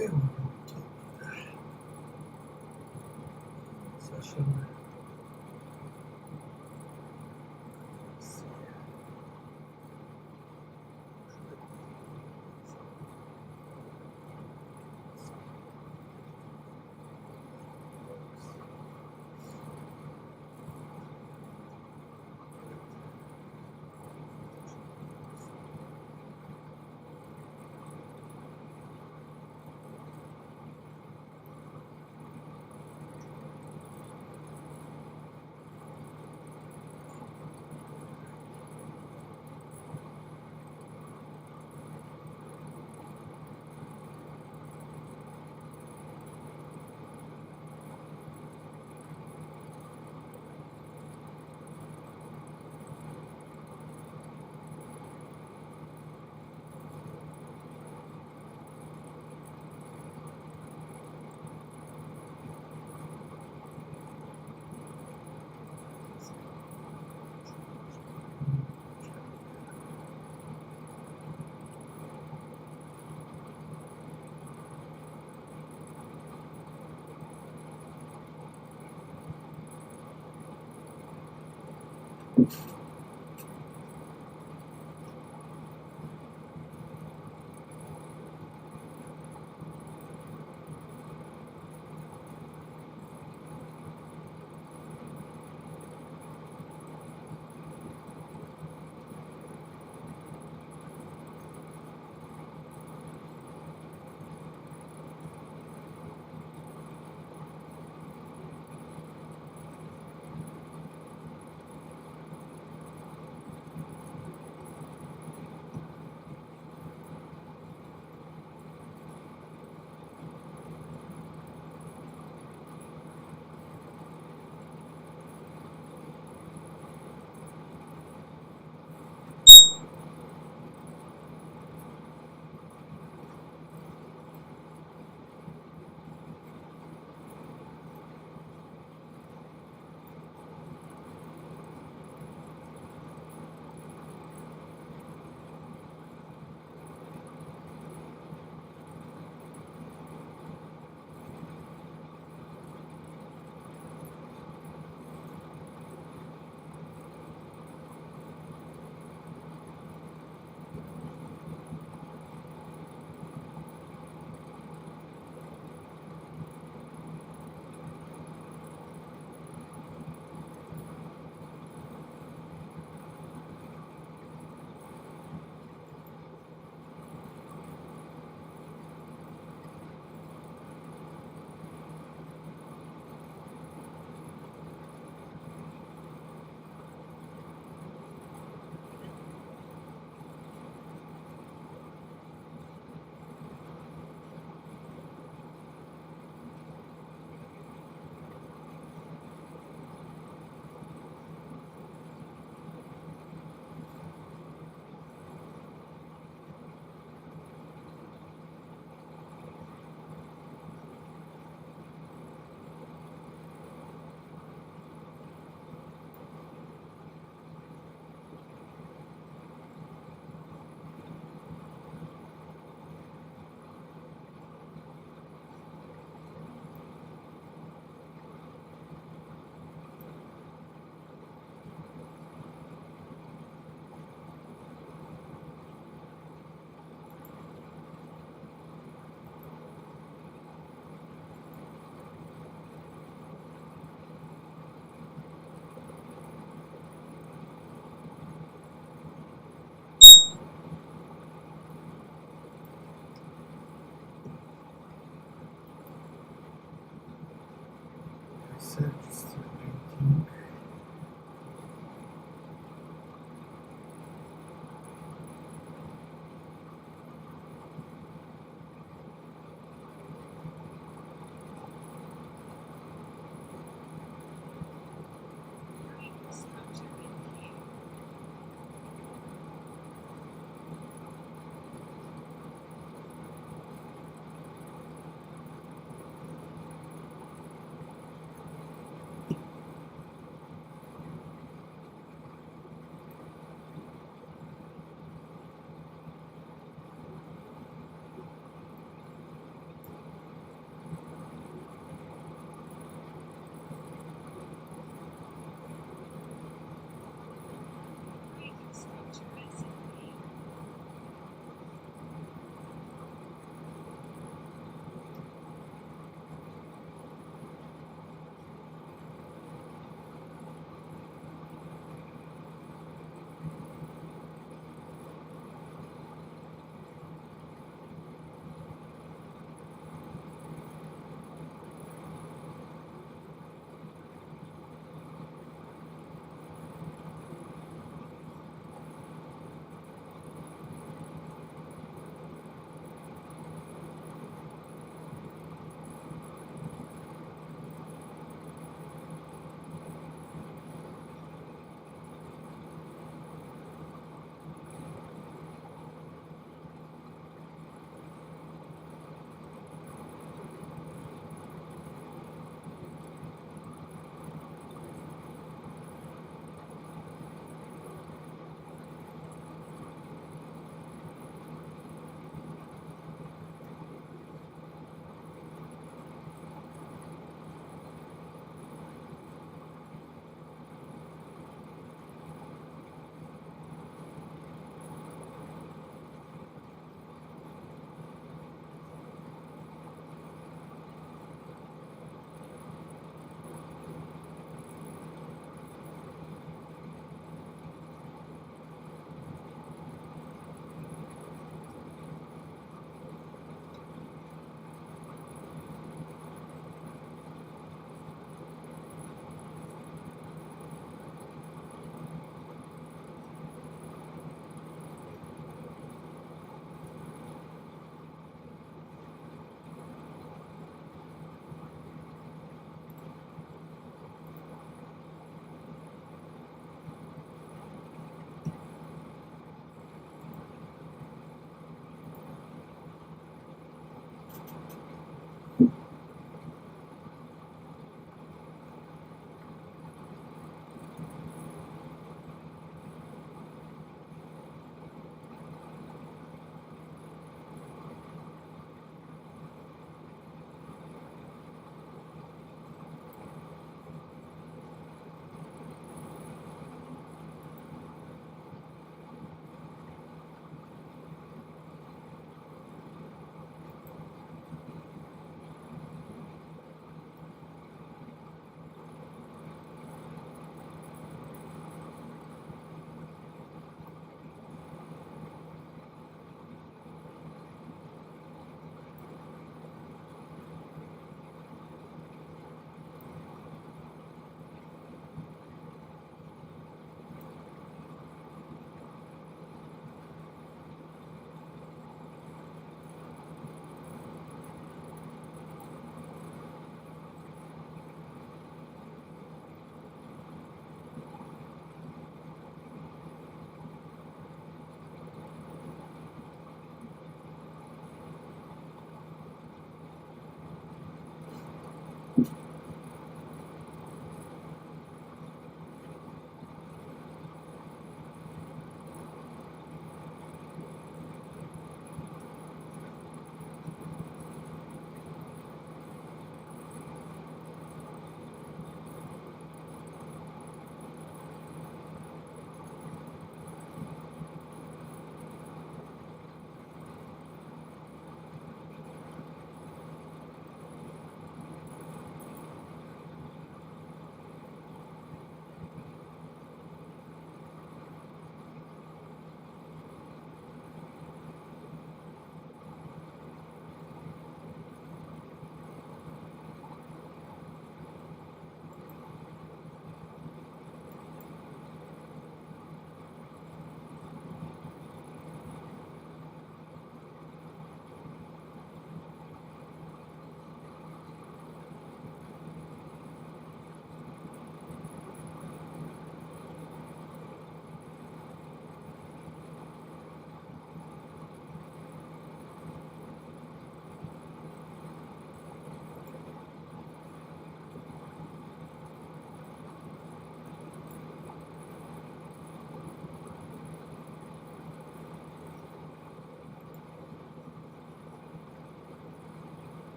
Okay, welcome to the session. Let's see.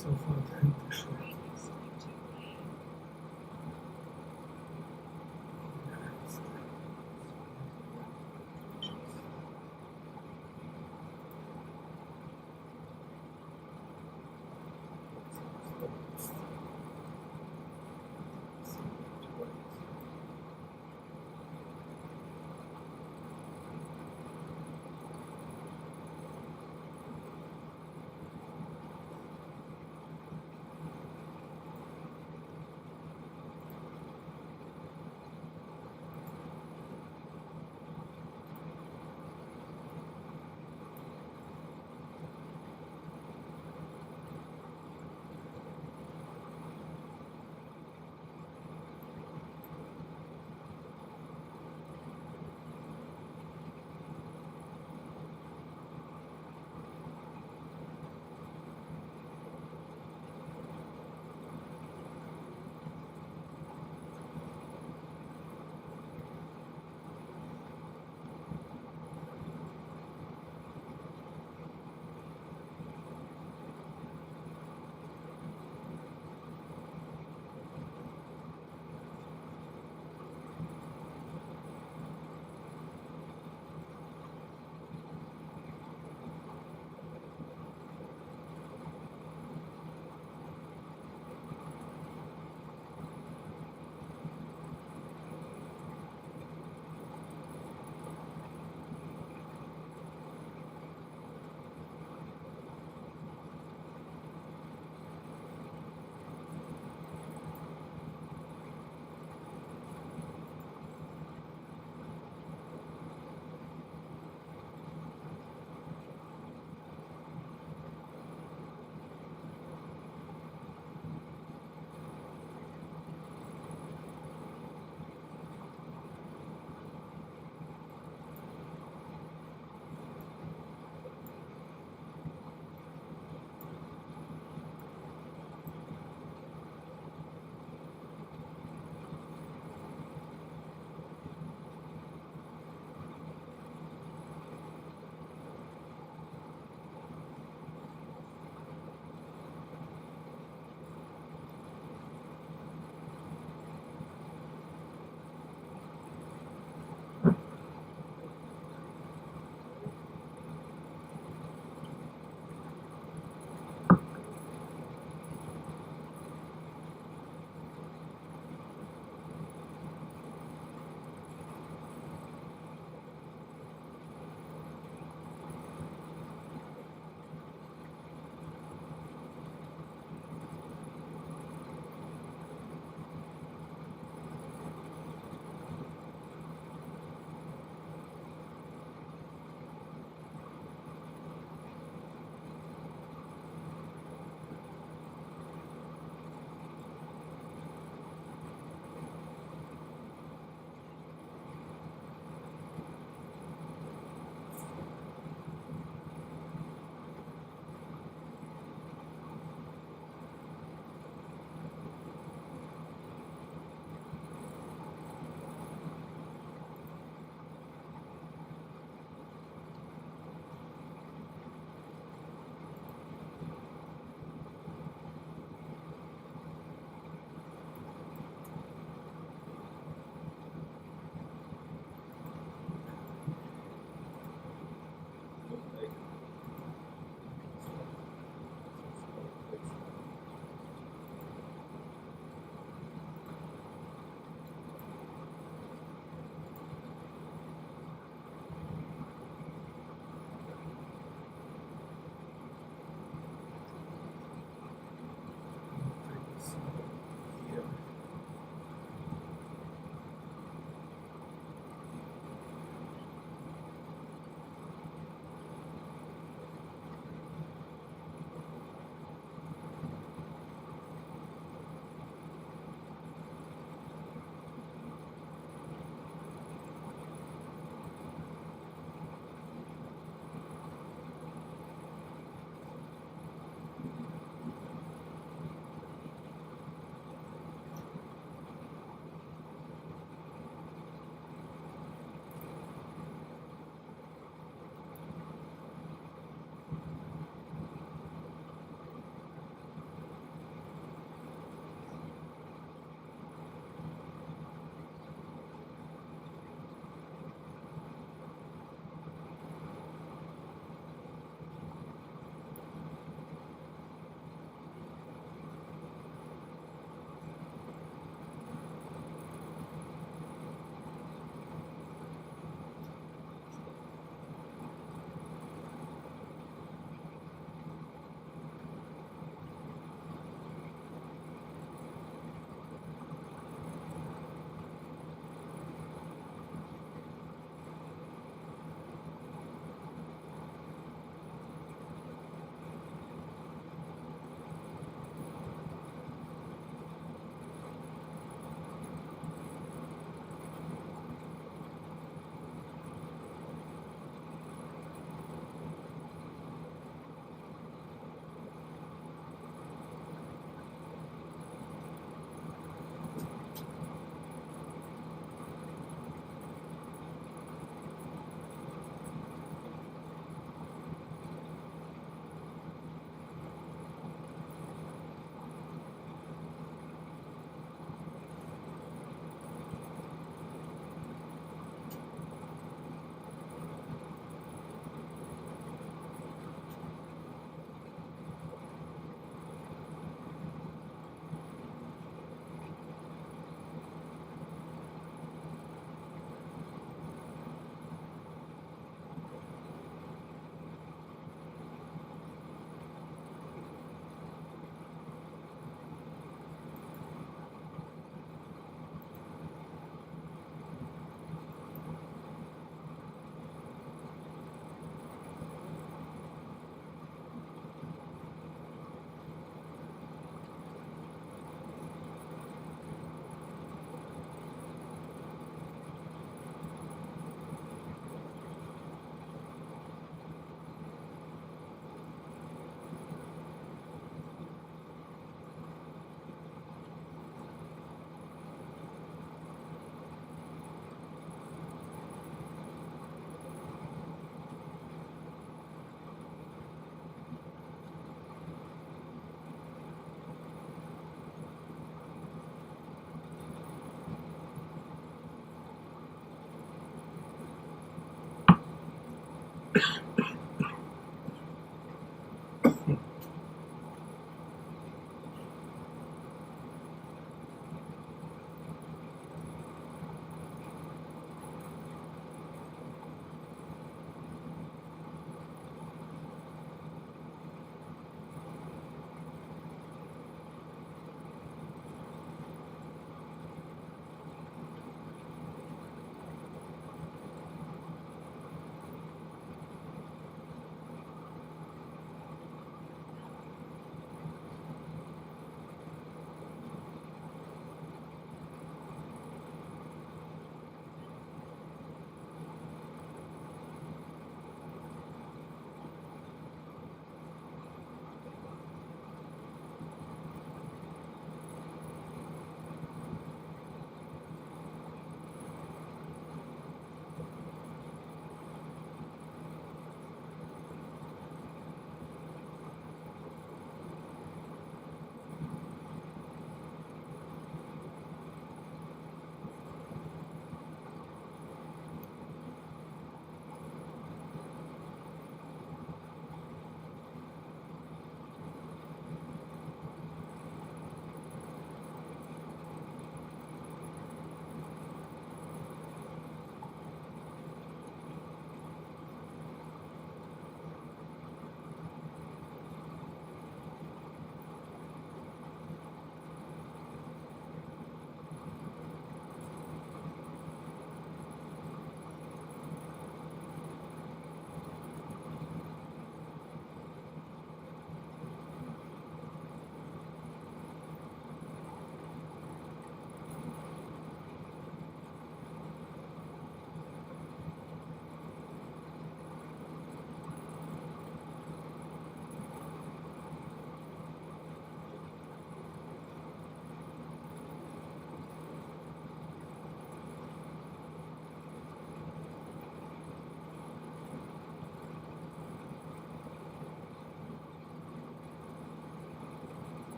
sofort eingeschaltet.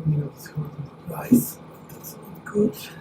mir das heute Reis. Das wird gut.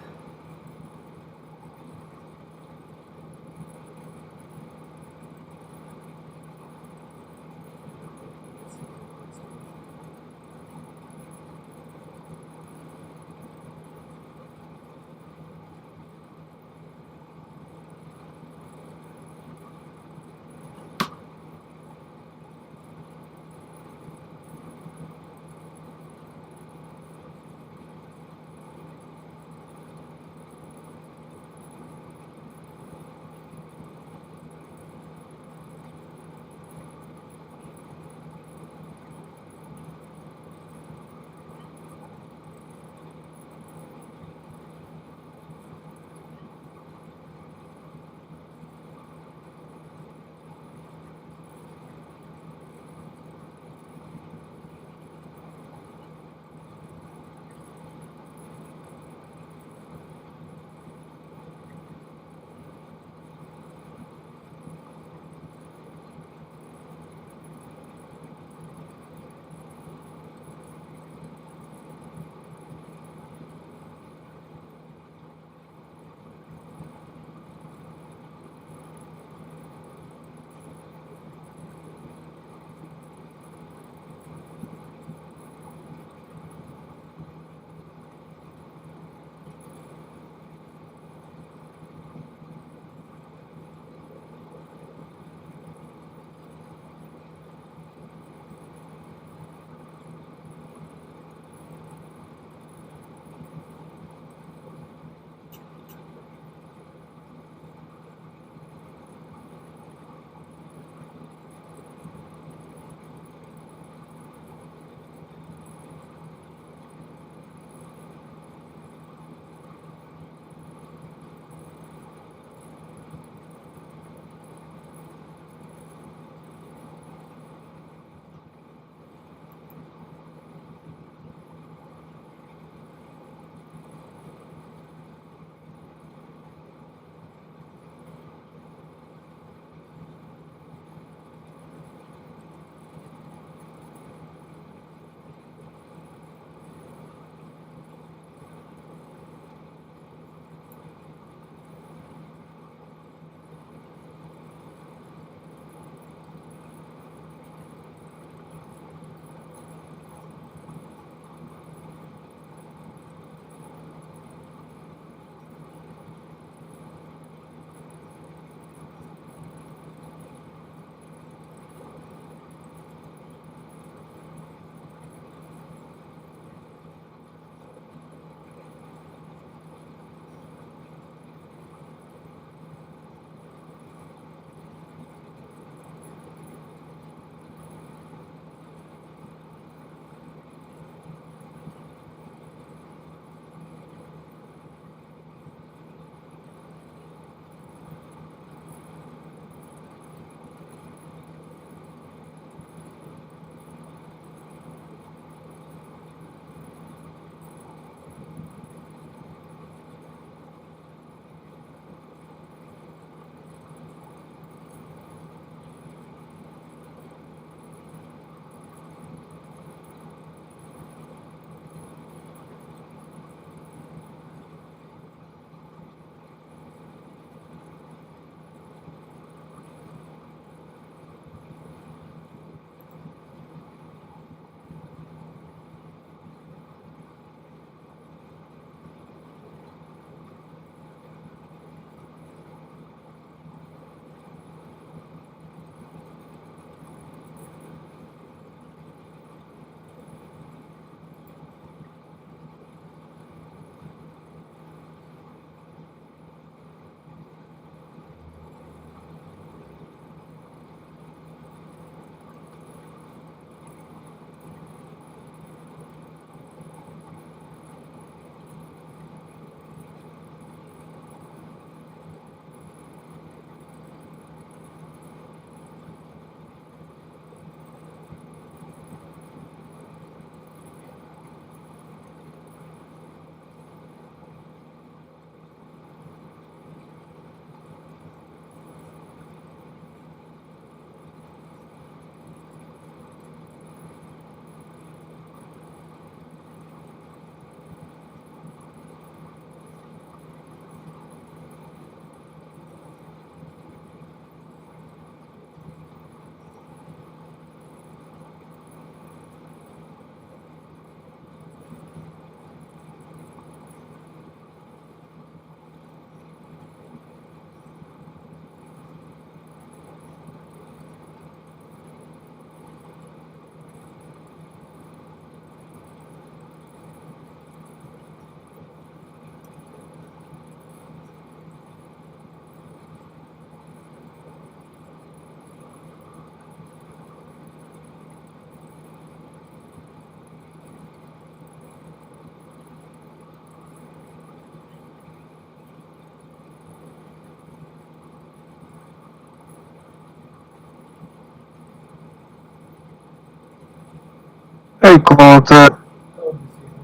Hey, Koltun.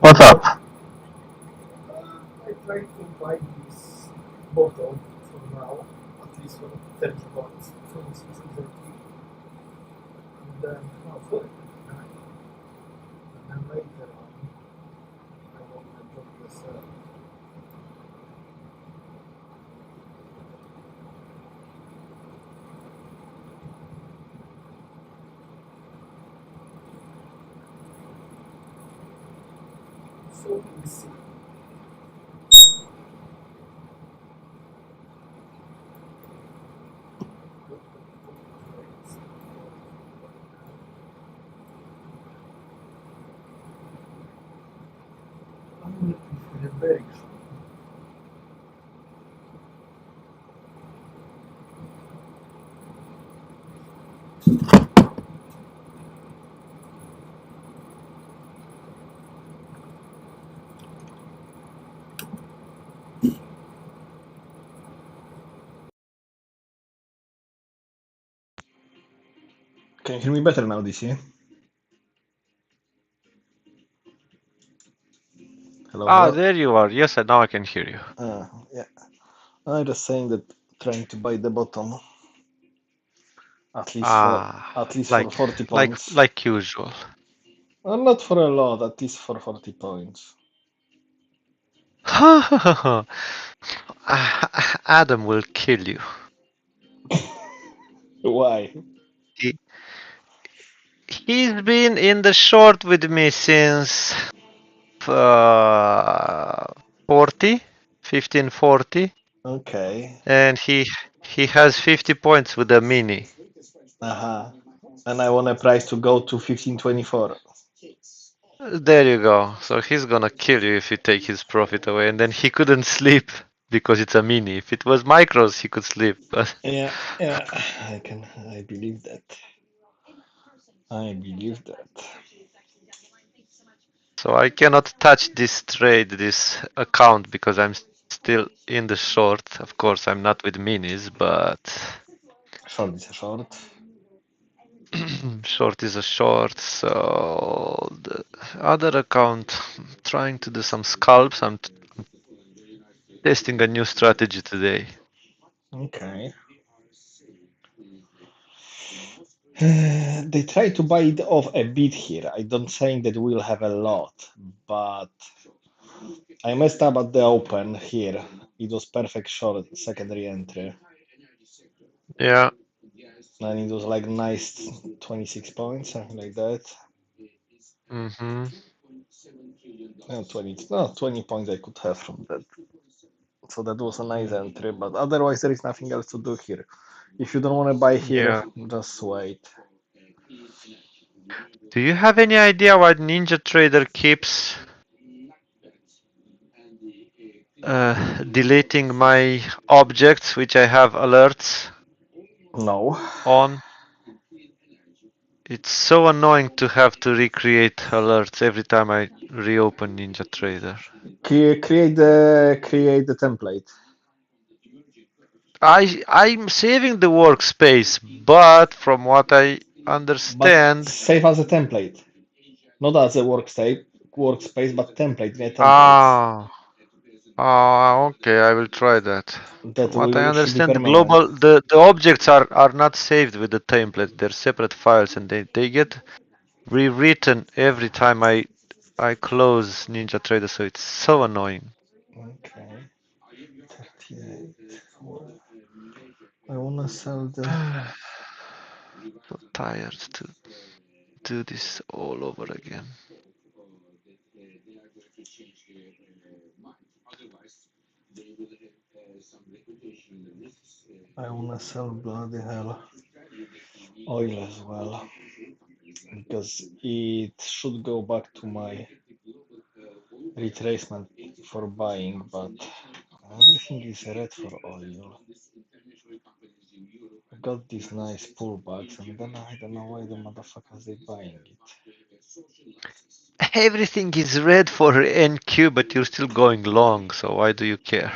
What's up? I try to buy this bottle for now, at least for 30 bucks from exactly. And then, oh, sorry. And then later on, I want to drop this. So easy. I'm looking for the bag. Can you hear me better now, DC? Hello, Ah, hello. there you are. Yes, and now I can hear you. Yeah. I'm just saying that trying to buy the bottom Ah, at least for like 40 like points. like usual. Well, not for a lot, at least for 40 points. Adam will kill you. Why? He he's been in the short with me since 40, 1540, Okay. and he has 50 points with a mini. Uh-huh. And I want a price to go to 1524. There you go. So he's gonna kill you if you take his profit away, and then he couldn't sleep because it's a mini. If it was micros, he could sleep, but. Yeah, I believe that. I believe that. So I cannot touch this trade, this account, because I'm still in the short. Of course, I'm not with minis, but Short is a short. short is a short. So the other account, I'm trying to do some scalps. I'm testing a new strategy today. Okay. They try to buy it off a bit here. I don't saying that we'll have a lot, but I messed up at the open here. It was perfect short secondary entry, Yeah. and it was like nice 26 points, something like that. Mm-hmm. No, 20, no, 20 points I could have from that. So that was a nice entry, but otherwise there is nothing else to do here. If you don't want to buy here, Yeah. just wait. Do you have any idea why Ninja Trader keeps deleting my objects, which I have alerts No. on? It's so annoying to have to recreate alerts every time I reopen Ninja Trader. Create the template. I'm saving the workspace, but from what I But understand, save as a template. Not as a workspace, but template, yeah, templates. ah, okay, I will try that. From That what I should be understand, permanent. the objects are not saved with the template. They're separate files, and they get rewritten every time I close Ninja Trader, so it's so annoying. Okay. 38. I wanna sell the. So tired to do this all over again. I wanna sell bloody hell oil as well because it should go back to my retracement for buying, but everything is red for oil. I got these nice pullbacks, and then I don't know why the motherfuckers they buying it. Everything is red for NQ, but you're still going long, so why do you care?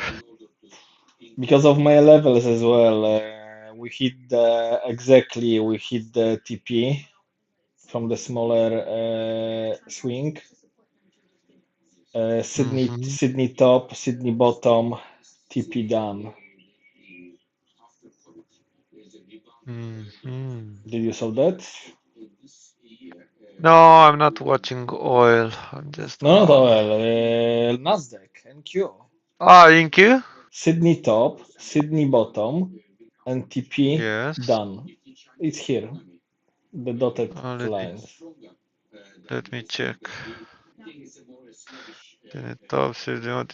Because of my levels as well. We hit the TP from the smaller swing. Sydney top, Sydney bottom, TP done. Did you saw that? No, I'm not watching oil. I'm just. No, not oil. Nasdaq NQ. INQ? Sydney top, Sydney bottom, and TP Yes. done. It's here. The dotted Let lines. me check. Top,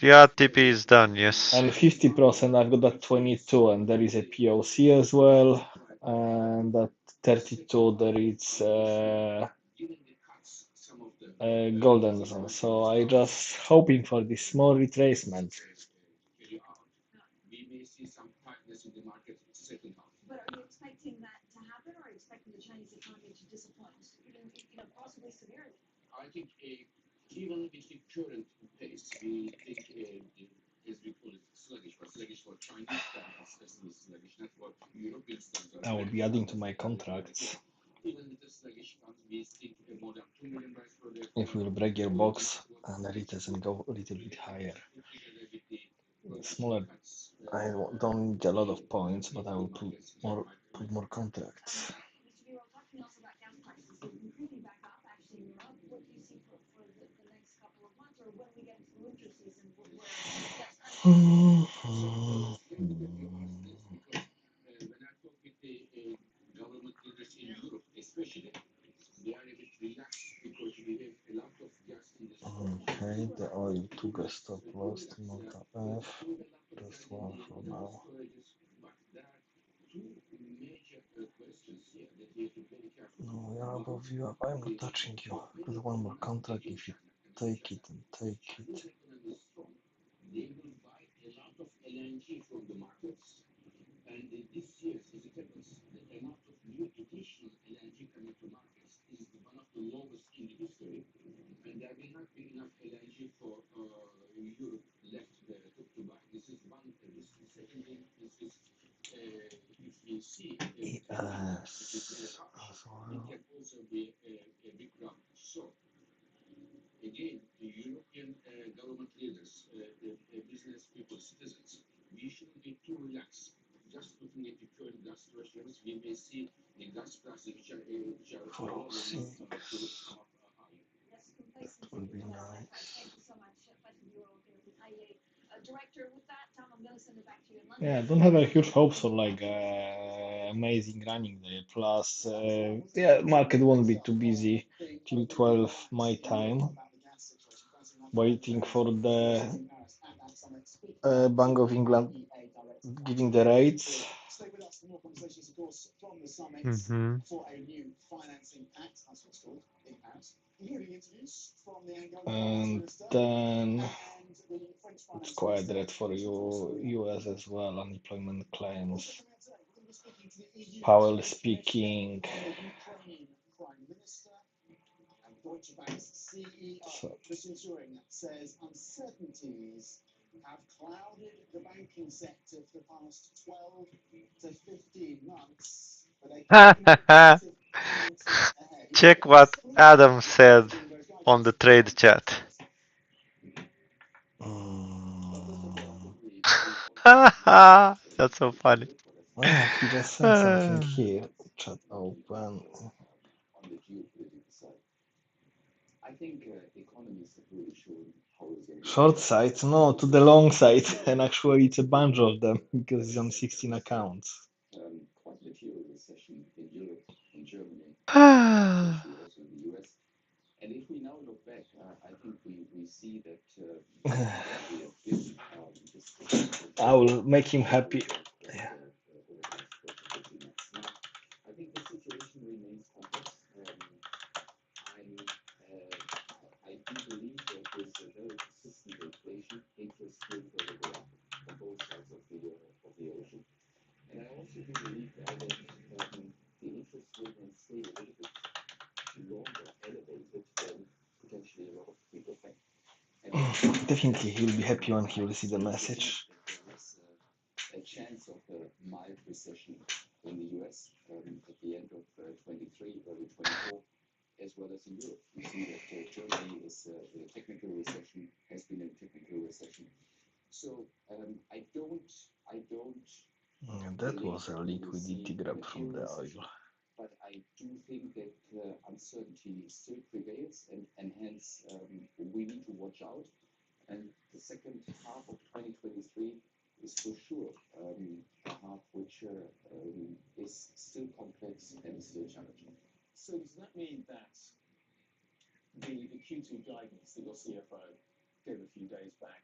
yeah, TP is done, yes. And 50%, I've got that 22, and there is a POC as well. And at 32, there is golden zone. So I just hoping for this small retracement. I will be adding to my contracts. If we'll break your box and retest and go a little bit higher. Smaller, I don't need a lot of points, but I will put more contracts. Okay, the oil took a stop loss to Malta F. Just one for now. No, we are above you. I'm not touching you. Got one more contract. If you take it and take it. Yes. That will be nice. Yeah, I don't have a huge hopes for like amazing running day. Plus, yeah, market won't be too busy till 12 my time. Waiting for the Bank of England giving the rates. And then it's quite red for US as well, unemployment claims. Powell speaking. So, Check what Adam said on the trade chat. That's so funny. he just sent something here. Chat open. Short side, no, to the long side, and actually it's a bunch of them because it's on 16 accounts. I will make him happy. Yeah. Definitely he will be happy when he will see the message. That was a liquidity grab from the oil. So does that mean that the Q2 guidance that your CFO gave a few days back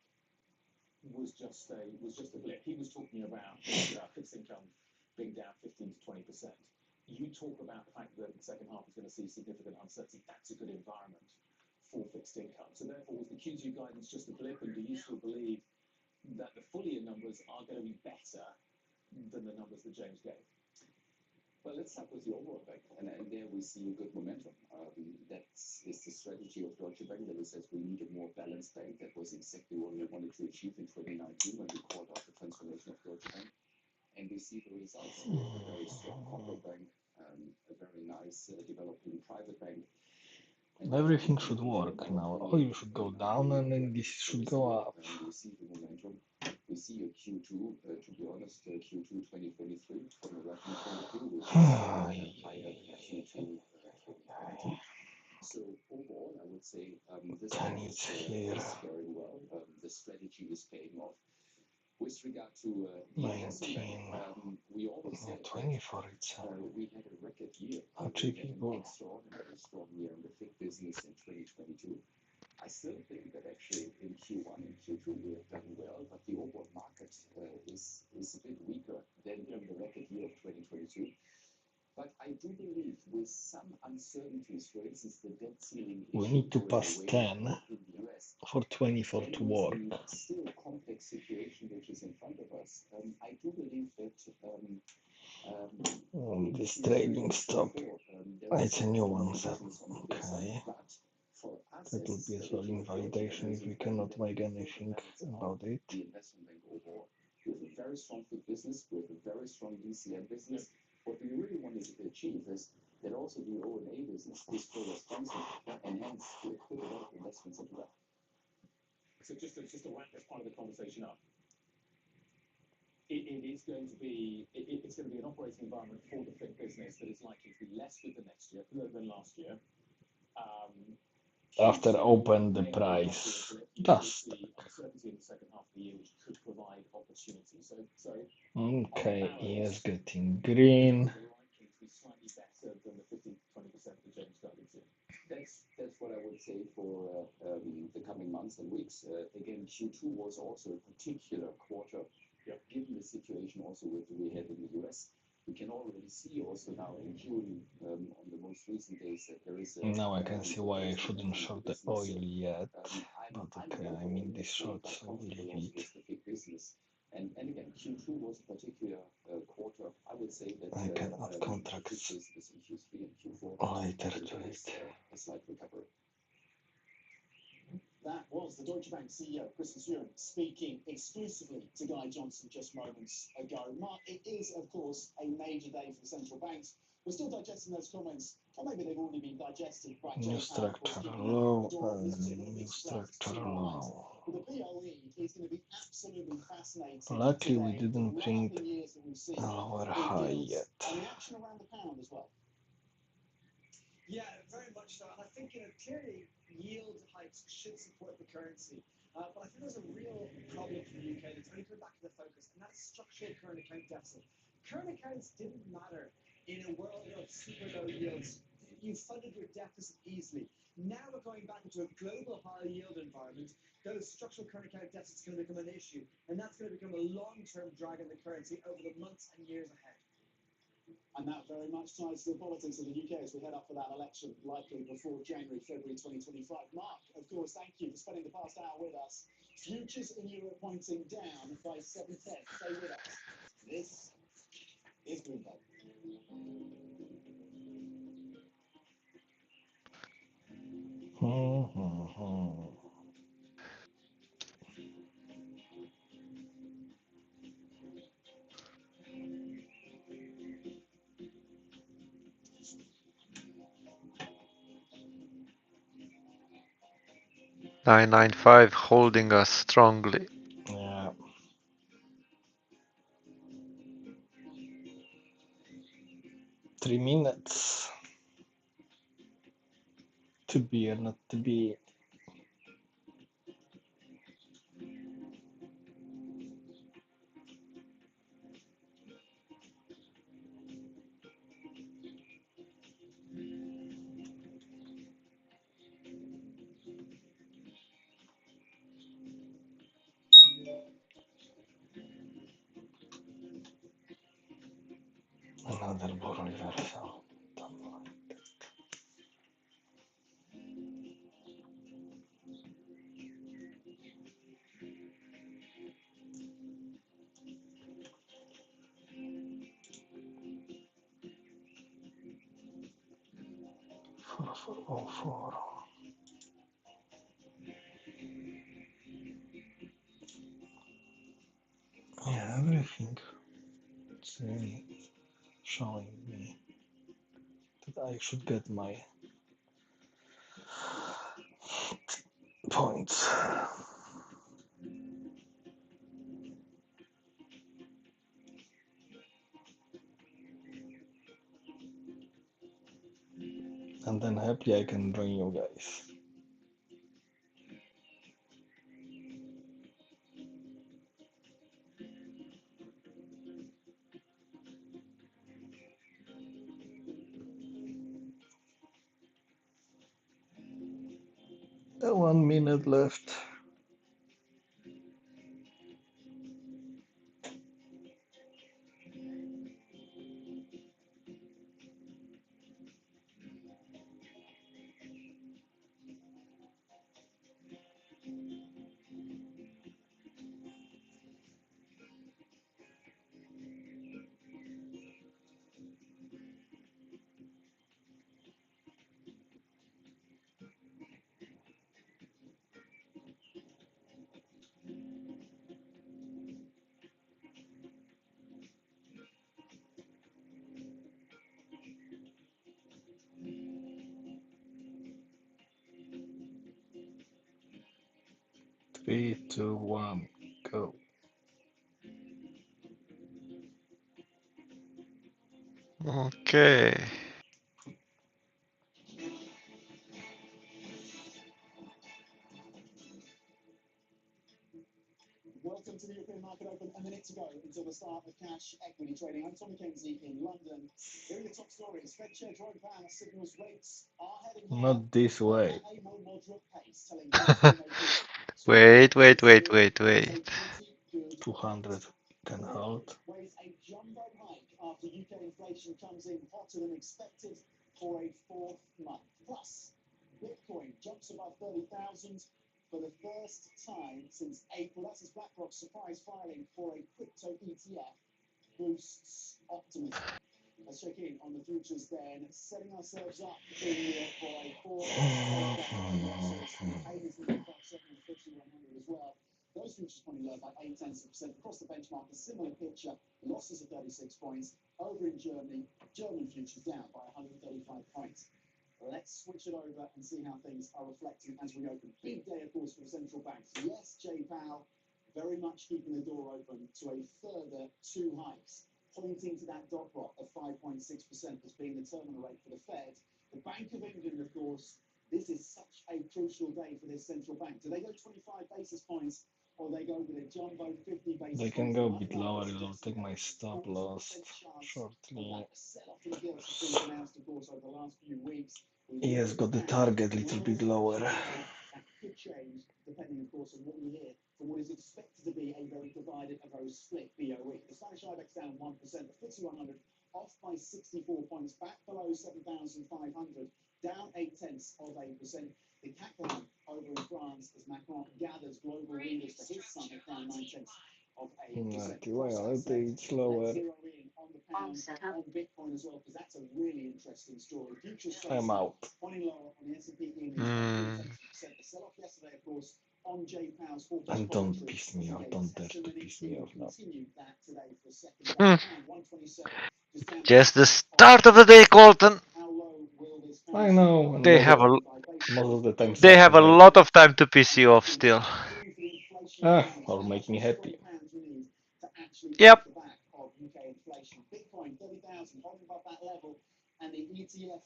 was just a blip? He was talking about fixed income being down 15 to 20%. You talk about the fact that the second half is going to see significant uncertainty. That's a good environment for fixed income. So therefore, was the Q2 guidance just a blip, and do you still believe that the full year numbers are going to be better than the numbers that James gave? Well, let's start with the overall bank, and there we see a good momentum. That is the strategy of Deutsche Bank that says we need a more balanced bank. That was exactly what we wanted to achieve in 2019 when we called out the transformation of Deutsche Bank. And we see the results. We have a very strong corporate bank, a very nice developing private bank. Everything should work now. Oil should go down and then this should go up. We see the momentum. We see a Q2, to be honest, Q2 2023 from a revenue point of view, which is higher than Q2 2020. So overall, I would say this is very well. The strategy is paying off. With regard to the investment bank, we always said 24 we had a record year. Actually, We had people. an extraordinarily strong year in the FIG business in 2022. I still think that actually in Q1 and Q2 we have done well, but the overall market is a bit weaker than in the record year of 2022. But I do believe with some uncertainties, for instance, the debt ceiling We issue need to going pass away 10 in the US, for 24 and to with work. the still complex situation which is in front of us, I do believe that This trading stop. It's a new one, so okay. That will be as well invalidation if we cannot make anything about it. The investment bank overall. We have a very strong FIG business, we have a very strong DCM business. What we really wanted to achieve is that also the O&A business is further strengthened, and hence we put a lot of investments into that. So just to wrap this part of the conversation up, it's going to be an operating environment for the FIG business that is likely to be less good than last year. After open the price dust. Uncertainty in the second half of the year, which could provide opportunity. So Okay, he is getting green. likely to be slightly better than the 15 to 20% that James guided to. That's what I would say for the coming months and weeks. Again, Q2 was also a particular quarter, given the situation also we had in the US. We can already see also now in June, on the most recent days, that there is a... Now I can see why I shouldn't short the oil yet. But okay, I mean this shorts will leave it. And again, Q2 was a particular quarter. I would say that I can add contracts in Q3 and Q4 later to it. A slight recovery. That was the Deutsche Bank CEO, Christmas Uren, speaking exclusively to Guy Johnson just moments ago. Mark, it is, of course, a major day for the central banks. We're still digesting those comments, or maybe they've already been digested by New structure low and new structure low. Well, the BOE is going to be absolutely fascinating. Luckily we didn't print a lower high yet. And the action around the pound as well. Yeah, very much so. And I think, clearly yield hikes should support the currency. But I think there's a real problem for the UK that's only coming back to the focus, and that's structural current account deficit. Current accounts didn't matter in a world of super low yields. You funded your deficit easily. Now we're going back into a global high yield environment. Those structural current account deficits are going to become an issue, and that's going to become a long-term drag on the currency over the months and years ahead. And that very much ties to the politics of the UK as we head up for that election, likely before January, February 2025. Mark, of course, thank you for spending the past hour with us. Futures in Europe pointing down by 7 tenths. Stay with us. This is Bloomberg. 995 holding us strongly. Yeah. Three minutes. To be or not to be. Another ball reversal. Four. Yeah, everything. It's really showing me that I should get my points. And then happy I can join you guys. One minute left. Three, two, one, go. Okay. Welcome to the European Market Open. A minute to go until the start of cash equity trading. I'm Tom McKenzie in London. Here are your top stories. Fed Chair Jerome Powell signals rates are heading higher. Not this way. At a more moderate pace, telling policymakers Wait. 200 can hold. with a jumbo hike after UK inflation comes in hotter than expected for a fourth month. Plus, Bitcoin jumps above 30,000 for the first time since April. That's as BlackRock's surprise filing for a crypto ETF boosts optimism. Let's check in on the futures then, setting ourselves up in here for a fourth straight day of losses. Aimers in the 5-7 and the FTSE 100 as well. Those futures pointing lower by 0.8% across the benchmark. A similar picture, losses of 36 points. Over in Germany, German futures down by 135 points. Let's switch it over and see how things are reflecting as we open. Big day, of course, for the central banks. Yes, Jay Powell very much keeping the door open to a further 2 hikes, pointing to that dot plot of 5.6% as being the terminal rate for the Fed. The Bank of England, of course, this is such a crucial day for this central bank. Do they go 25 basis points or they go with a jumbo 50 basis points? They can go a bit lower. I'll take my stop loss shortly. He has got the target a little bit lower. That could change depending, of course, on what we hear from what is expected to be a very divided, a very split BOE. The Spanish IBEX down 1%, the FTSE 100 off by 64 points, back below 7,500, down 0.8%. The CAC line over in France as Macron gathers global leaders for his summit, down 0.9%. It's lower. On the pound, on Bitcoin as well, because that's a really interesting story. Futures I'm out. pointing lower on the S&P E-mini, the sell-off yesterday, of course, on Jay Powell's forecast. And don't piss me off. Don't dare to piss me off now. Continued that today for a second. Pound 127. Just the start of the day, Koltun. How low will this I know. They have a Most of the time They have a Saturday. lot of time to piss you off still. Or make me happy. Yep. Bitcoin 30,000, holding above that level, and the ETF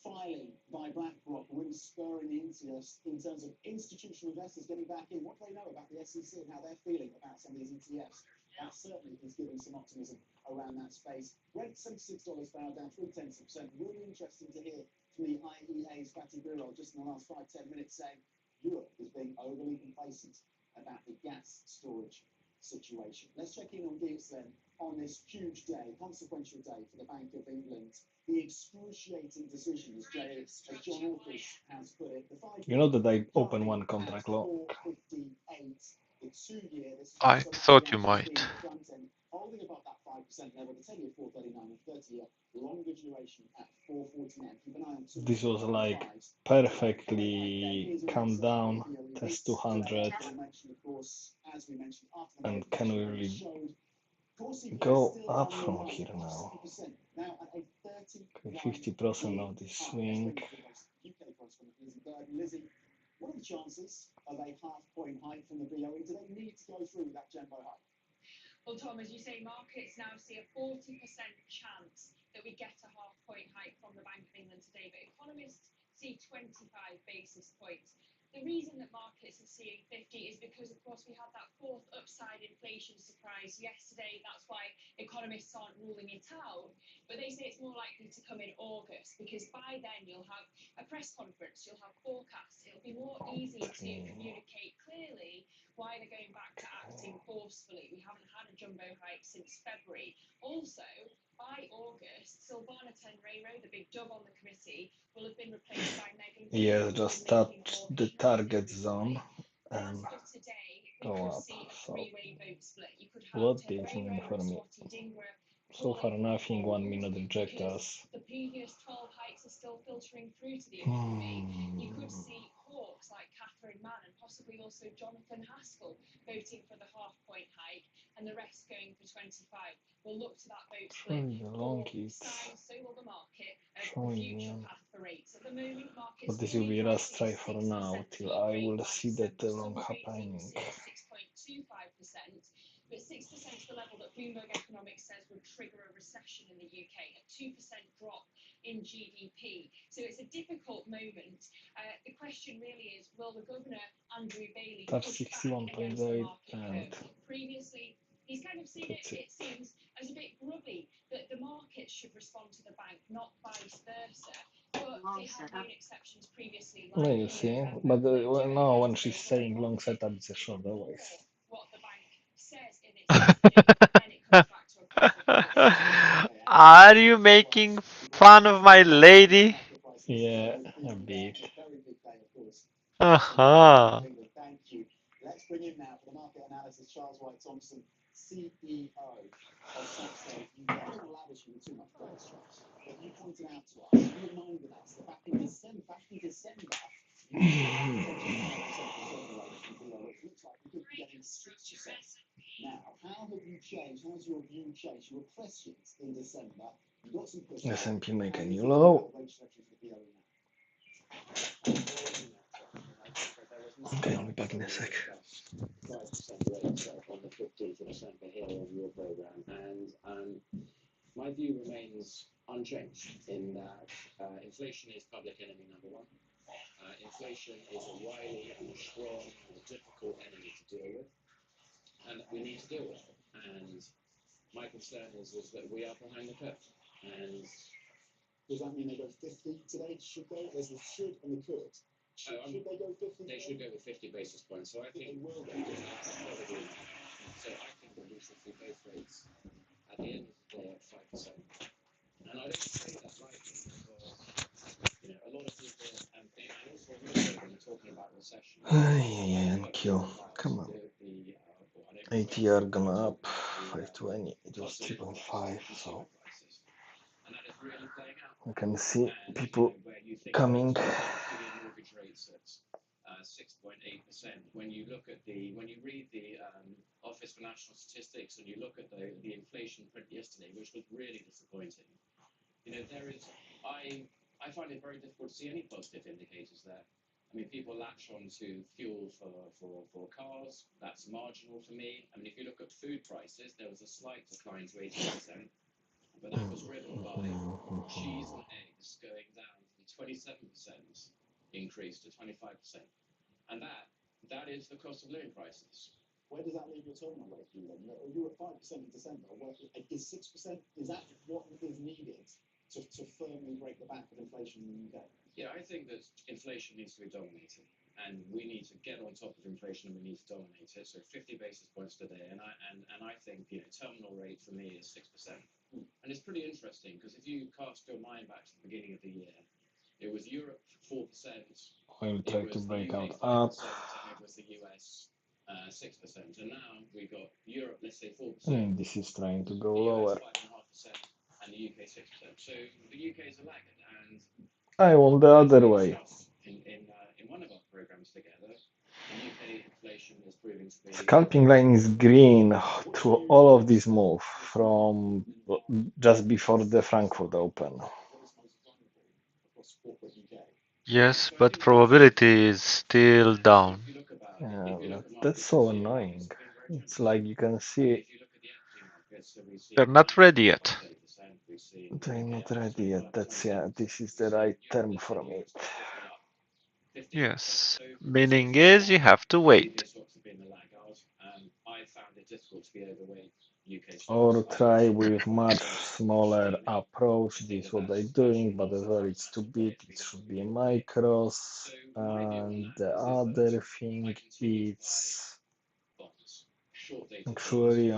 filing by BlackRock really spurring the interest in terms of institutional investors getting back in. What do they know about the SEC and how they're feeling about some of these ETFs? That certainly is giving some optimism around that space. Rent $76 per hour, down 0.3%. Really interesting to hear from the IEA's Fatih Birol just in the last 5-10 minutes saying Europe is being overly complacent about the gas storage situation. Let's check in on Gibbs then on this huge day, consequential day for the Bank of England. The excruciating decision, as John Orcus has put it. The 5 You know that I open one contract long. 458, the 2-year. This is I also thought you the might. front end, holding above that 5% level. The 10-year 439, the 30-year longer duration at 449. Keep an eye on This was like perfectly calm down, test 200, and can we really go up from here now? Okay, 50% of this swing. What are the chances of a half-point hike from the BOE? Do they need to go through that jumbo hike? Well, Tom, as you say, markets now see a 40% chance that we get a half-point hike from the Bank of England today, but economists see 25 basis points. The reason that markets are seeing 50 is because, of course, we had that fourth upside inflation surprise yesterday. That's why economists aren't ruling it out. But they say it's more likely to come in August because by then you'll have a press conference, you'll have forecasts. It'll be more easy to communicate clearly why they're going back to acting forcefully. We haven't had a jumbo hike since February. Also, by August, Silvana Tenreiro, the big dog on the committee, will have been replaced by Megan. Yeah, just touch the target zone and go up. So, what this mean for me? So far, nothing. 1 minute rejectors. The previous 12 hikes are still filtering through to the economy. You could see hawks like Catherine Mann and possibly also Jonathan Haskell voting for the half-point hike and the rest going for 25. We'll look to that vote split for signs, so will the market, of the future path for rates. At the moment, markets But this will be last try for now till I will see that long happening. 6.25%, but 6% is the level that Bloomberg Economics says would trigger a recession in the UK, a 2% drop in GDP. So it's a difficult moment. The question really is, will the governor, Andrew Bailey, That's push back against the 61.8 market and curve? Previously, he's kind of seen it seems, as a bit grubby that the market should respond to the bank, not vice versa. But they have made exceptions previously. no, you see, but no, when she's saying long setup, it's a short always. What the bank says in its messaging, then it comes back to a profit. Are you making fun of my lady? Yeah, a bit. Uh-huh. Thank you. Let's bring in now for the market analysis Charles White Thompson, CEO of Stockstate UK. I don't want to lavish you with too much praise, Charles, but you pointed out to us, you reminded us that back in December, you just 5% return rate from BO, which looks like we could be getting 6%. Now, how have you changed? How's your view changed? You were prescient in December. You got some pushback. S&P make a new low. Okay, I'll be back in a sec. 5% rate on the 15th of December here on your program, and my view remains unchanged in that inflation is public enemy number one. Inflation is a wily and a strong and a difficult enemy to deal with, and we need to deal with it. And my concern is that we are behind the curve. And does that mean they go 50 today? Should they? There's the should and the could. Should they go 50? They should go with 50 basis points. So I think they will go. Probably not. So I think that we should see both rates at the end of the day at 5%. And I don't say that lightly because a lot of people and also when you're talking about recession. Thank you. Come on. ATR gonna up 520. It was 3.5, so I can see people coming. Mortgage rates at 6.8%. When you read the Office for National Statistics and you look at the inflation print yesterday, which was really disappointing. I find it very difficult to see any positive indicators there. I mean, people latch on to fuel for cars. That's marginal for me. I mean, if you look at food prices, there was a slight decline to 18%, but that was driven by cheese and eggs going down from 27% increase to 25%. And that is the cost of living crisis. Where does that leave your terminal rate for you then? You were at 5% in December. Is 6%, is that what is needed to firmly break the back of inflation in the UK? Yeah, I think that inflation needs to be dominated, and we need to get on top of inflation, and we need to dominate it. So 50 basis points today, and I think terminal rate for me is 6%, and it's pretty interesting because if you cast your mind back to the beginning of the year, it was Europe 4%, I will it try to was the break UK out 5%, up. and it was the US 6%, and now we got Europe, let's say 4%, And this is trying to go the US lower. 5.5%, and the UK 6%. So the UK is a laggard, and I want the as other we way. discussed in one of our programs together, the UK inflation is proving to be Scalping line is green through all of this move from just before the Frankfurt Open. Yes, but probability is still down. Yeah, that's so annoying. It's like you can see They're not ready yet. they're not ready yet. That's this is the right term for it. Yes, meaning is you have to wait. Or try with much smaller approach. This is what they're doing, but as well it's too big. It should be micros. And the other thing is actually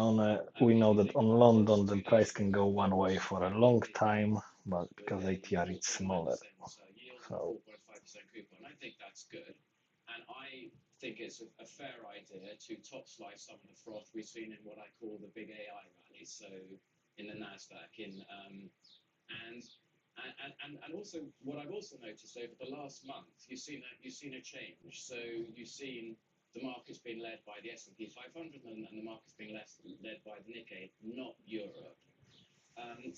we know that on London the price can go one way for a long time, but because ATR is smaller. So I think that's good. And I think it's a fair idea to top slice some of the froth we've seen in what I call the big AI rally. So in the Nasdaq, and also what I've also noticed over the last month, you've seen a change. So you've seen the market's been led by the S&P 500, and the market's been led by the Nikkei, not Europe. So I would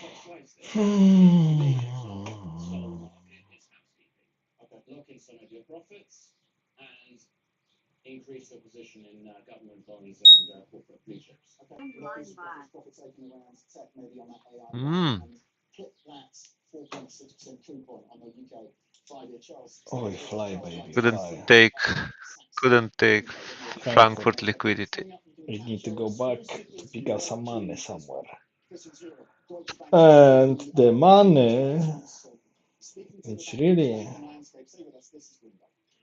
top slice this. For me, it's not start the market, it's housekeeping. Okay. Lock in some of your profits and increase your position in government bonds and corporate blue chips. Okay. Profit taken around tech, maybe on that AI Mm. and clip that 4.6% coupon on the UK 5-year Charles. oh, fly baby, Couldn't fly. take Frankfurt liquidity. We need to go back to pick up some money somewhere. And the money, it's really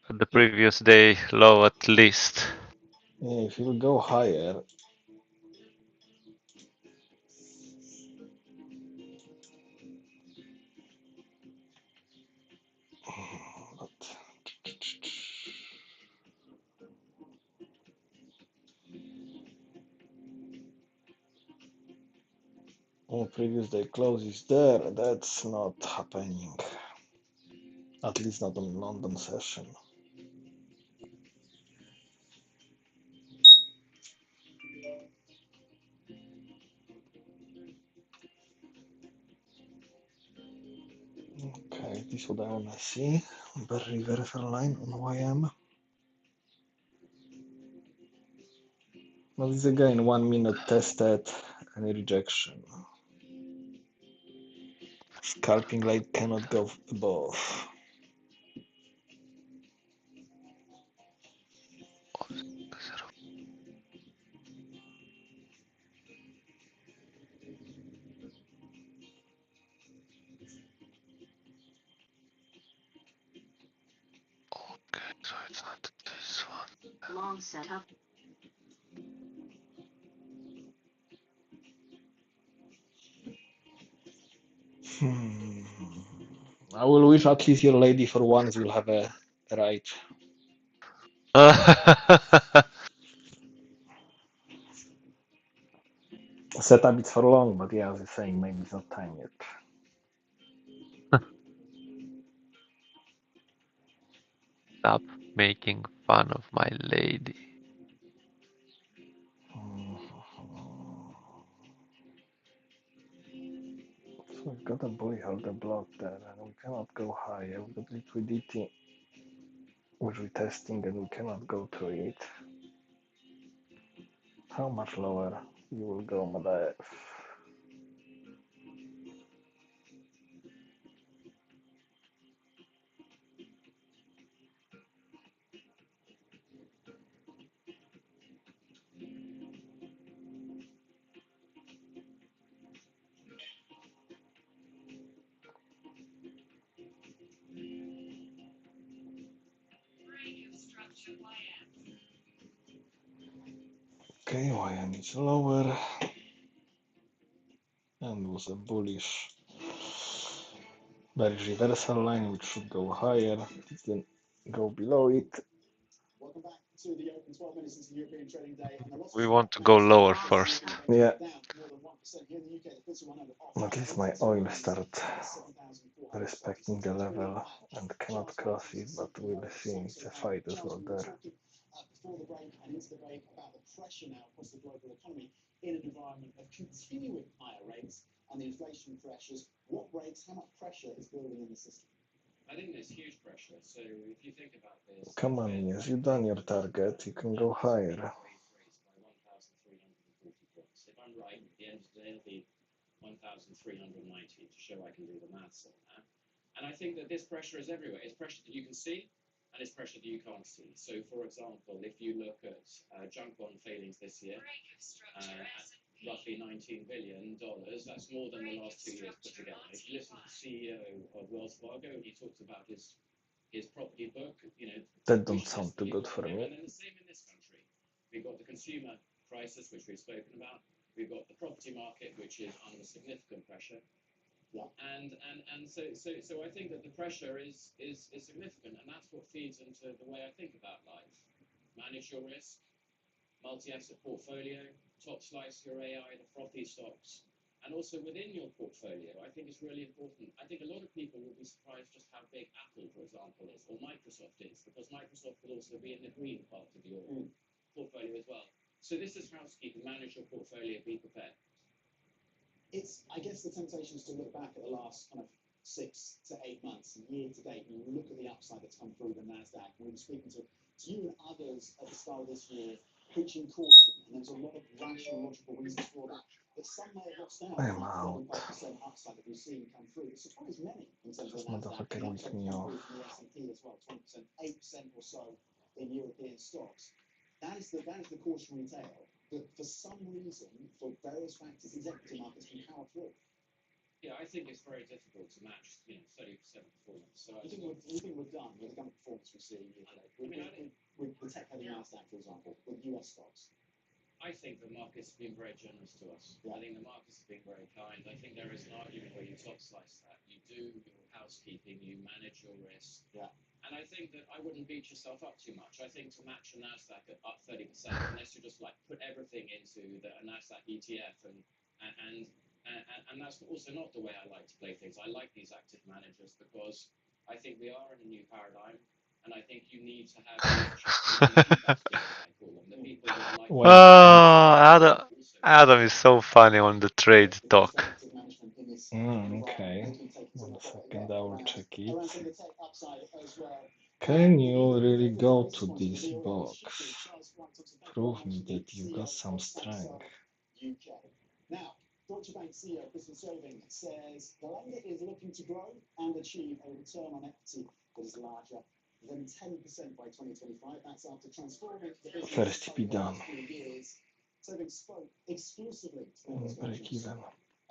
The previous day low at least. if you go higher. But previous day close is there. That's not happening. At least not on London session. Okay, this is what I wanna see. Berry reference line on YM. Well, this again 1 minute tested and rejection. Scalping light cannot go above. Okay, so it's not this one. Long setup. I will wish at least your lady for once will have a right. Setup it for long, but yeah, as you're saying, maybe it's not time yet. Stop making fun of my lady. So we've got a buy holder block there, and we cannot go higher. We've got liquidity which we're testing and we cannot go through it. How much lower you will go, Madaev? Okay, YN is lower and was a bullish reversal line which should go higher, it didn't go below it. Welcome back to the open 12 minutes into the European trading day. And the Russell We want to go lower first. Yeah, down more than 1% here in the UK. The FTSE 100 off at least my oil start respecting the level and cannot cross it, but we'll see. It's a fight as well there. Before the break and into the break about the pressure now across the global economy in an environment of continuing higher rates and the inflation pressures. What rates, how much pressure is building in the system? I think there's huge pressure. So if you think about this, Come on, yes, you've done your target, you can go higher. raise by 1,340 points. If I'm right, at the end of the day, it'll be 1,390 to show I can do the maths on that. And I think that this pressure is everywhere. It's pressure that you can see, and it's pressure that you can't see. So, for example, if you look at junk bond failings this year, at roughly $19 billion, that's more than the last 2 years put together. If you listen to the CEO of Wells Fargo, and he talks about his property book, That don't sound too good for and me. then the same in this country. We've got the consumer crisis, which we've spoken about. We've got the property market, which is under significant pressure. Yeah. And so I think that the pressure is significant, and that's what feeds into the way I think about life. Manage your risk, multi-asset portfolio, top slice your AI, the frothy stocks, and also within your portfolio, I think it's really important. I think a lot of people will be surprised just how big Apple, for example, is, or Microsoft is, because Microsoft will also be in the green part of your portfolio as well. So this is housekeeping. Manage your portfolio, be prepared. I guess the temptation is to look back at the last kind of 6 to 8 months, year to date, and look at the upside that's come through the NASDAQ. We were speaking to you and others at the start of this year, preaching caution, and there's a lot of rational, logical reasons for that. But some may have lost out I'm on out. that 35% upside that we've seen come through. It surprised many in terms of This the NASDAQ. motherfucker And with also me come off. through from the S&P as well, 20%, 8% or so in European stocks. That is the cautionary tale. But for some reason, for various factors, these equity markets can power through. Yeah, I think it's very difficult to match, 30% performance. So You think we're done with the kind of performance we see year to date? With the tech-heavy NASDAQ, for example, with US stocks? I think the markets have been very generous to us. Yeah. I think the markets have been very kind. I think there is an argument where you top slice that. You do your housekeeping, you manage your risk. Yeah. And I think that I wouldn't beat yourself up too much. I think to match a NASDAQ at up 30%, unless you just put everything into a NASDAQ ETF, and that's also not the way I like to play things. I like these active managers because I think we are in a new paradigm, and I think you need to have I call them, the people that like Oh, Adam is so funny on the trade talk. Okay. 1 second, I will check it. Can you really go to this box? Prove me that you got some strength. Now, Deutsche Bank CEO Christian Sewing says the lender is looking to grow and achieve a return on equity that is larger than 10% by 2025. That's after transforming the business First be done. 3 years. Sewing spoke exclusively to Break even.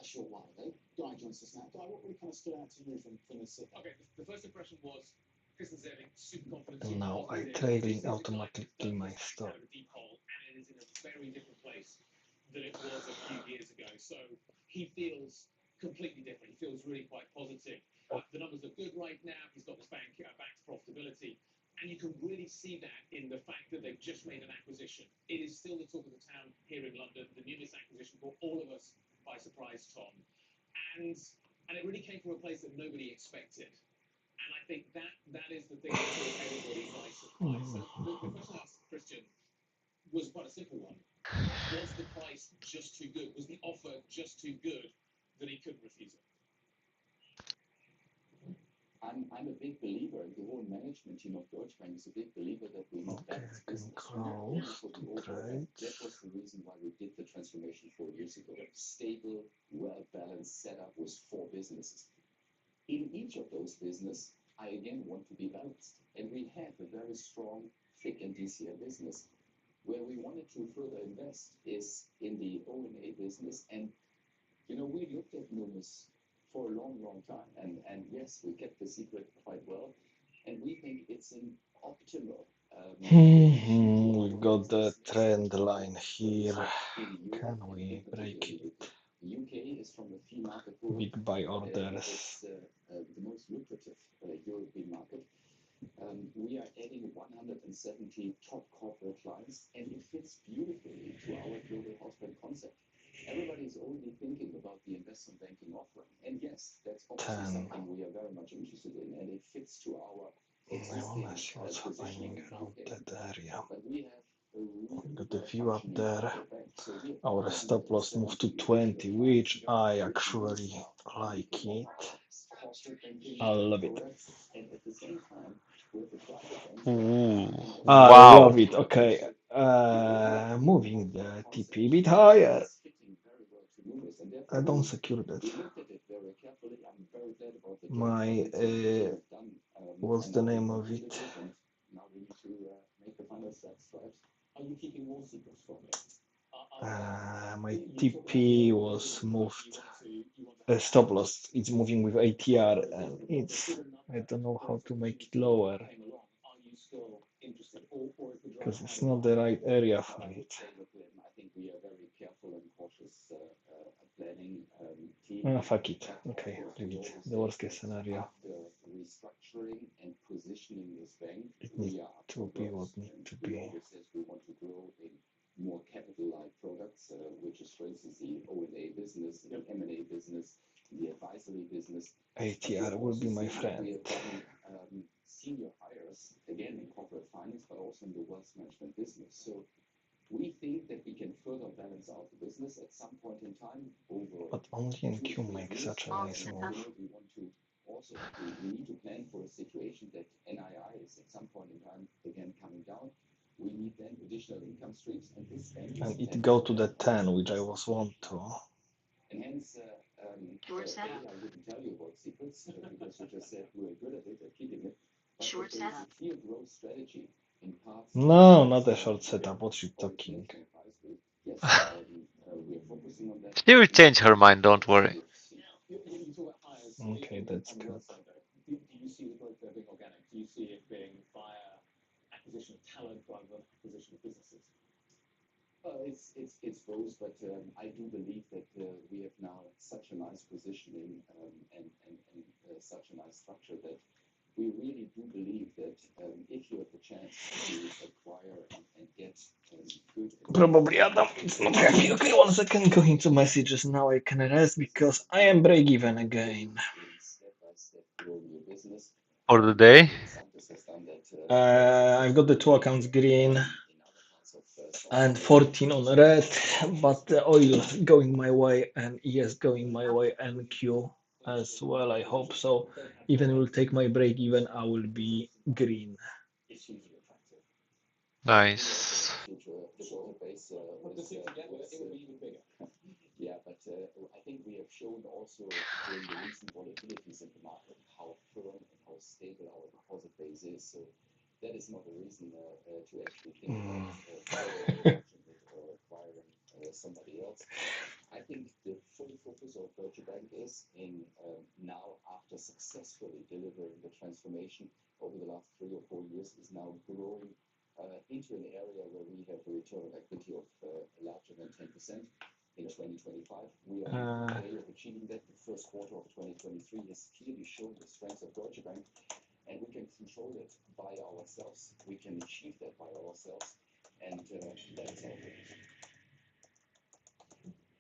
a short while ago. Guy joins us now. Guy, what really kind of stood out to you from this? Okay, the first impression was Christian Zeving, super confident. And now I trailing automatically my stop. Out of a deep hole, and it is in a very different place than it was a few years ago. So he feels completely different. He feels really quite positive. The numbers look good right now. He's got this back to profitability. And you can really see that in the fact that they've just made an acquisition. It is still the talk of the town here in London. The newest acquisition caught all of us by surprise, Tom. And it really came from a place that nobody expected. And I think that is the thing that caught everybody by surprise. So the question I asked Christian was quite a simple one. Was the price just too good? Was the offer just too good that he couldn't refuse it? I'm a big believer, and the whole management team of Deutsche Bank is a big believer that we need Okay, I balanced can business. Not only close for the to overall bank. trade. That was the reason why we did the transformation 4 years ago. Stable, well-balanced setup with 4 businesses. In each of those businesses, I again want to be balanced. And we have a very strong FIC and DCM business. Where we wanted to further invest is in the O&A business. And, we looked at Numis for a long, long time. And yes, we kept the secret quite well. And we think it's an optimal. We've got the trend line here. Can we break it? The UK is from the fee market Big buy it's orders. the most lucrative European market. We are adding 170 top corporate clients, and it fits beautifully to our global house bank concept. Everybody is only thinking about the investment banking offering. And yes, that's obviously 10. something we are very much interested in, and it fits to our I existing wanna see what's positioning happening in around UK. that area. But we have a really We've got the view up functioning there. corporate bank. So we have Our stop loss moved to 20, which I actually like it. corporate banking I love it. products, and at the same time, with the private bank, Ooh, I wow. love it. Okay. Moving the TP a bit higher. it's fitting very well to Numis, and I therefore don't secure that. we looked at it very carefully. I'm very glad about the job My, we have done. what's And the now we name of concluded it? and now we need to make the final stripes. Are you keeping more secrets from me? My TP was moved. Stop loss. It's moving with ATR, and I don't know how to make it lower because it's not the right area for it. I think we are very careful and cautious planning team. Fuck it. Okay, leave it. The worst case scenario. After restructuring and positioning this bank, It we needs are up to for be growth. what needs And to we be. always said we want to grow in more capital-like products, which is, for instance, the O&A business, the M&A business, the advisory business. ATR will be my friend. We have done senior hires, again, in corporate finance, but also in the wealth management business. So we think that we can further balance out the business at some point in time over. But only NQ makes such a nice move. We want to also, we need to plan for a situation that NII is at some point in time again coming down. We need then additional income streams, and this bank And it go to the 10, which I was want to. and hence, I wouldn't tell you about secrets because you just said we are good at it, at keeping it. But there is a clear growth strategy in parts. No, not a short setup. What you talking? Yes, we are focusing on that. She will change her mind, don't worry. Okay, that's good. Do you see the growth there being organic? Do you see it being via acquisition of talent rather than acquisition of businesses? It's both, but I do believe that we have now such a nice positioning and such a nice structure that we really do believe that if you have the chance to acquire and get good. Probably Adam is not happy. Okay, 1 second. Going to messages. Now I can rest because I am break even again. For the day? I've got the 2 accounts green and 14 on red, but the oil going my way and ES going my way and Q as well. I hope so. Even will take my break even, I will be green. Nice. Yeah, but I think we have shown also during the recent volatilities in the market how firm and how stable our deposit base is. So that is not a reason to actually think about or acquiring somebody else. I think the full focus of Deutsche Bank is in now, after successfully delivering the transformation over the last 3 or 4 years, is now growing into an area where we have a return on equity of larger than 10%. In 2025, we are on the way of achieving that. The first quarter of 2023 has clearly shown the strength of Deutsche Bank, and we can control it by ourselves. We can achieve that by ourselves, and that is our goal.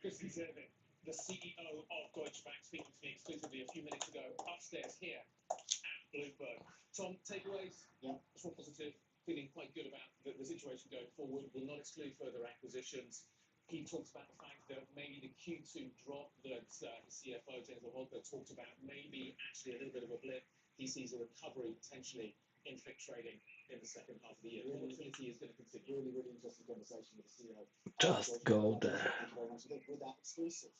Christian Zervin, the CEO of Deutsche Bank, speaking to me exclusively a few minutes ago upstairs here at Bloomberg. Tom, takeaways? Yeah. More positive, feeling quite good about the situation going forward. Will not exclude further acquisitions. He talks about the fact that maybe the Q2 drop that CFO James Holker talked about, maybe actually a little bit of a blip. he sees a recovery potentially in FIC trading in the second half of the year. Volatility is going to continue. Really, really interesting conversation with the CEO. Just go there. Thank you very much with that exclusive.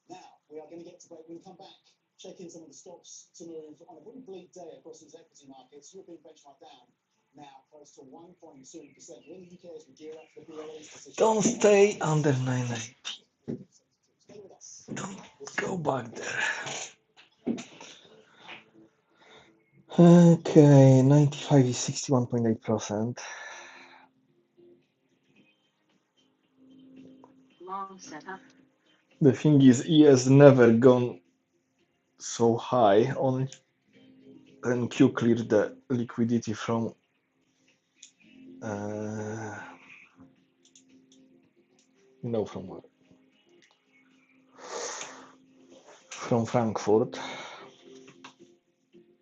Now, we are going to get to break. We're going to come back, check in some of the stocks to move on a pretty bleak day across these equity markets. European benchmark down now close to 1.2%. Here in the UK as we gear up for the BOE's decision. Don't stay under 980. Stay with us. Don't go back there. Okay, 95 is 61.8%. Long setup. The thing is, he has never gone so high on NQ cleared the liquidity from from where? From Frankfurt.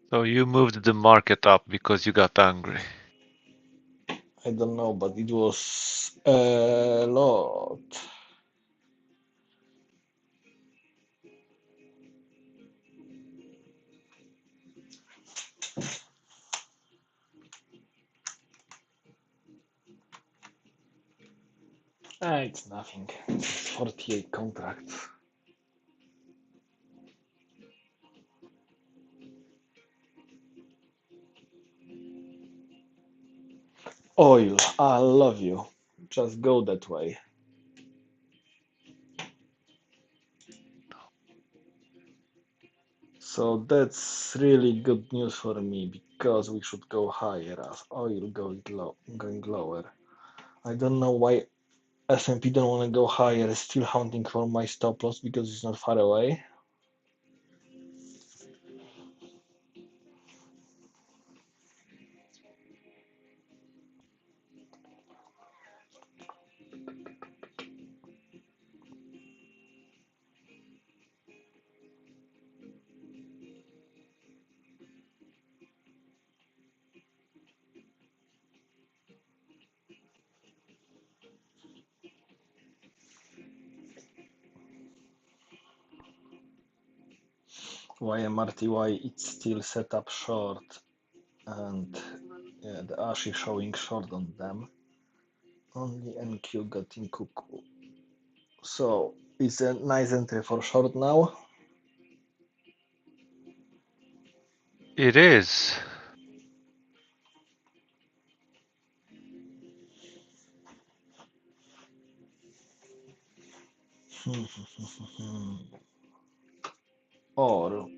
So you moved the market up because you got angry. I don't know, but it was a lot. It's nothing. It's 48 contracts. Oil, I love you. Just go that way. So that's really good news for me because we should go higher as oil going lower. I don't know why S&P don't want to go higher. It's still hunting for my stop loss because it's not far away. YMRTY, it's still set up short, and yeah, the ASH is showing short on them. Only NQ got in cuckoo. So it's a nice entry for short now. It is. Or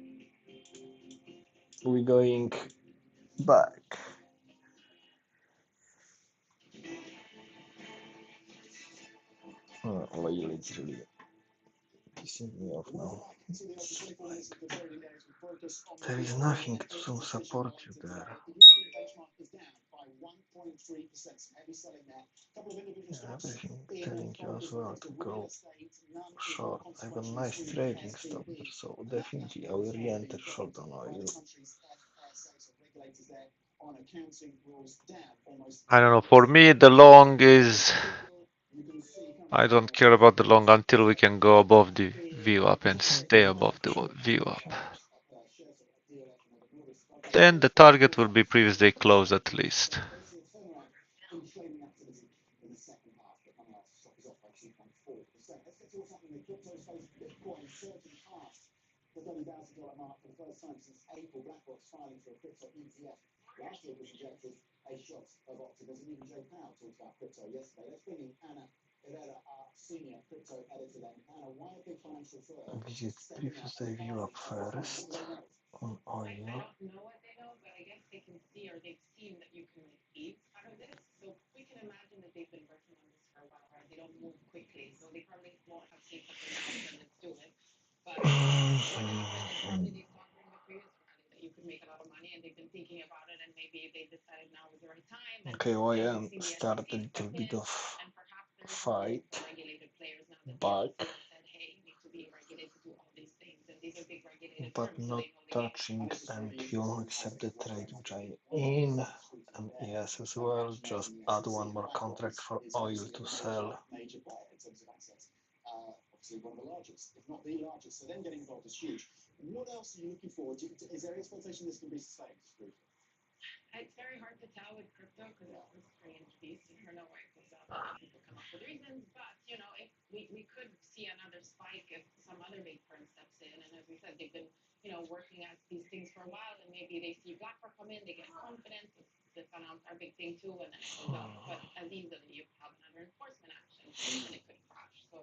we going back. Oil is really pissing me off now. There is nothing to support you there. Everything telling you as well to go short. I got nice trading stop there, so definitely I will re-enter short on oil. I don't know. For me, the long is. I don't care about the long until we can go above the view up and stay above the view up. Then the target will be previous day close at least. Visit previous day view up first on oil. I don't know what they know, but I guess they can see or they've seen that you can receive out of this. So we can imagine that they've been working on this for a while, right? They don't move quickly, so they probably won't have seen something now and let's do it. But what happened is probably they saw during the previous rally that you could make a lot of money and they've been thinking about it and maybe they decided now is the right time. And Okay, YM we've seen the started a SEC little step bit in of and perhaps there is a role fight for regulated players now that the back, SEC has said, hey, you need to be regulated to do all these things. And these are big regulated but firms, so not they know the game. touching NQ except the trade which I in and ES as well. Just add one more contract for oil to sell. obviously one of the largest, if not the largest. So then getting involved is huge. What else are you looking forward to? Is there any expectation this can be sustained? It's very hard to tell with crypto because it's a strange beast. You never know where it goes up. People come up with reasons, but if we could see another spike if some other big firm steps in. And as we said, they've been working at these things for a while, and maybe they see BlackRock come in, they get confidence. Let's announce our big thing too, and then it goes up. But as easily you have another enforcement action, and it could crash. So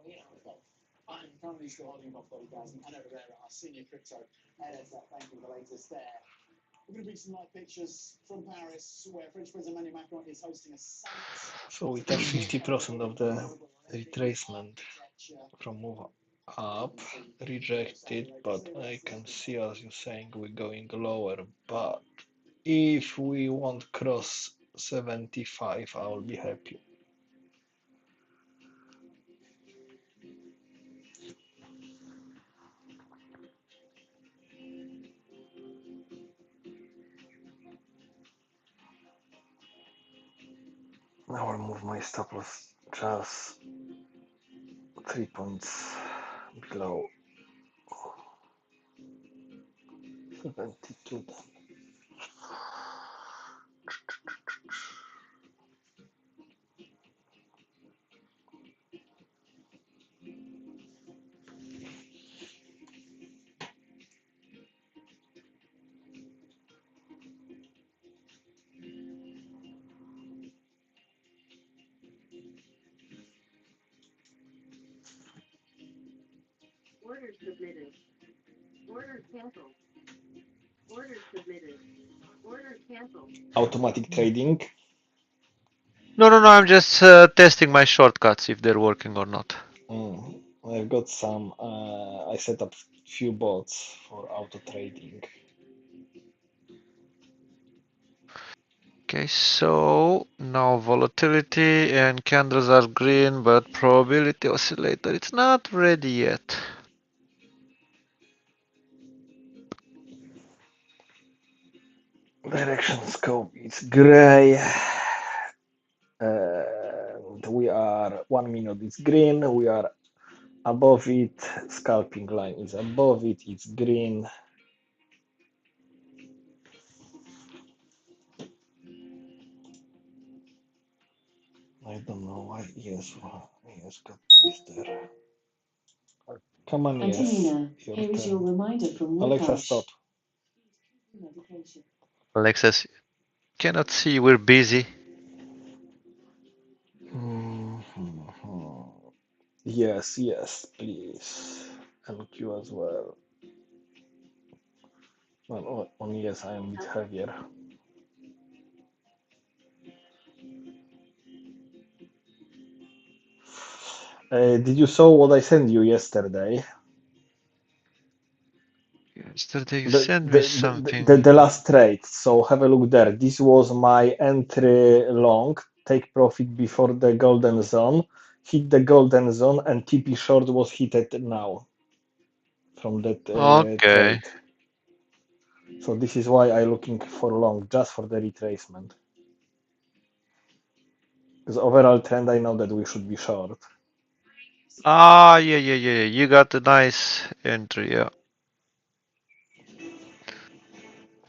fun. Currently still holding above 30,000, and over there our senior crypto heads up. Thank you for the latest there. We're going to bring some live pictures from Paris, where French President Emmanuel Macron is hosting a summit. So we touched 50% of the retracement from move up, rejected, but I can see, as you're saying, we're going lower. But if we won't cross 75, I will be happy. Now I'll move my stop loss just 3 points below 72. Order submitted. Order canceled. Order submitted. Order canceled. Automatic trading. No, no, no. I'm just testing my shortcuts if they're working or not. I've got some. I set up few bots for auto trading. Okay, so now volatility and candles are green, but probability oscillator, it's not ready yet. Direction scope is gray. And we are 1 minute is green. We are above it. Scalping line is above it. It's green. I don't know why. Yes, got this there. Come on, yes. Antonina, here is your reminder from Alexa, stop. Medication. Alexis, cannot see, we're busy. Yes, yes, please. And Q as well. Well, on yes, I am a bit heavier. Did you saw what I sent you yesterday? Yesterday you sent me something. The last trade. So have a look there. This was my entry long. Take profit before the golden zone. Hit the golden zone, and TP short was hit now from that Okay. trade. So this is why I'm looking for long, just for the retracement. Because overall trend, I know that we should be short. Ah, yeah. You got a nice entry, yeah.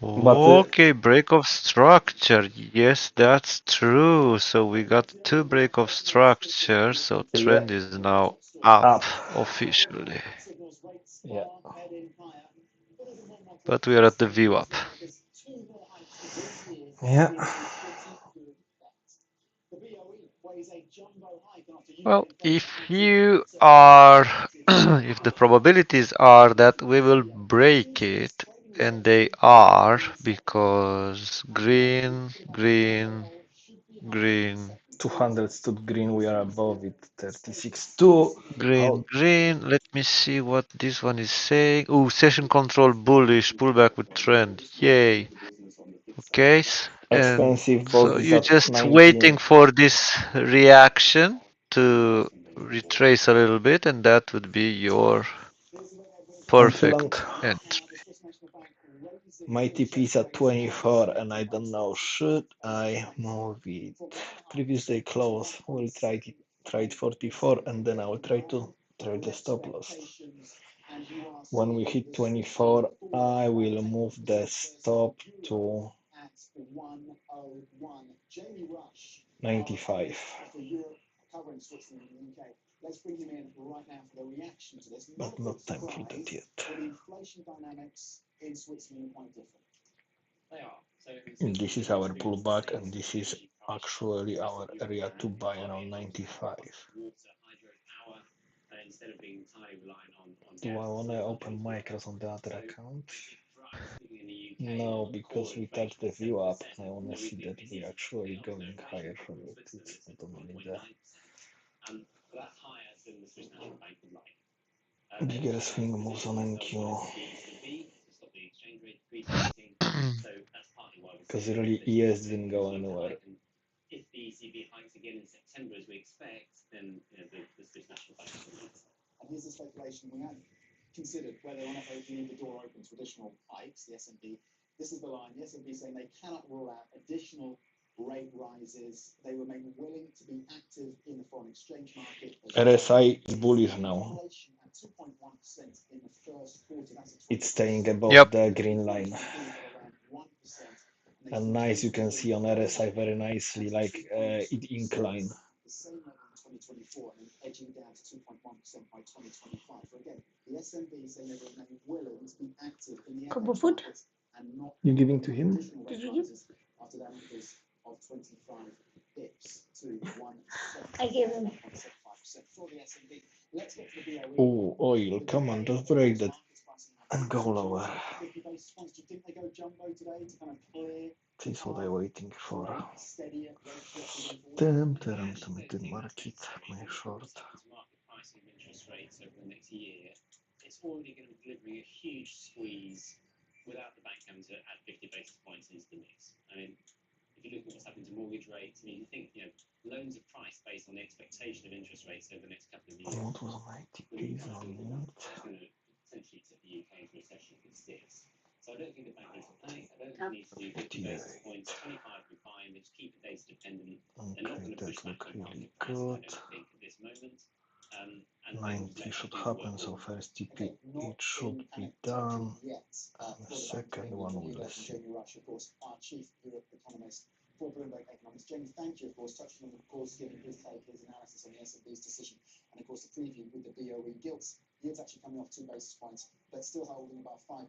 But Okay, break of structure. Yes, that's true. So we got 2 break of structure. So trend is now up officially. Yeah. But we are at the view up. Yeah. Well, if you are, if the probabilities are that we will break it, and they are, because green, green, green, 200 stood green, we are above it, 36.2. green, green. Let me see what this one is saying. Oh, session control bullish, pullback with trend. Yay. Okay, and Expensive so bot is you're at just 19. waiting for this reaction to retrace a little bit, and that would be your perfect entry. My TP is at 24, and I don't know, should I move it? Previous day close, we'll try it 44, and then I will try to trade the stop loss. When we hit 24, I will move the stop to 95. But not time for that yet. This is our pullback, and this is actually our area to buy around 95. Do I want to open micros on the other account? No, because we touched the view up. I want to see that we actually going higher from it. It's not only the bigger swing moves on NQ. Because really ES didn't go anywhere. If the ECB hikes again in September, as we expect, then the Swiss National Bank will lead. And here's the speculation we have considered whether or not they can leave the door open to additional hikes, the S&P. This is the line. The S&P saying they cannot rule out additional rate rises. They remain willing to be active in the foreign exchange market. RSI is bullish now. It's staying above Yep. the green line. And nice, you can see on RSI very nicely, like it incline. The same level in 2024 and then edging down to 2.1% by 2025. So again, the S&P saying they remain willing to be active in the Cup of food? and not You giving to him? Did you give? after that increase of 25 bips to 1. I gave him. For the S&P. Let's get to the BOE. Oh, oil, come on, just break that and go lower. 50 basis points. Do you think they go jumbo today to kind of clear? This is what I'm waiting for. Steadier rate trajectory The market, my short. market pricing of interest rates over the next year, it's already going to be delivering a huge squeeze without the bank having to add 50 basis points into the mix. I mean, if you look at what's happening to mortgage rates, I mean, you think, loans are priced based on the expectation of interest rates over the next couple of years. What was 90 days on it? It's going to essentially tip the UK into recession if it sticks. So I don't think the bank needs to panic. I don't think they need to do 50 basis points. 25 would be fine. They just keep it data dependent. They're not going to push that back look on really market pricing, good. I don't think, at this moment. And 90 should happen, so first TP it should be done, and the second one we'll see. Jamie Rush, of course, our chief Europe economist for Bloomberg Economics. Jamie, thank you, of course, touching on, of course, giving his take, his analysis on the S&P's decision, and of course the preview with the BOE yields. Yields actually coming off 2 basis points, but still holding about 5%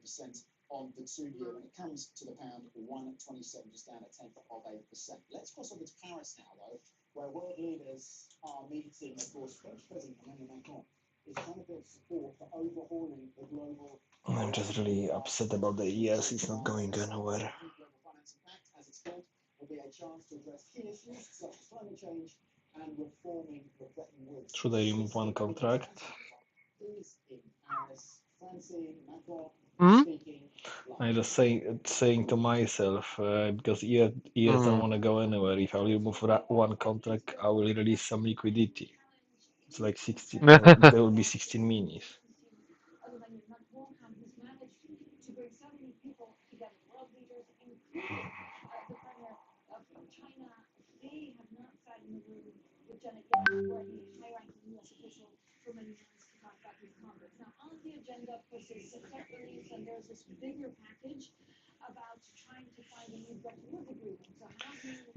on the 2-year. When it comes to the pound, 1.27, just down a tenth of 8%. Let's cross over to Paris now, though, where world leaders are meeting. Of course, French President Emmanuel Macron is trying to build support for overhauling the global. I'm just really upset about the ES, it's not going anywhere. Global financing pact, as it's called, will be a chance to address key issues such as climate change and reforming the Bretton Woods. Should I remove one contract? Is in Paris, Francine Macron Hmm? speaking. I just saying to myself, because ES don't want to go anywhere. If I remove one contract, I will release some liquidity. It's like 16, there will be 16 minis.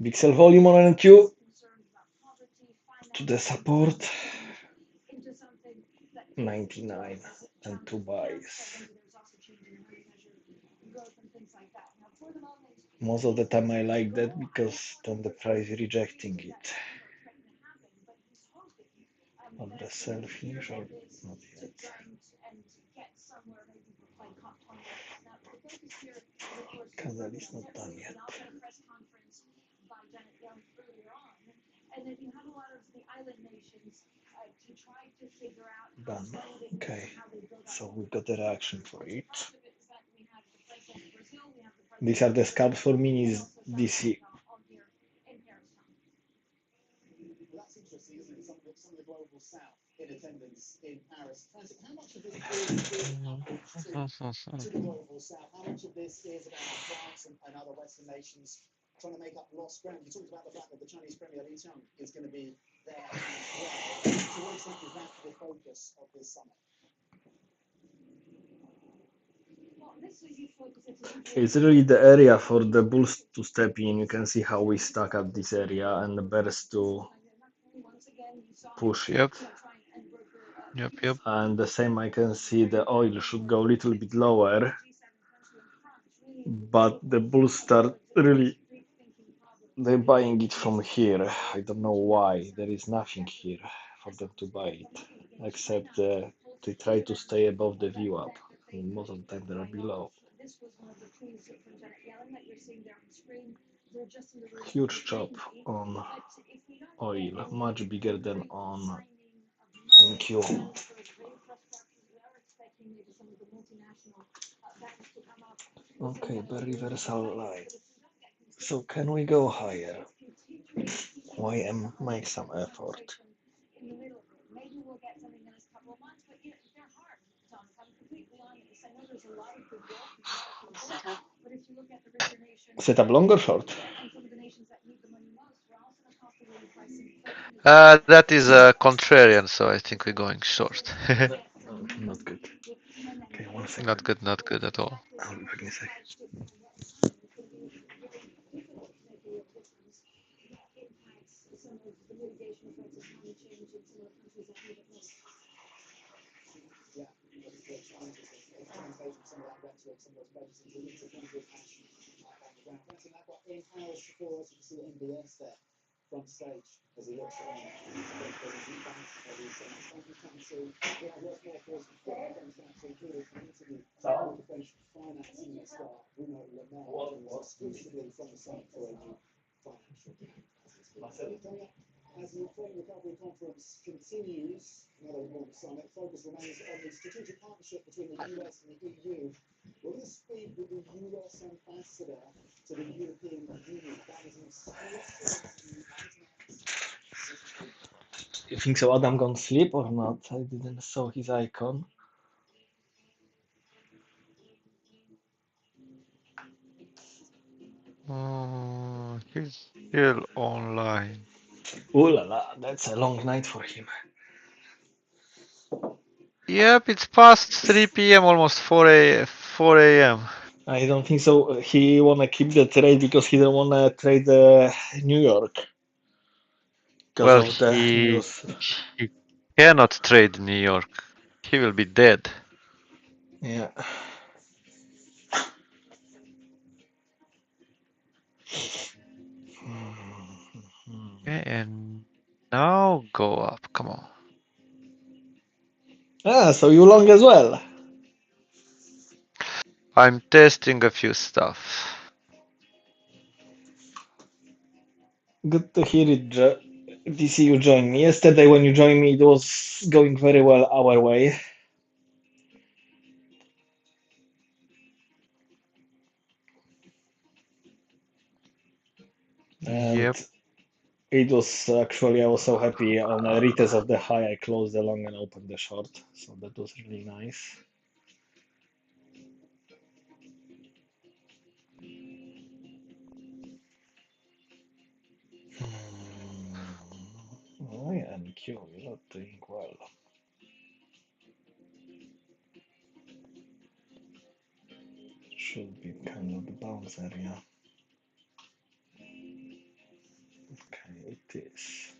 Big sell volume on NQ to the support 99 and 2 buys. Most of the time I like that because then the price is rejecting it. But the sell finish or not yet. Candle is not done yet. Done. Okay, so we got a reaction for it. These are the scalps for minis DC. That's interesting, isn't it? Some of the global south in attendance in Paris. Francis, how much of this is to the global south? How much of this is about France and other Western nations trying to make up lost ground? You talked about the fact that the Chinese Premier Li Qiang is going to be there as well. So what extent is that the focus of this summit? It's really the area for the bulls to step in. You can see how we stuck at this area and the bears to push it. Yep. Yep. And the same I can see the oil should go a little bit lower, but the bulls start really, they're buying it from here. I don't know why. There is nothing here for them to buy it, except they try to stay above the view up. And most of the time they are below. Huge chop on oil, much bigger than on NQ. Okay, the reversal line. So can we go higher? YM make some effort. Set up long or short? That is a contrarian, so I think we're going short. Not good. Okay, 1 second. Not good at all. I'll be back in a second. Yeah, the challenges of translating some of that rhetoric, some of those messages into concrete action on the ground. Fancy that got Ian Harris before us. You can see MBS there, front stage, as he looks on the President Bank of the International Banking Council. We have lots more for us before it comes down to including an interview with the French finance minister, Bruno Le Maire, who is exclusively from the summit for a new financial coming up. As the Ukraine Recovery Conference continues, another important summit, focus remains on the strategic partnership between the US and the EU. Will you speak with the US ambassador to the European Union? That is an exclusive. You think so Adam gonna sleep or not? I didn't saw his icon. He's still online. Ooh la la, that's a long night for him. Yep, it's past 3 p.m., almost 4 a.m. I don't think so. He wanna keep the trade because he don't wanna trade New York because Well, of the news. he cannot trade New York. He will be dead. Yeah. Okay, and now go up. Come on. Ah, so you long as well. I'm testing a few stuff. Good to hear it, DC. You joined me yesterday. When you joined me, it was going very well our way. And Yep. it was actually, I was so happy on a retest of the high. I closed the long and opened the short, so that was really nice. Oh yeah, and Q, you're not doing well. Should be kind of the bounce area. Okay, it is.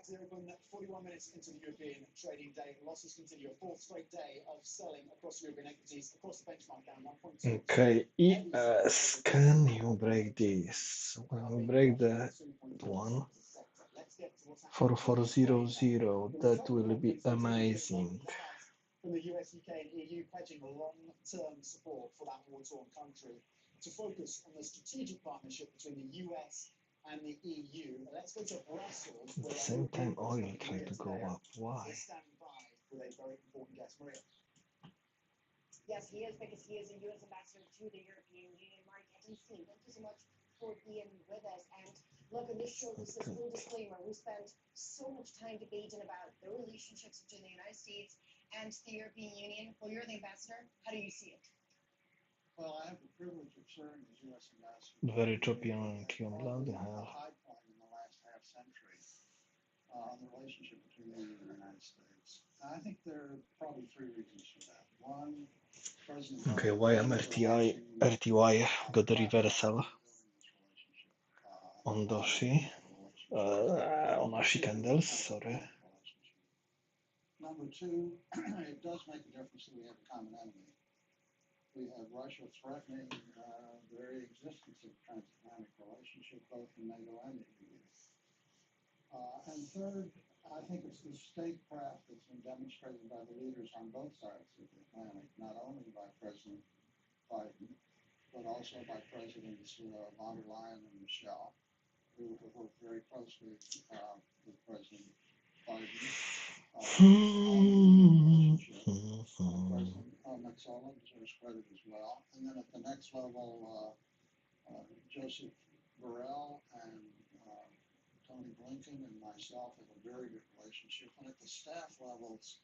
to the open 41 minutes into the European trading day. Losses continue. A fourth straight day of selling across European equities, across the benchmark down 1.2%. Okay, ES, can you break this? When we break that one, 4400, that will be amazing. From the US, UK, and EU pledging long-term support for that war-torn country to focus on the strategic partnership between the US and the EU. Let's go to Brussels. At the same time, oil tried to go up. Why? We're standing by with a very important guest, Maria. Yes, he is, because he is a U.S. ambassador to the European Union. Mark Ettenstein, thank you so much for being with us. And look, in this show, this is full disclaimer. We spent so much time debating about the relationships between the United States and the European Union. Well, you're the ambassador. How do you see it? Well, I have the privilege of serving as U.S. ambassador. Very choppy on Q bloody A hell. high point in the last half century on the relationship between the EU and the United States. And I think there are probably three reasons for that. One, President Okay, Biden RTY got the reversal on Doshi, on Ashi candles, sorry. Number two, it does make a difference that we have a common enemy. We have Russia threatening the very existence of transatlantic relationship, both in NATO and the EU. And third, I think it's the statecraft that's been demonstrated by the leaders on both sides of the Atlantic, not only by President Biden, but also by Presidents von der Leyen and Michelle, who have worked very closely with President Biden. President Metzola deserves credit as well. And then at the next level, Joseph Borrell and Tony Blinken and myself have a very good relationship. And at the staff levels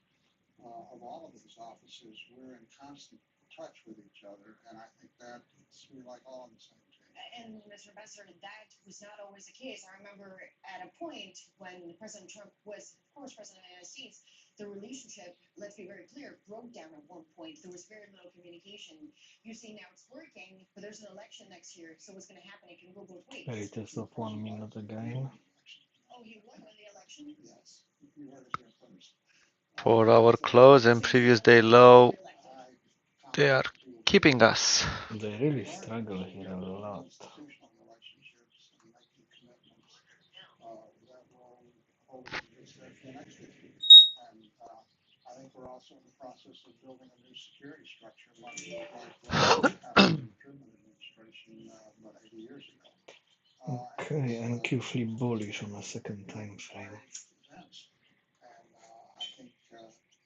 of all of these offices, we're in constant touch with each other. And I think that we're like all on the same team. And Mr. Ambassador, that was not always the case. I remember at a point when President Trump was, of course, President of the United States, the relationship, let's be very clear, broke down at one point. There was very little communication. You see now it's working, but there's an election next year, so what's going to happen? It can go both ways. Latest of 1 minute again. Oh, he won the election? Yes, you heard it here first. For our close and previous day low, they are keeping us. They really struggle here a lot. Institutional relationships and making commitments that will hold us against their next issue. And I think we're also in the process of building a new security structure, much like what happened in the Truman administration about 80 years ago. Okay, and Q flip bullish on a second time frame. And I think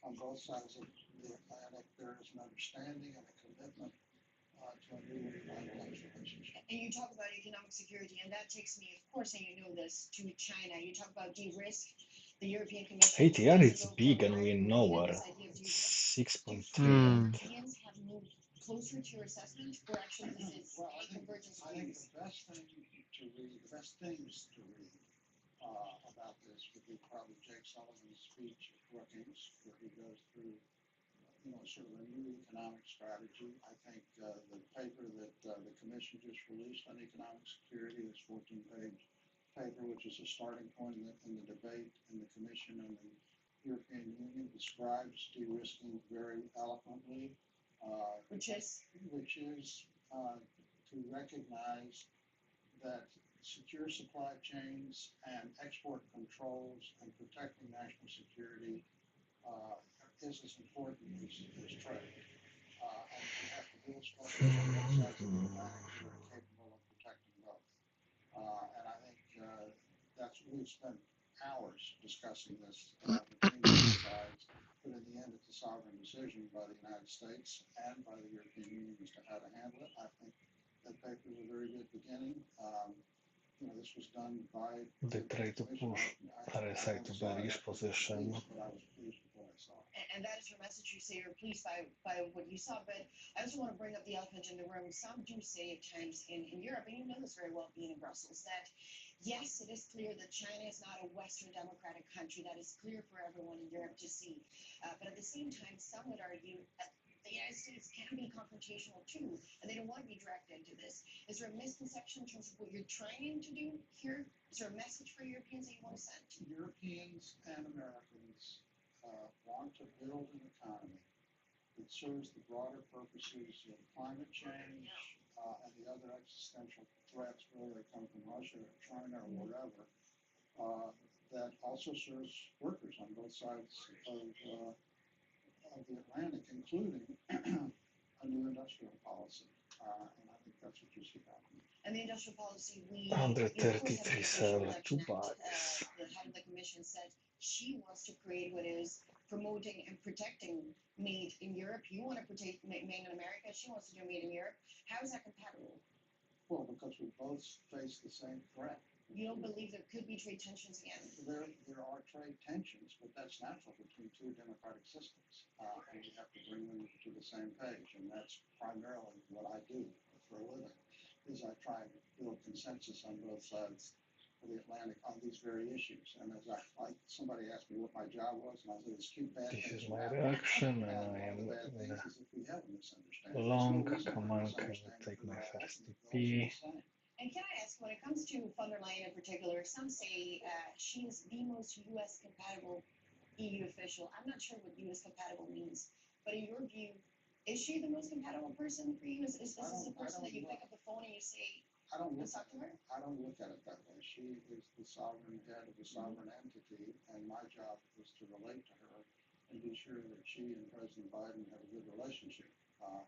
on both sides of the Atlantic, there is an understanding and a commitment to a new revitalized relationship. And you talk about economic security, and that takes me, of course, and you know this, to China. You talk about de-risk. The European Commission. ATR is big and we're nowhere. 6.38. Europeans have moved closer to your assessment, or actually is it a convergence of views? The best things to read about this would be probably Jake Sullivan's speech at Brookings, where he goes through, sort of a new economic strategy. I think the paper that the Commission just released on economic security, this 14-page paper, which is a starting point in the debate in the Commission and the European Union, describes de-risking very eloquently. Which is To recognize that secure supply chains and export controls and protecting national security is as important as trade. And you have to build structures on both sides of the Atlantic that are capable of protecting both. And I think we've spent hours discussing this between both sides, but in the end, it's a sovereign decision by the United States and by the European Union as to how to handle it. I think that paper is a very good beginning. This was done by They try to push RSI to bearish position. But I was pleased with what I saw. And that is your message. You say you're pleased by what you saw, but I also want to bring up the elephant in the room. Some do say at times in Europe, and you know this very well being in Brussels, that yes, it is clear that China is not a Western democratic country. That is clear for everyone in Europe to see. But at the same time, some would argue that the United States can be confrontational too, and they don't want to be dragged into this. Is there a misconception in terms of what you're trying to do here, Is there a message for Europeans that you want to send? Europeans and Americans want to build an economy that serves the broader purposes of climate change and the other existential threats, whether they come from Russia or China or whatever, that also serves workers on both sides of the Atlantic, including a new industrial policy. And I think that's what you see happening. And the industrial policy, we, of course, have 133 the Inflation sell, Reduction 2 Act. bucks. The head of the commission said she wants to create what is promoting and protecting made in Europe. You want to protect made in America. She wants to do made in Europe. How is that compatible? Well, because we both face the same threat. You don't believe there could be trade tensions again? There are trade tensions, but that's natural between two democratic systems, and we have to bring them to the same page. And that's primarily what I do for a living. Is I try to build consensus on both sides of the Atlantic on these very issues. And as somebody asked me what my job was, and I said it's keep bad This is things from my happening. reaction, And and I one of am the bad in things a is if we have a misunderstanding. long. There's no reason Come for on, can you misunderstanding. take my first The goals are TP? the same. And can I ask, when it comes to von der Leyen in particular, some say she's the most U.S. compatible EU official. I'm not sure what U.S. compatible means, but in your view, is she the most compatible person for you? Is this a person that you pick up the phone and you say, let's talk to her? I don't look at it that way. She is the sovereign head of a sovereign entity, and my job is to relate to her and be sure that she and President Biden have a good relationship,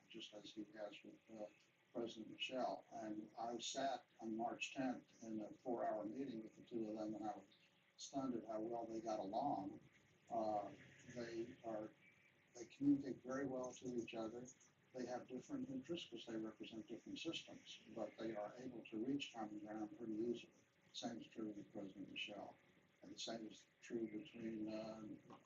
just as he has with President Michelle. And I sat on March 10th in a 4-hour meeting with the two of them, and I was stunned at how well they got along. They communicate very well to each other. They have different interests because they represent different systems, but they are able to reach common ground pretty easily. Same is true with President Michelle, and the same is true between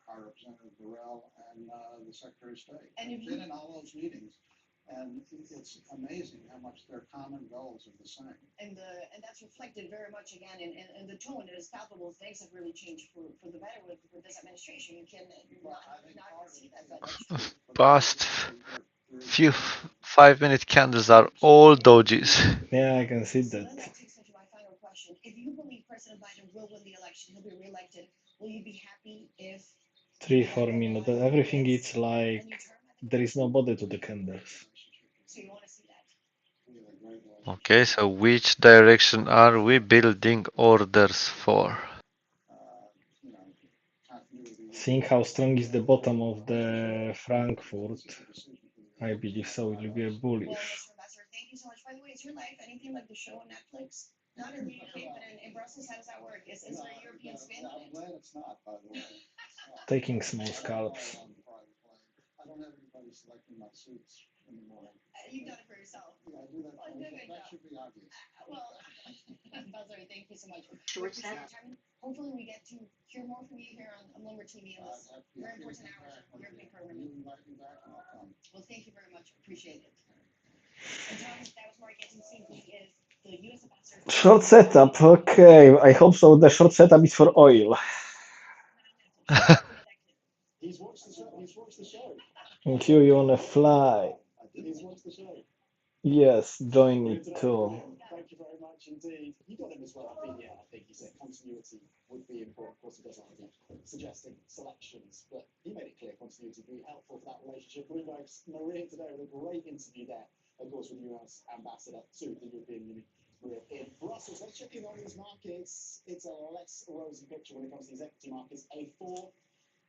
High Representative Borrell and the Secretary of State. And I've been in all those meetings, and it's amazing how much their common goals are the same. And that's reflected very much again in the tone. It is palpable. Things have really changed for the better with this administration. You can not see that, but that's true. Past few 5-minute candles are all dojis. Yeah, I can see So then that. that takes me to my final question. If you believe President Biden will win the election, he'll be reelected, will you be happy if 3-4 minutes. Everything is like there is no body to the candles. so you want to see that? Okay, so which direction are we building orders for? Seeing how strong is the bottom of the Frankfurt, I believe so it will be a Well, bullish. Mr. Ambassador, thank you so much. By the way, is your life anything like the show on Netflix? Not in the UK, but in Brussels. How does that work? Is there a European spin on it? I'm glad it's not, by the way. Taking small scalps. I don't have anybody selecting my suits in the morning. You've done it for yourself. Yeah, I do that. Well, good That job. should be obvious. Well, Ambassador, thank you so much. Short setup. Hopefully, we get to hear more from you here on Lumber TV in this very important hour of European programming. You invite me back and I'll come. Well, thank you very much. Appreciate it. And Thomas, that was Mark Getting who is the U.S. ambassador. Short setup, okay. I hope so. The short setup is for oil. He's watched the show. He's watched the show. Thank you, you wanna fly? He's watched the show. Yes, join it too. Thank you very much indeed. You got him as well. I think he said continuity would be important. Of course, he does argue suggesting selections, but he made it clear continuity would be helpful for that relationship. Bloomberg's Maria today with a great interview there, of course, with US Ambassador to the European Union. Maria in Brussels. Let's check in on these markets. It's a less rosy picture when it comes to these equity markets. A fourth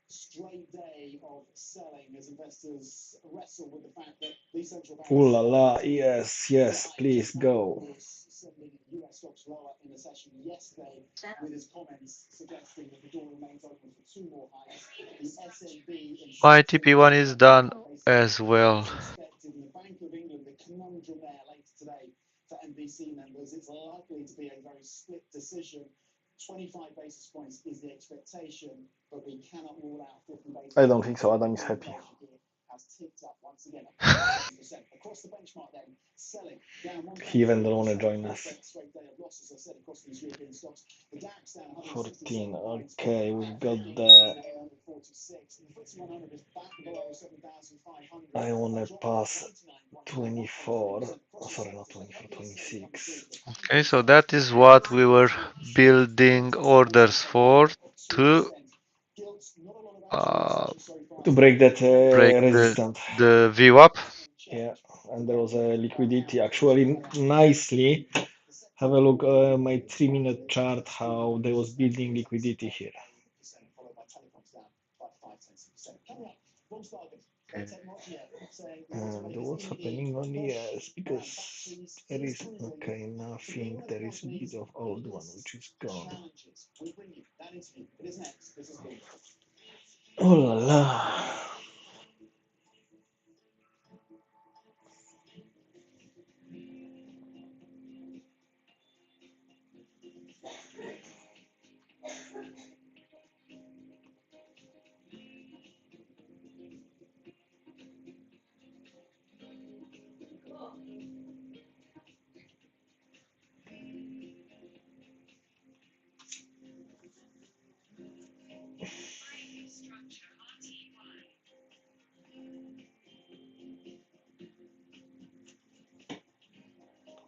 straight day of selling as investors wrestle with the fact that these central banks. Ooh la la, yes, yes, please go. Sending US stocks lower in the session yesterday with his comments suggesting that the door remains open for 2 more hikes. The SNB My TP1 is done as well. expected in the Bank of England, the conundrum there later today for NBC members. It's likely to be a very split decision. 25 basis points is the expectation, but we cannot rule out 50 basis points. I don't think so. Adam is happy. He even don't want to join us. 14. Okay, we got the. I want to pass 24. Sorry, not 24, 26. Okay, so that is what we were building orders for to uh, To break that break resistance. the VWAP. Yeah, and there was a liquidity actually nicely. Have a look my 3-minute chart how there was building liquidity here. And what's happening on yes because there is okay nothing. There is a bit of old one which is gone. Oh la la.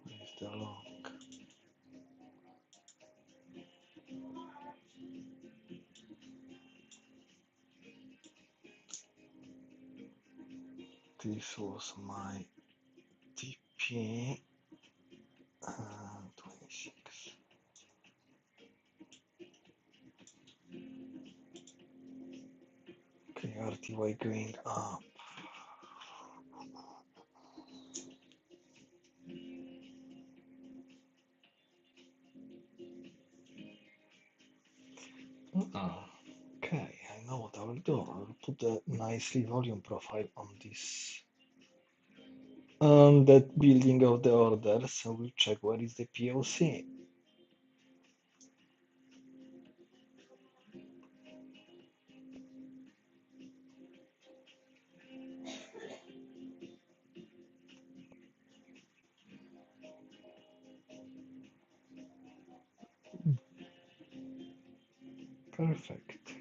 Where's the long? This was my TP 26. Okay, RTY going up. Okay, I know what I will do. I will put a nicely volume profile on this. On that building of the order, so we'll check where is the POC. Perfect.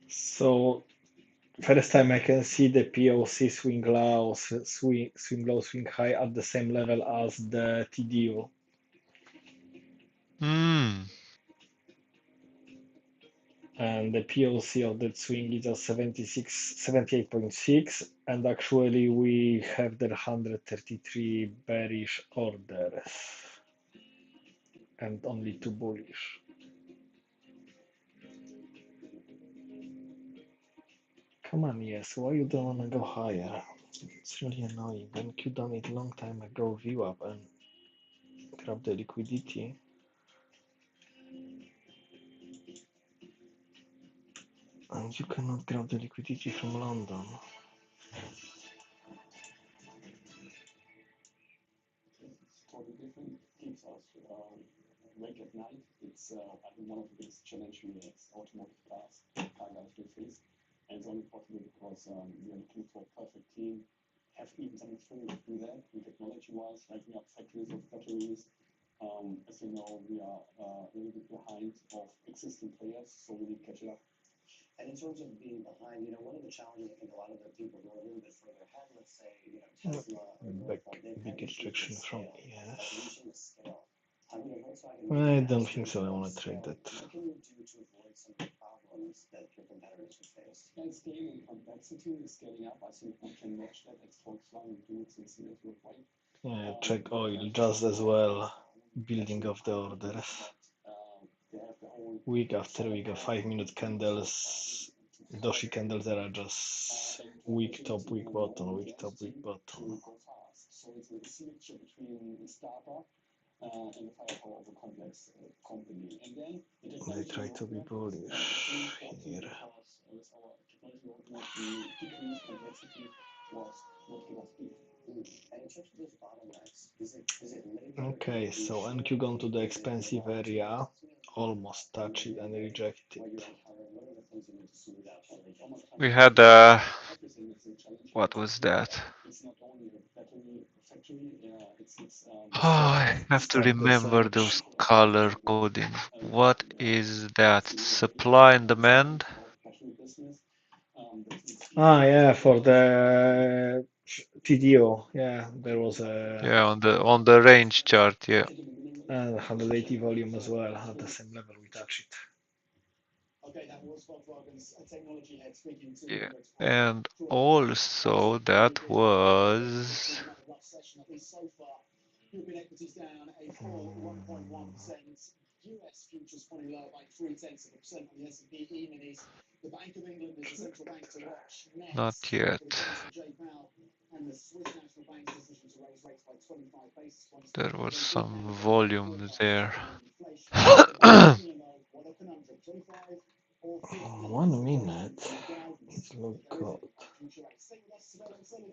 So first time I can see the POC swing low, swing low, swing high at the same level as the TDU. And the POC of that swing is at 78.6, and actually we have the 133 bearish orders and only 2 bullish. Come on, yes, why you don't wanna go higher? It's really annoying. When you done it long time ago, view up and grab the liquidity. And you cannot grab the liquidity from London. Totally different. Keeps us awake at night. It's I think one of the biggest challenge we as automotive cars, car guys will face, and it's only possible because we are looking for a perfect team. Have even some experience to do that, and technology-wise, ramping up factories of batteries. As you know, we are a little bit behind of existing players, so we need to catch up. And in terms of being behind, one of the challenges I think a lot of the people who are a little bit further ahead, let's say, Tesla or Northvolt, they've had Big issues restriction with from scale, yes. reaching the scale. Volkswagen I don't has think so. I reached want to trade scale. that. What can you do to avoid some of the problems that your competitors have faced? And scaling complexity is scaling up. I think we can match that as Volkswagen do it since years with way. Yeah, check oil just as well. Building of the orders. Week after week, 5-minute candles, Doshi candles that are just week top, week bottom, week top, week bottom. So it's a mixture between the startup and the firepower of a complex company. And then They try to be bullish here. with our technology roadmap, the decreased complexity was what gave us speed. And in terms of those bottlenecks, is it limiting? Okay, so NQ gone to the expensive area. almost touched it and rejected. We had what was that? Oh, I have to remember those color coding. What is that? Supply and demand? Ah, yeah, for the TDO, yeah, there was a Yeah, on the range chart, yeah. 180 volume as well at the same level we touched it. Yeah. And also that was US futures falling lower by 0.3% on the S&P E-minis. The Bank of England is the central bank to watch not next. yet. With regards to Jay Powell and the Swiss National Bank's decision to raise rates by 25 basis points. There was They did some now raise volume forecasts there. on inflation. What a conundrum. 25 or 50. 1 minute, it look good.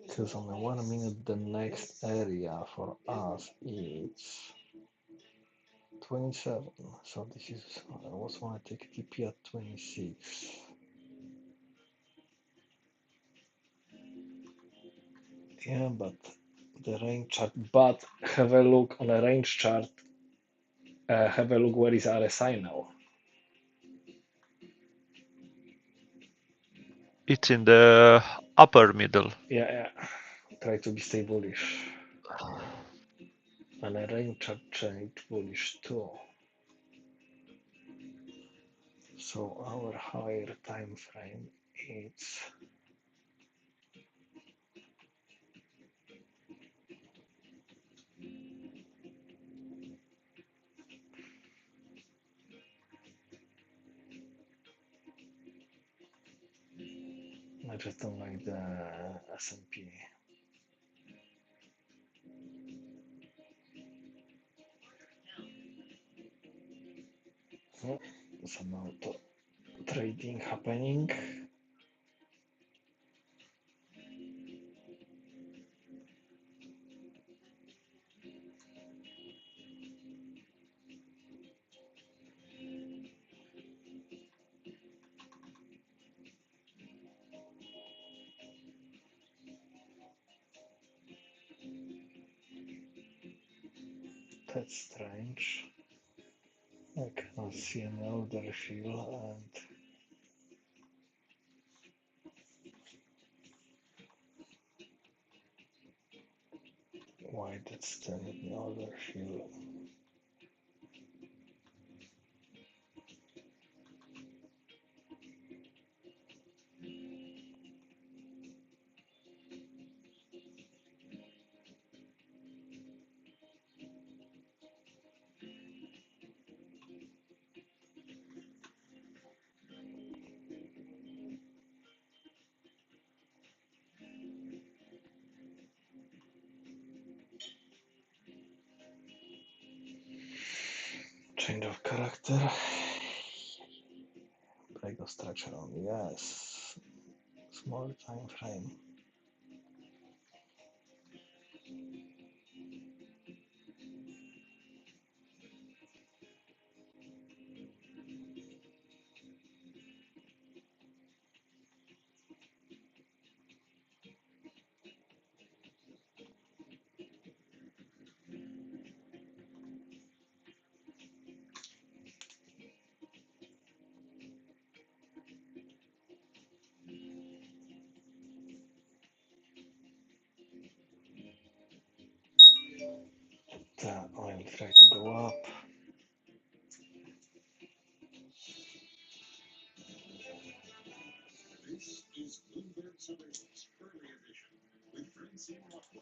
Because on the 1 minute, the next area for us is 27. So this is, I also want to take TP at 26. Yeah, but the range chart, but have a look on a range chart. Have a look where is RSI now. It's in the upper middle. Yeah, yeah. Try to be stay bullish. And a range chart trade bullish too. So our higher time frame is I just don't like the S&P. Oh, some auto trading happening. That's strange. I cannot see an order fill and why that's still an order fill. Change of character. Break of structure only, yes. Small time frame. The oil try to go up. This is Bloomberg Surveillance Early Edition with Francine Rothbard.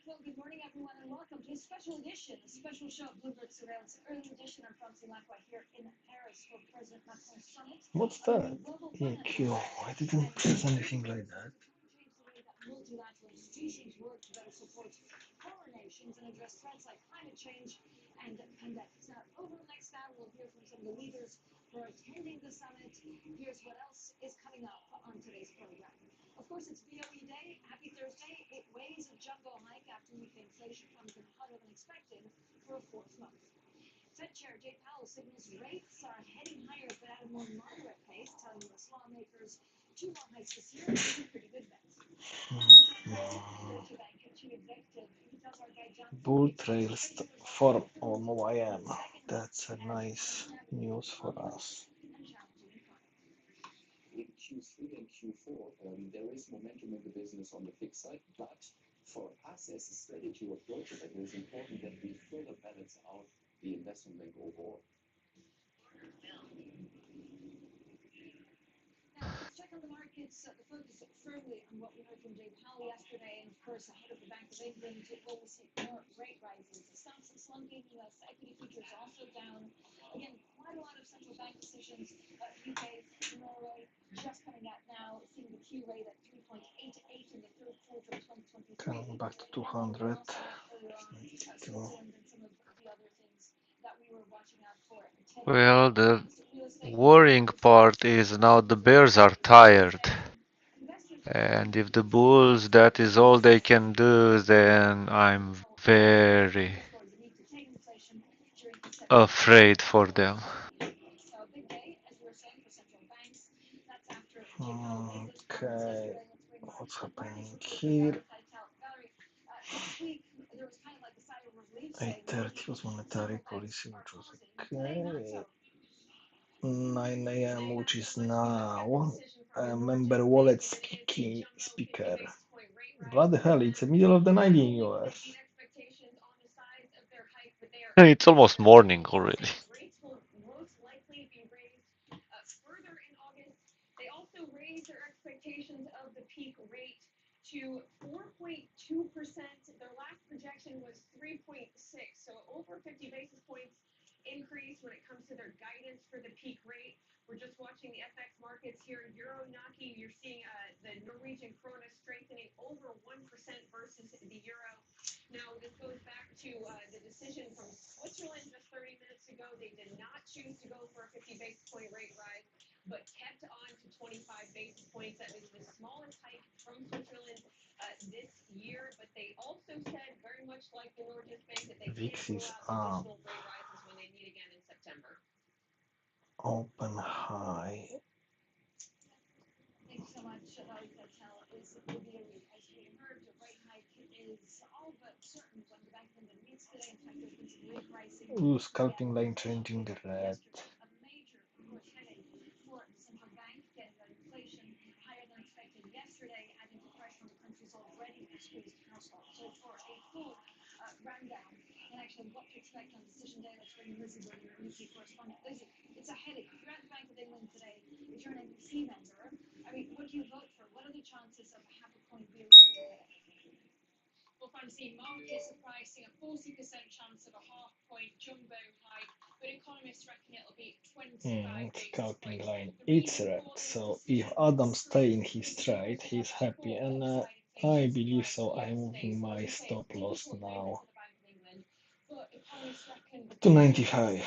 Well, good morning, everyone, and welcome to a special edition, a special show of Bloomberg Surveillance Early Edition. I'm Francine Lacqua here in Paris for President Macron's summit. What's that? EQ. I didn't press anything like that. Change the way that multilateral institutions work to better support poorer nations and address threats like climate change and pandemics. Now, over the next hour, we'll hear from some of the leaders who are attending the summit. Here's what else is coming up on today's program. Of course, it's BOE Day. Happy Thursday. It weighs a jumbo hike after weekly inflation comes in hotter than expected for a fourth month. Fed Chair Jay Powell signals rates are heading higher, but at a more moderate pace, telling U.S. lawmakers 2 more hikes this year is a pretty good bet. Deutsche Bank chief executive, he tells our guy John Bull trails form on OIM. That's a nice news for us. In Q3 and Q4, there is momentum in the business on the fixed side, but for us as a strategy of Deutsche Bank, it is important that we further balance out the investment bank overall. Now, let's check on the markets. The focus firmly on what we heard from Jay Powell yesterday, and of course, ahead of the Bank of England, will we see more rate rises? The stocks are slunking. U.S. equity futures also down. Again, quite a lot of central bank decisions. UK, Norway, just coming out now, seeing the Q rate at 3.88 in the third quarter of 2023. Coming back to 200. Switzerland and some of the other things that we were watching out for. Well, the worrying part is now the bears are tired. And if the bulls, that is all they can do, then I'm very afraid for them. Okay, what's happening here? 8:30 was monetary policy, which was okay. 9 a.m., which is now. Member wallet speaker. Bloody hell, it's the middle of the night in US. It's almost morning already. They also raised their expectations of the peak rate to 4.2%. Their last projection was 3.6, so over 50 basis points increase when it comes to their guidance for the peak rate. We're just watching the FX markets here. Euro NOK, you're seeing the Norwegian krona strengthening over 1% versus the euro. Now, this goes back to the decision from Switzerland just 30 minutes ago. They did not choose to go for a 50 basis point rate rise, but kept on to 25 basis points. That is the smallest hike from Switzerland this year. But they also said, very much like the Norges Bank, that they VIX can is roll out up. additional rate rises when they meet again in September. Open high. Thank you so much. Valley Patel is the BOE. As we heard, the rate hike is all but certain when the Bank of England meets today. In fact, there's been some repricing. Ooh, scalping line changing red. A major, of course, headache for the central bank, getting that inflation higher than expected yesterday, adding to pressure on the country's already squeezed household. So for a full rundown and actually what to expect on decision day, let's bring Lizzie Wood, our UK correspondent. Lizzie, it's a headache. If you're at the Bank of England today, if you're an NBC member, I mean, what do you vote for? What are the chances of half a point BOE today? Well, Francine, markets are pricing a 40% chance of a half point jumbo hike, but economists reckon it'll be 25 basis Scalping points. line. It's red. So if Adam stay in his trade, he's happy. And I believe so. I'm moving my stop loss now to 95. By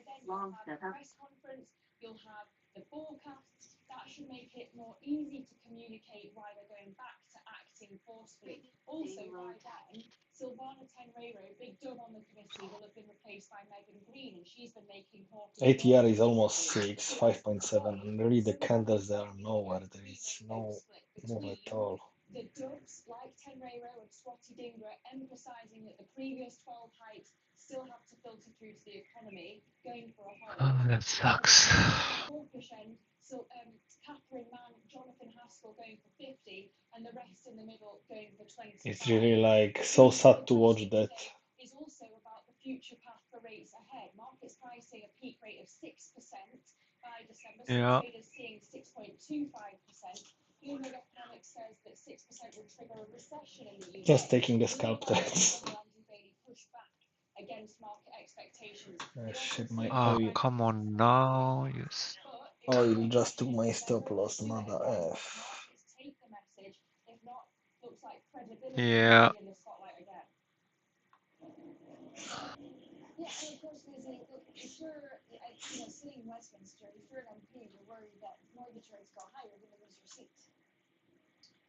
then, you'll have a press conference, you'll have the forecasts. That should make it more easy to communicate why they're going back to acting forcefully. Also, by then, Silvana Tenreiro, big dove on the committee, will have been replaced by Megan Green, and she's been making hawkish ATR is almost 6, 5.7, and really the candles there are nowhere. There is no move at all. The doves, like Tenreiro and Swati Dingra, emphasising that the previous 12 hikes still have to filter through to the economy, going for a hold. Oh, that sucks. Hawkish end, so Catherine Mann, Jonathan Haskell going for 50, and the rest in the middle going for 25. It's really like so sad to watch that. Is also about the future path for rates ahead. Markets pricing a peak rate of 6% by December. Some Yeah. traders seeing 6.25%. Bloomberg Economics says that 6% would trigger a recession in the UK. Just taking the scalp trades. Push back against market expectations. Shit, my Oh, oil. come on now. Yes. Oil just took my stop loss, mother F. Take the message. If not, looks like credibility Yeah. in the spotlight again. Yeah, and of course, Lizzie, look, if you're sitting in Westminster, if you're an MP, you're worried that mortgage rates go higher, you're going to lose your seat.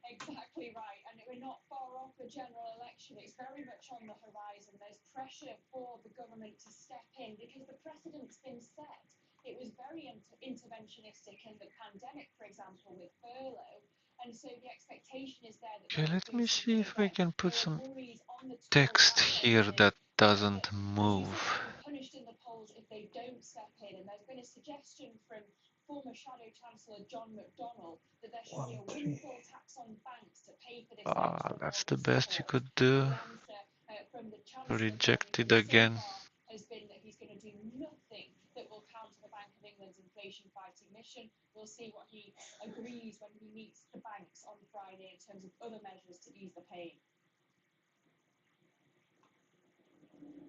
Exactly right, and we're not far off the general election. It's very much on the horizon. There's pressure for the government to step in because the precedent's been set. It was very interventionistic in the pandemic, for example, with furlough. And so the expectation is there that Okay, there will let be me some see if I payback. can put There are some worries on the toll text here operators that doesn't as he says, move. they'll be punished in the polls if they don't step in. And there's been a suggestion from former Shadow Chancellor John McDonnell that there should be a windfall tax on banks to pay for this extra That's the mortgage best you support. could do. The answer from the Chancellor, Rejected Jeremy Hunt, so again. far has been that he's going to do nothing that will counter the Bank of England's inflation fighting mission. We'll see what he agrees when he meets the banks on Friday in terms of other measures to ease the pain.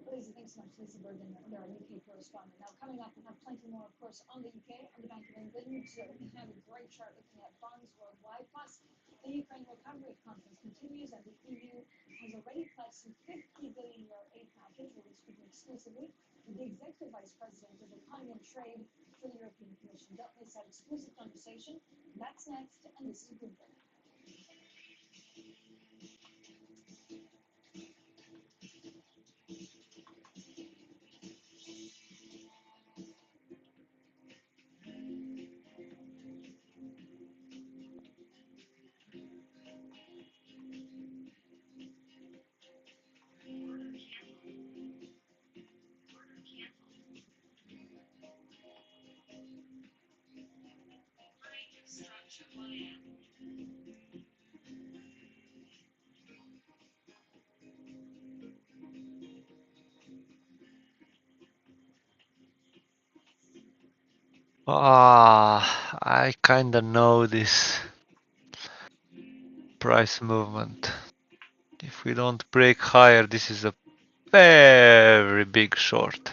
Lisa, thanks so much. Lisa Bergen, our UK correspondent. Now, coming up, we'll have plenty more, of course, on the UK, on the Bank of England. We have a great chart looking at bonds worldwide. Plus, the Ukraine Recovery Conference continues, and the EU has already pledged some €50 billion aid package. We'll be speaking exclusively with the Executive Vice President of Economy and Trade for the European Commission. Don't miss that exclusive conversation. That's next, and this is Bloomberg. I kinda know this price movement. If we don't break higher, this is a very big short.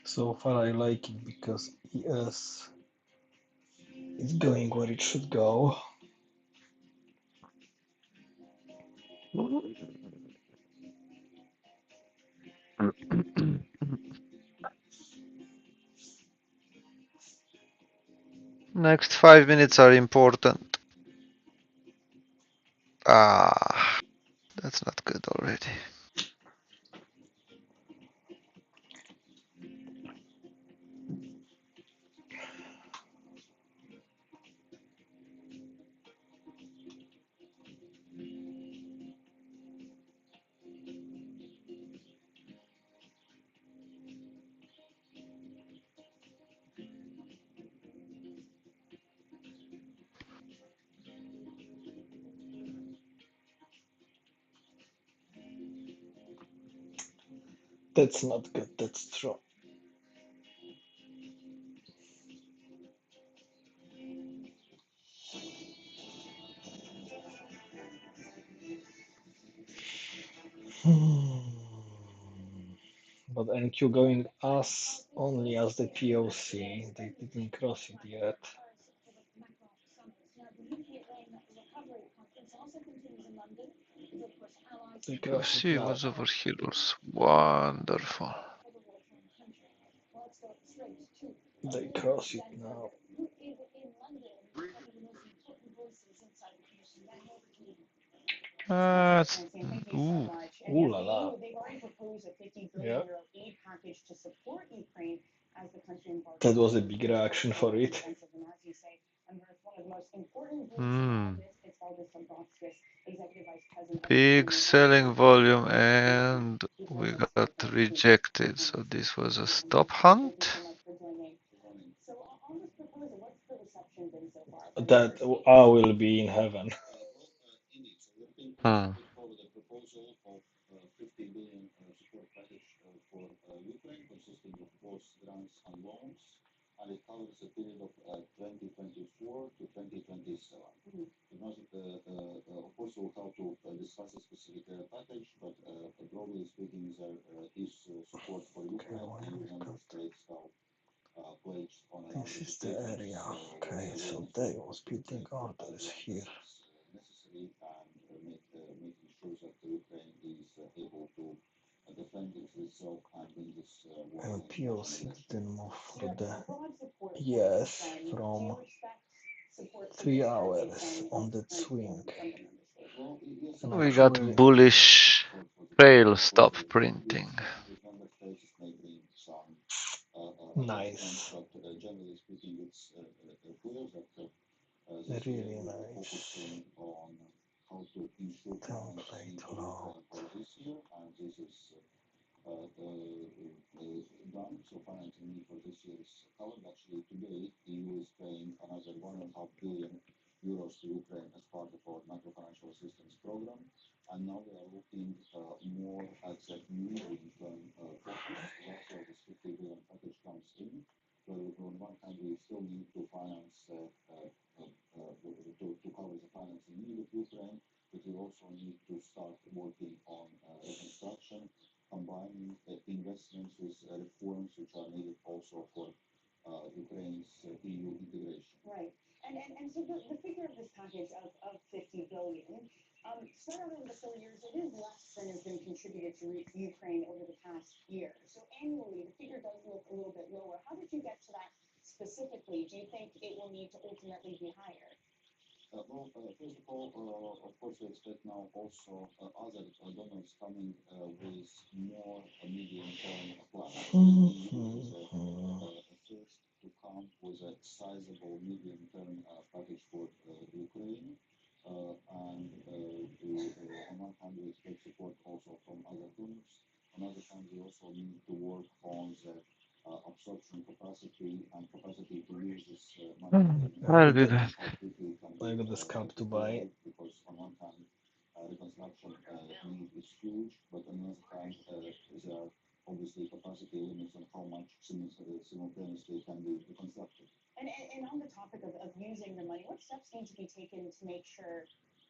So far I like it because ES is going where it should go. Next 5 minutes are important. That's not good already. That's not good, that's true. But NQ going as only as the POC, they didn't cross it yet. They cross it POC now. was over here, was wonderful. They cross it now. Ooh. Ooh la la. Yeah. That was a big reaction for it. Big selling volume and we got rejected. So this was a stop hunt. That I will be in heaven. Forward a proposal of 50 billion support package for Ukraine, consisting of both grants and loans, and it covers a period of 2024 to 2027. Of course, we'll have to discuss a specific package, but broadly speaking, there is support for Ukraine. EU member states have pledged on a number This of is the occasions area. that Okay, they so will they support was building Ukraine as arteries much here. as necessary and making sure that Ukraine is able to defend itself and win this war And against Russian POC aggression. didn't move for the Broad support for yes Ukraine. Do from you expect support for 3 Ukraine hours on that swing. from the member states? Well, yes, And We got actually, bullish support for the fail for stop the printing. with member states it may bring some nice, adjustments, but generally speaking, it's clear that this year really we are nice focusing on how to ensure financing template in route. for this year, and this is done. So financing need for this year is covered. Actually, today EU is paying another 1.5 billion euros to Ukraine as part of our macro-financial assistance program, and now we are looking more at the medium-term focus. Therefore, this 50 billion package comes in. Where on one hand we still need to finance to cover the financing need of Ukraine, but we also need to start working on reconstruction, combining investments with reforms which are needed also for Ukraine's EU integration. Right. And so the figure of this package of 50 billion, spread out over the 4 years, it is less than has been contributed to Ukraine over the past year. So annually, the figure does look a little bit lower. How did you get to that specifically? Do you think it will need to ultimately be higher? Well, first of all, of course, we expect now also other donors coming with more medium-term plans. The EU is first to come with a sizable medium-term package for Ukraine. And on one hand, we expect support also from other donors. On the other hand, we also need to work on the absorption capacity and capacity to use this money I'll be back. how quickly it can I be got the scalp to buy. deployed, because on one hand, reconstruction need is huge, but on the other hand, there are obviously capacity limits on how much simultaneously can be reconstructed. And on the topic of using the money, what steps need to be taken to make sure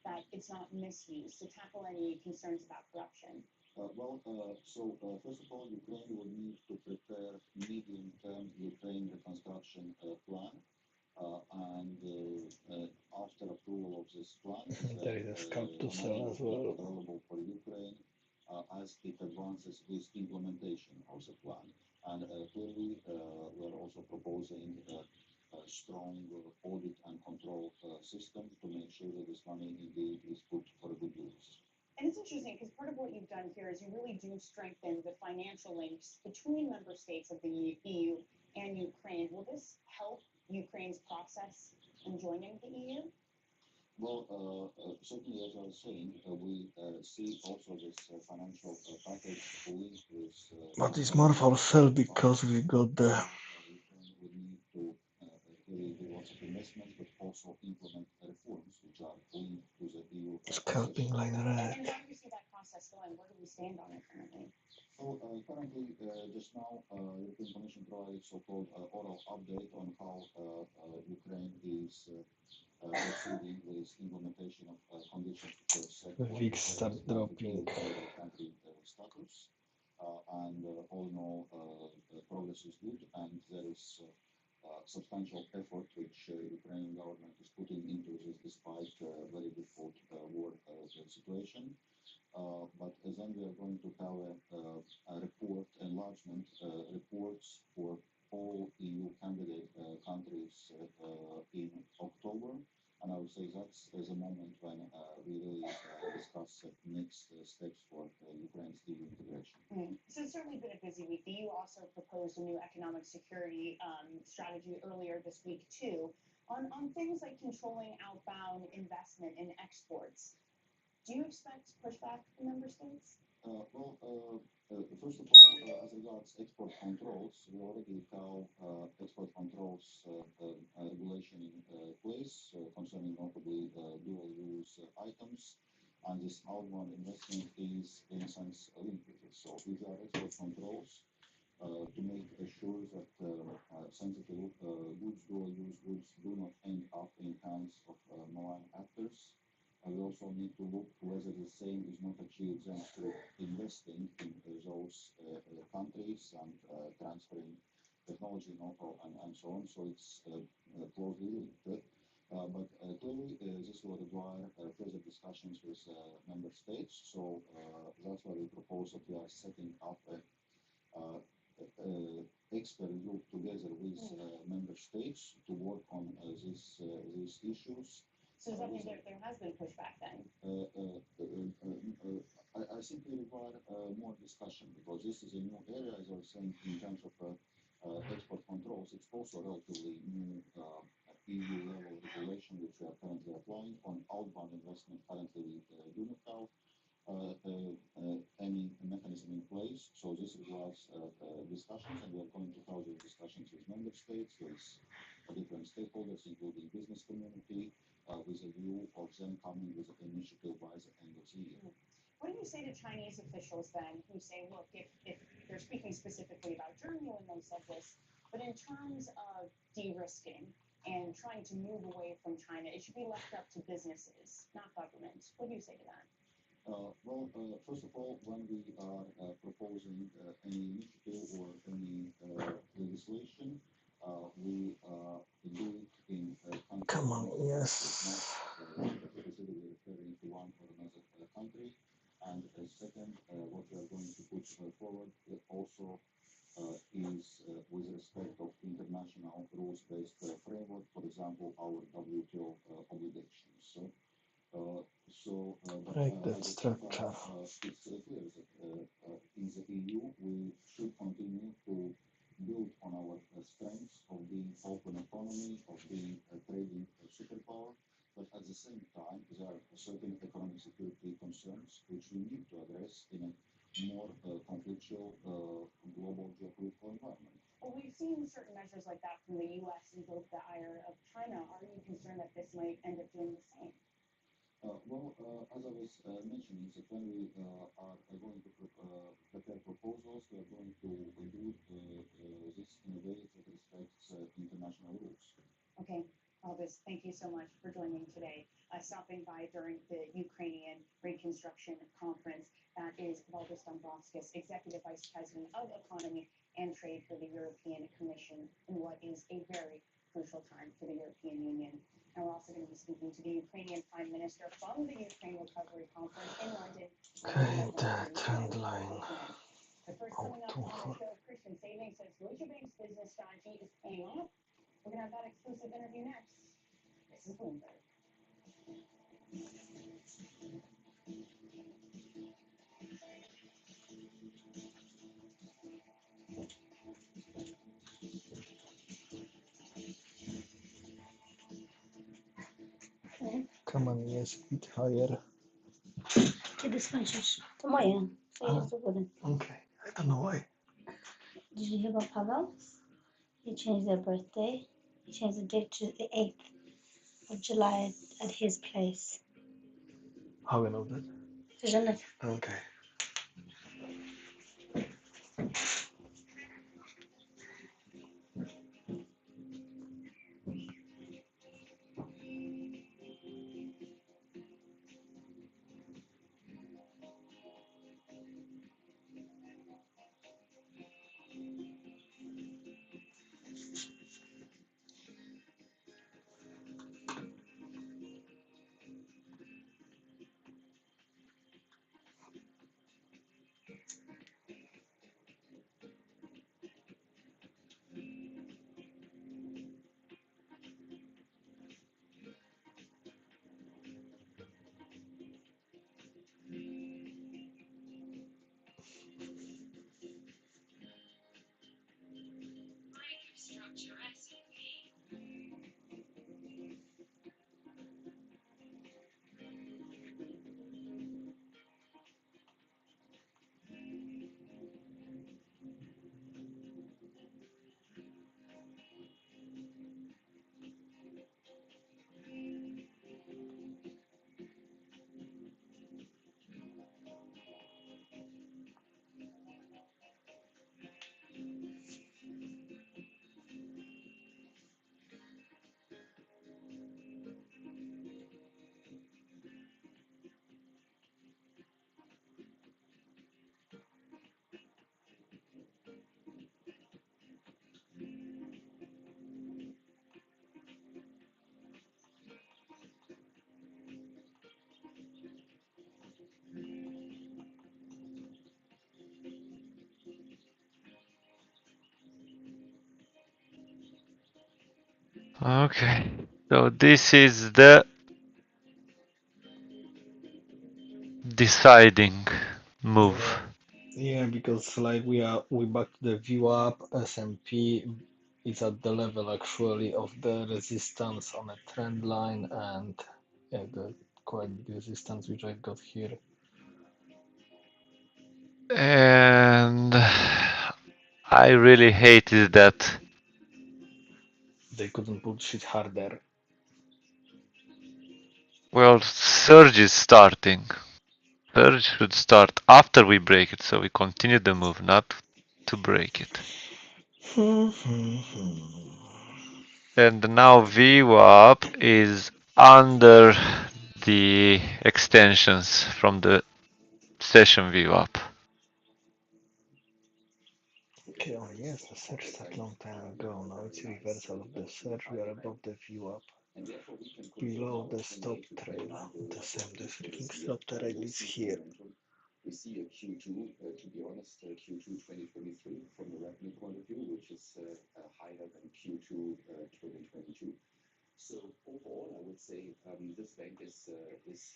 that it's not misused, to tackle any concerns about corruption? First of all, Ukraine will need to prepare medium-term Ukraine reconstruction plan. After approval of this plan, There is a scalp to sell as well. available for Ukraine as it advances with implementation of the plan. And clearly, we are also proposing a strong audit and control system to make sure that this money indeed is put for good use. And it's interesting because part of what you've done here is you really do strengthen the financial links between member states of the EU and Ukraine. Will this help Ukraine's process in joining the EU? Well, certainly, as I was saying, we see also this financial package linked with. But it's more for sale because we got the Ukraine would need to clearly do lots of investments, but also implement reforms which are linked to the EU. scalping line And red. how do you see that process going? Where do we stand on it currently? So currently, just now, European Commission provided so-called oral update on how Ukraine is proceeding with implementation of conditions set for VIX start dropping. country status. And all in all, progress is good, and there is substantial effort which Ukrainian government is putting into this despite very difficult war situation. But then we are going to have a report, enlargement reports for all EU candidate countries in October. And I would say that's the moment when we really discuss next steps for Ukraine's EU integration. So it's certainly been a busy week. The EU also proposed a new economic security strategy earlier this week too, on things like controlling outbound investment and exports. Do you expect pushback from member states? First of all, as regards export controls, we already have export controls regulation in place concerning notably dual-use items, and this outbound investment is in a sense linked with it. So if there are export controls to make sure that sensitive goods, dual-use goods, do not end up in hands of malign actors, we also need to look whether the same is not achieved then through investing in those countries and transferring technology, know-how, and so on. So it's closely linked. But clearly, this will require further discussions with member states. So that's why we propose that we are setting up a expert group together with member states to work on these issues. So does that mean there has been pushback then? I think we require more discussion because this is a new area, as I was saying, in terms of export controls. It's also relatively new EU level regulation which we are currently applying on outbound investment. Currently, we do not have any mechanism in place. So this requires discussions, and we are going to have those discussions with member states, with different stakeholders, including business community, with a view of them coming with an initiative by the end of the year. What do you say to Chinese officials then who say, look, if they're speaking specifically about Germany when they said this, but in terms of de-risking and trying to move away from China, it should be left up to businesses, not government. What do you say to that? First of all, when we are proposing any initiative or any legislation, we do it in Come on, yes. not specifically referring to one or another country. And second, what we are going to put forward also is with respect of international rules-based framework, for example, our WTO obligations. Break that structure. It's clear that in the EU we should continue to build on our strengths of being open economy, of being a trading superpower, but at the same time there are certain economic security concerns which we need to address in a more conflictual global geopolitical environment. Well, we've seen certain measures like that from the U.S. invoke the ire of China. Are you concerned that this might end up doing the same? As I was mentioning, that when we are going to prepare proposals, we are going to do this in a way that respects international rules. Okay, Albus, thank you so much for joining today. Stopping by during the Ukrainian Reconstruction Conference. That is Valdis Dombrovskis, Executive Vice President of Economy and Trade for the European Commission, in what is a very crucial time for the European Union. And we're also going to be speaking to the Ukrainian Prime Minister from the Ukraine Recovery Conference in London. Okay, the trend line. But first, coming up on the show, Christian Savings says Deutsche Bank's business strategy is paying off. We're going to have that exclusive interview next. This is Bloomberg. Come on, yes, bit higher. Kiedy skończysz? To moje. Przejedziesz do góry. Okay, I don't know why. Did you hear about Pavel? He changed their birthday. He changed the date to the 8th of July at his place. How you know that? Żanet. Okay. Okay. So this is the deciding move. Yeah, because like we back to the view up, S&P is at the level actually of the resistance on a trend line, and yeah, the quite big resistance which I got here. And I really hated that. They couldn't push it harder. Well, surge is starting. Surge should start after we break it, so we continue the move, not to break it. And now VWAP is under the extensions from the session VWAP. Okay, oh yes, the search that long time ago. Now it's reversal of the search. We are above the view up, below the stop trail. The same, the freaking stop trail is here. We see a Q2, to be honest, Q2 2023 from a revenue point of view, which is higher than Q2 2022. So overall, I would say this bank is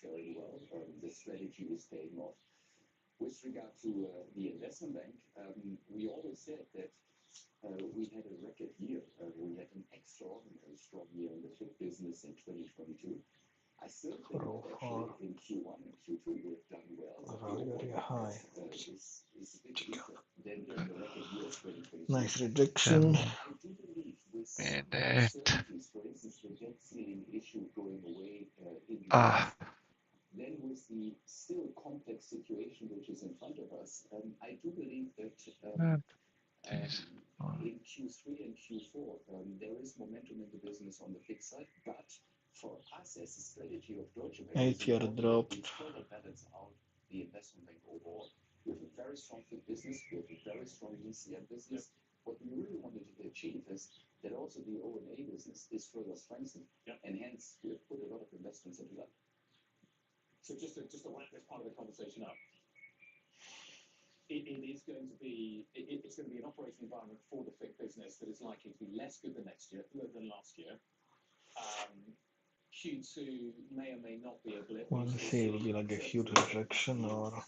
faring well. The strategy is paying off. With regard to the investment bank, we always said that we had a record year. We had an extraordinarily strong year in the FIC business in 2022. I still think that actually in Q1 and Q2 we've done well. Very high. Is a bit weaker than during the record year of 2023. Nice rejection. I do believe with uncertainties, for instance, the debt ceiling issue going away in the US, then with the still complex situation which is in front of us, I do believe that in Q3 and Q4 there is momentum in the business on the fixed side, but for us as a strategy of Deutsche Bank, we further balance out the investment bank overall. We have a very strong FIC business, we have a very strong ECM business. What we really wanted to achieve is that also the O&A business is further strengthened, and hence we have put a lot of investments into that. So just to wrap this part of the conversation up, it's going to be an operating environment for the FIC business that is likely to be less good than last year. Q2 may or may not be a blip. We'll see, it will be like a huge rejection or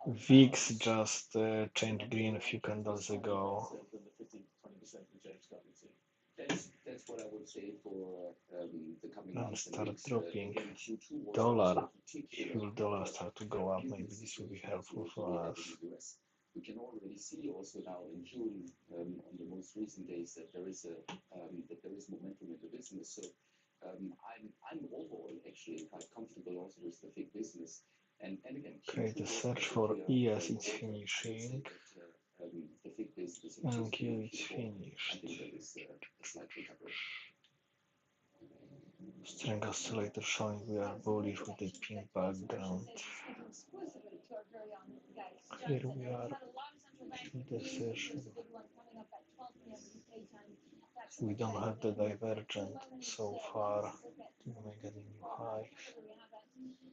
VIX just changed green a few candles ago. That's what I would say for the coming months and start dropping. Dollar, if will dollar start to go up, maybe this will be helpful for us. We can already see also now in June on the most recent days that there is momentum in the business. So I'm overall actually quite comfortable also with the FIG business. And again, okay, the search for ES is finishing. The FIG business And Q is finished. I think there is a slight recovery. Strength oscillator showing we are bullish with the pink background. Here we are with the session. We don't have the divergent so far to make a new high.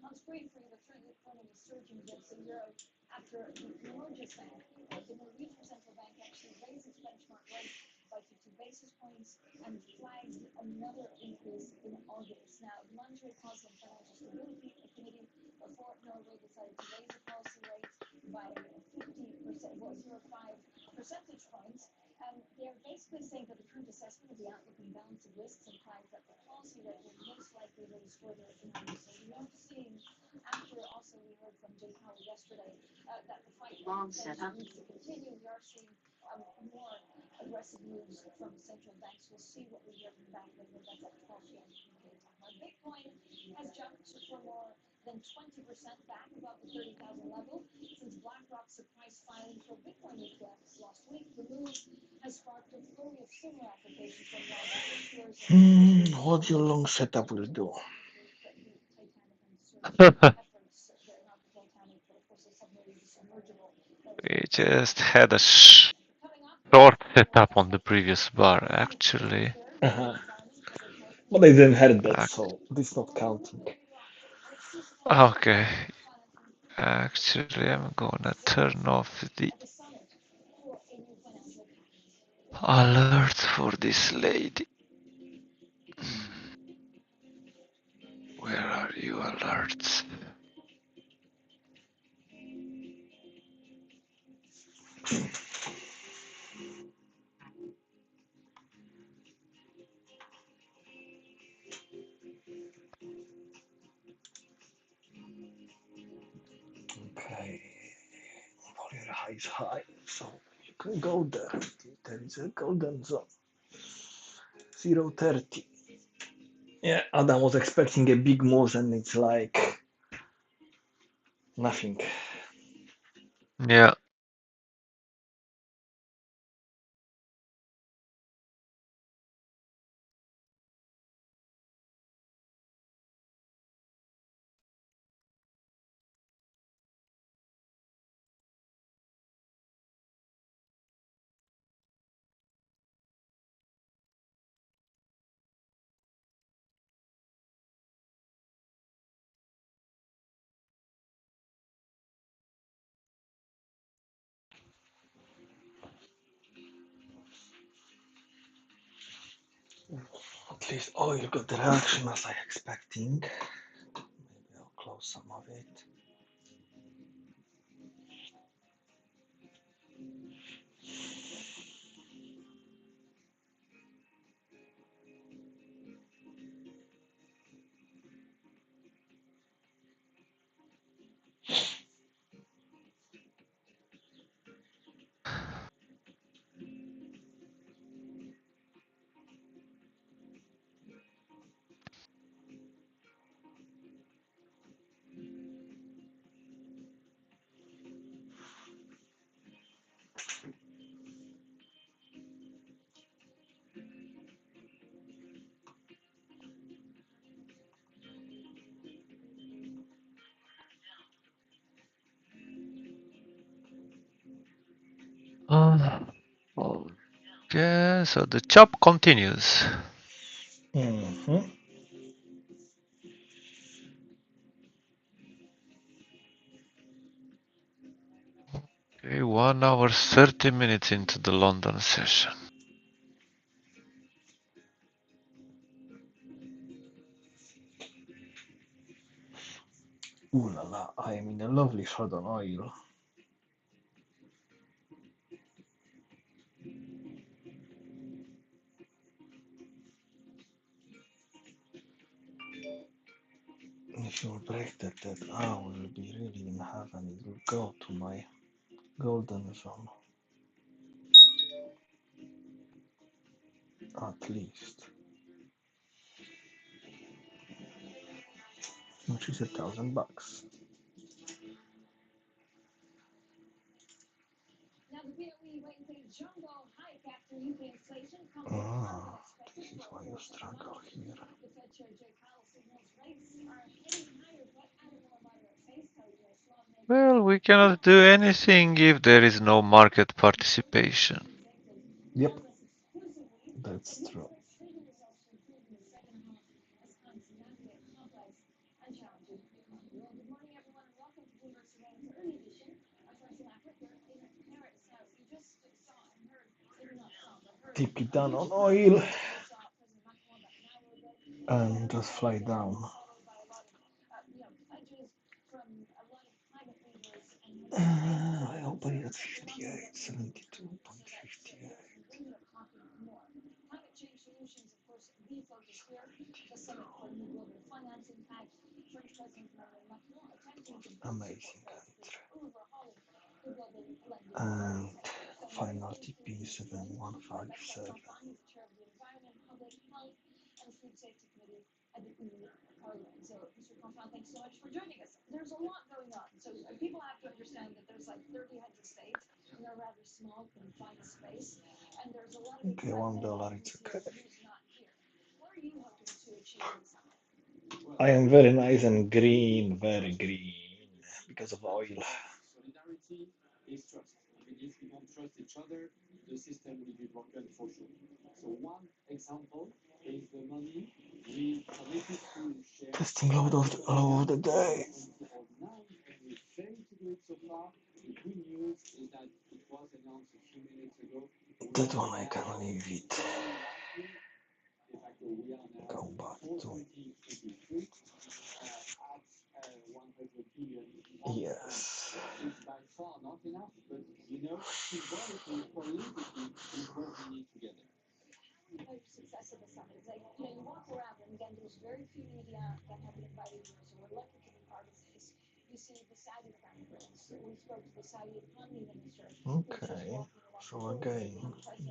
On screen for you, the trend economy is surging against the euro after the Norges Bank, the Norwegian central bank, actually raised its benchmark rate by 50 basis points and flagged another increase in August. Now, the Monetary Policy and Financial Stability Committee for Norway decided to raise the policy rate by 50%, well, 0.5 percentage points. They're basically saying that the current assessment of the outlook and balance of risks implies that the policy rate will most likely raise further in August. So we are seeing, after also we heard from Jay Powell yesterday, that the fight needs to continue. We are seeing more aggressive moves from central banks. We'll see what we hear from the Bank of England. That's at 12 p.m. UK time. Now, Bitcoin has jumped for more than 20% back above the 30,000 level since BlackRock surprise filing for Bitcoin ETFs last week. The move has sparked a flurry of similar applications from larger issuers. What your long setup will do? We just had a short setup on the previous bar, actually. But I didn't heard that, so this not counting. Okay. Actually, I'm gonna turn off the Alert for this lady. Where are you, alerts? Okay, volume high is high, so you can go there. There is a golden zone. 0.30. Yeah, Adam was expecting a big move and it's like nothing. Yeah. At least oil got the reaction as I expecting. Maybe I'll close some of it. Okay, so the chop continues. Mm-hmm. Okay, 1 hour 30 minutes into the London session. Ooh la la, I am in a lovely shot on oil. If you break that, I will be really in heaven. It will go to my golden zone. At least. Which is $1,000. Ah, this is why you struggle here. Well, we cannot do anything if there is no market participation. Yep, that's true. Take it down on oil and just fly down. I hope I at 58, 72.58. Amazing country. And final TP 7157. Okay, $1, it's okay. I am very nice and green, very green, because of oil. Solidarity is trust. I mean, if we don't trust each other, the system will be broken for sure. So one example is the money we committed to share. Testing low of the day. And we failed to do it so far. The good news is that it was announced a few minutes ago. That one I can leave it. De facto, we are now Go back for to 2023 at 100 billion. yes. It's by far not enough, but you know, symbolically, politically, is what we need to get there. How success of the summit is like, you walk around, and again, there's very few media that have been invited here, so we're lucky to be part of this. You see the Saudi Crown Prince. We spoke to the Saudi economy minister. Okay. So again,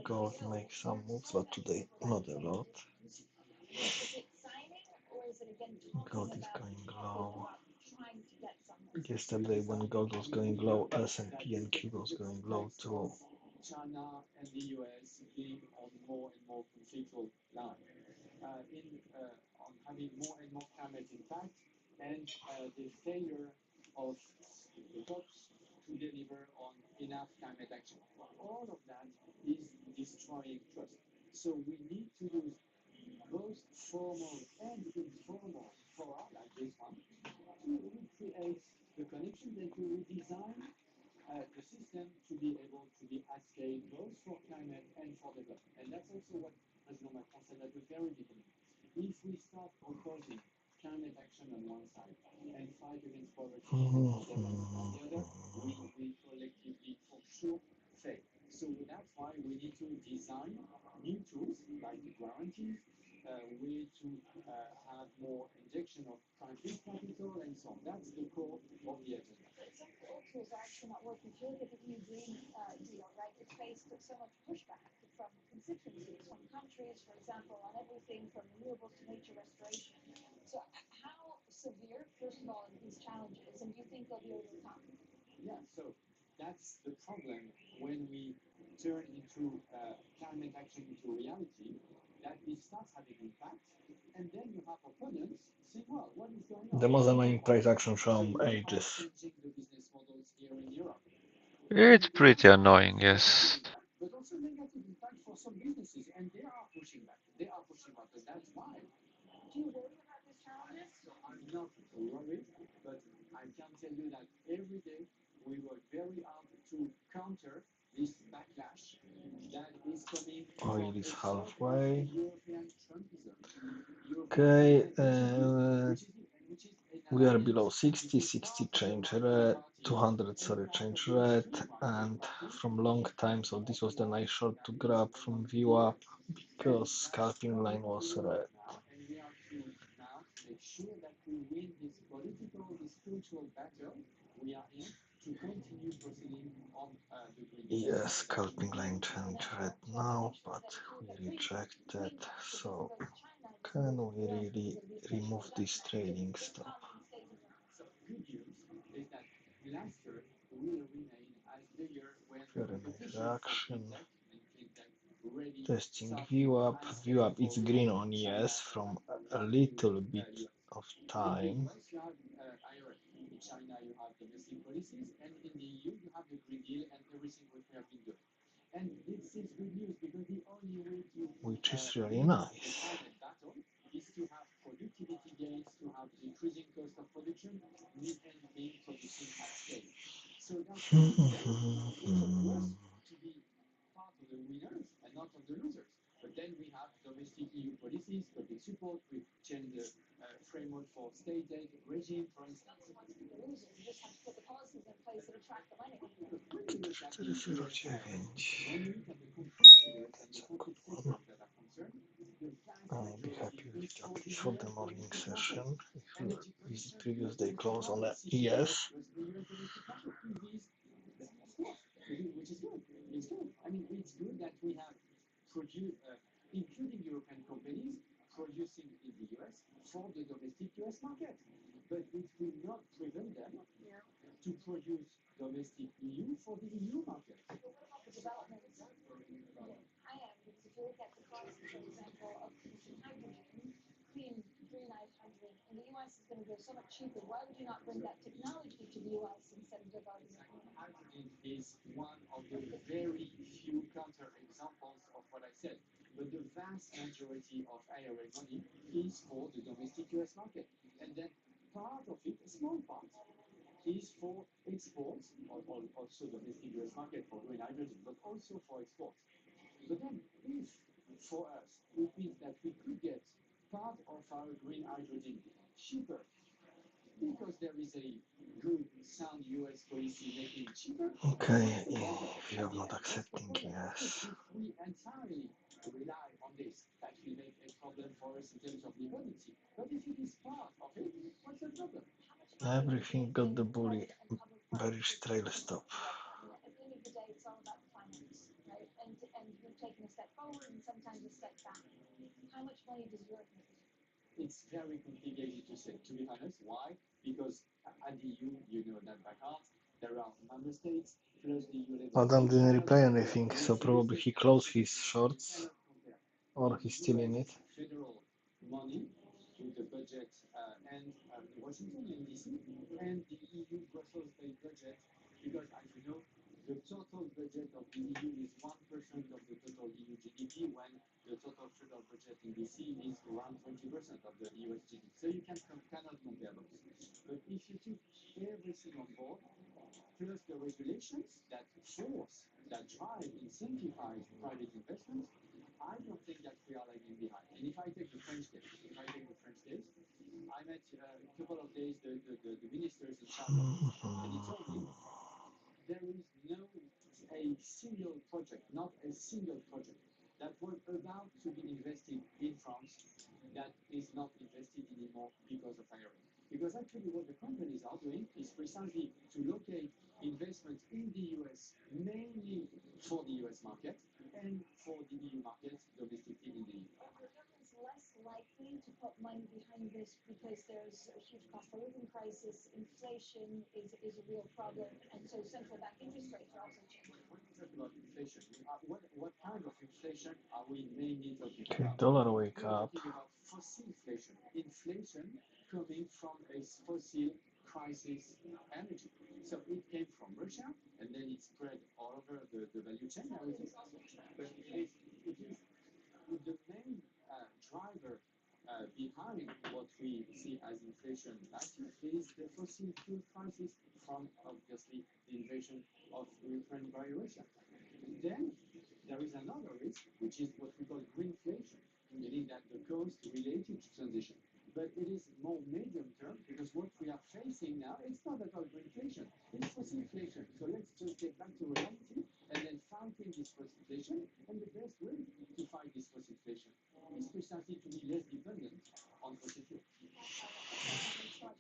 gold makes some moves, but today not a lot. Is it signing, or is it again Gold talking is about going low. trying to get somewhere? Yesterday when gold was going low, S&P and Q was going low too. China and the US being on more and more conflictual line, on having more and more climate impact, and the failure of the COPs to deliver on enough climate action. All of that is destroying trust. So we need to use both formal and informal fora like this one to recreate the connections and to redesign the system to be able to be at scale both for climate and for development. And that's also what President Macron said at the very beginning. If we start opposing climate action on one side and fight against poverty and development on the other, we collectively for sure fail. So that's why we need to design new tools like guarantees, way to have more injection of private capital and so on. That's the core of the agenda. Some old tools are actually not working. If you look at the new green deal, right, it's faced with so much pushback from constituencies, from countries, for example, on everything from renewables to nature restoration. So how severe, first of all, are these challenges, and do you think they'll be overcome? Yeah, so that's the problem when we turn into climate action into reality, that it starts having impact, and then you have opponents saying, well, what is going on? The most annoying price action from ages. Changing the business models here in Europe. It's pretty annoying, yes. But also negative impact for some businesses, and they are pushing back. They are pushing back, and that's why. Do you worry about these challenges? So I'm not worried, but I can tell you that every day we work very hard to counter this backlash that is coming Oil from is halfway. European Trumpism. Okay, we are below 60, 60 change red, 200 sorry change red, and from long time, so this was the nice short to grab from view up because scalping line was red. And we have to now make sure that we win this political, this spiritual battle we are in to continue proceeding on the green. Yes, scalping line change red now, but we rejected, so can we really remove this trading stop? So good news is that last year will remain as the year when Very nice reaction. and clean tech really Testing view up. View up is green on yes from a little bit of time. you have IRA. In China, you have domestic policies, and in the EU, you have the Green Deal and everything what we have been doing. And this is good news because the only way to Which is really win nice. the climate battle is to have productivity gains, to have decreasing cost of production, and being producing at scale. So that's what we do. It's up to us to be part of the winners and not of the losers. But then we have domestic EU policies, public support. We change the framework for state aid regime, for instance. You just have to put the policies in place that attract the money. When you look at the 409. when you look at the contributors and the corporate sectors that are concerned, the vast I'll be happy majority with is that for is for the morning session. If you energy visit previous day close on a yes. the US domestic market, EVs, of course, which is good. It's good. I mean, it's good that we have including European companies, producing in the US for the domestic US market. But it will not prevent them to produce domestic EU for the EU market. But what about the developments? I am, because if you look at the cost, for example, of producing hydrogen, clean green hydrogen, in the US is going to go so much cheaper. Why would you not bring that technology to the US instead of developing it? Hydrogen is one of the very few counter examples of what I said. But the vast majority of IRA money is for the domestic US market. And then part of it, a small part, is for exports, or also domestic US market for green hydrogen, but also for exports. But then, if for us it means that we could get part of our green hydrogen cheaper because there is a good, sound US policy making it cheaper. Okay, if you're not accepting, yes. If we entirely rely on this, that will make a problem for us in terms of liquidity. But if it is part of it, what's the problem? Everything got the bully. Bearish trail stop. At the end of the day, it's all about the finance, right? And you're taking a step forward and sometimes a step back. How much money does Europe need? It's very complicated to say, to be honest. Why? Because at the EU, you know that by heart, there are member states, plus the EU level. Adam didn't reply anything, so probably he closed his shorts, or he's still in it. Federal money with the budget and Washington and DC, and the EU Brussels-based budget, because as you know, the total budget of the EU is 1% of the total EU GDP, when the total federal budget in DC is around 20% of the US GDP. So you cannot compare those. But if you took everything on board, plus the regulations that force, that drive, incentivize private investments, I don't think that we are lagging behind. And if I take the French case, I met a couple of days the ministers in charge of it, and he told me there is no a single project, not a single project, that was about to be invested in France that is not invested anymore because of IRA. Because actually what the companies are doing is precisely to locate investments in the US, mainly for the US market and for the EU market domestically in the EU. Are governments less likely to put money behind this because there's a huge cost of living crisis, inflation is a real problem, and so central bank interest rates are also changing? When we talk about inflation, what kind of inflation are we mainly talking Okay, about? dollar wake We're up. talking about fossil inflation. Inflation coming from a fossil crisis energy. So it came from Russia, and then it spread all over the value chain. But it is the main driver behind what we see as inflation last year is the fossil fuel crisis from obviously the invasion of Ukraine by Russia. Then there is another risk, which is what we call greenflation, meaning that the cost related to transition. But it is more medium term, because what we are facing now, it's not about greenflation, it's fossil inflation. So let's just get back to reality and then fighting this fossil inflation. And the best way to fight this fossil inflation is precisely to be less dependent on fossil fuel. He is, of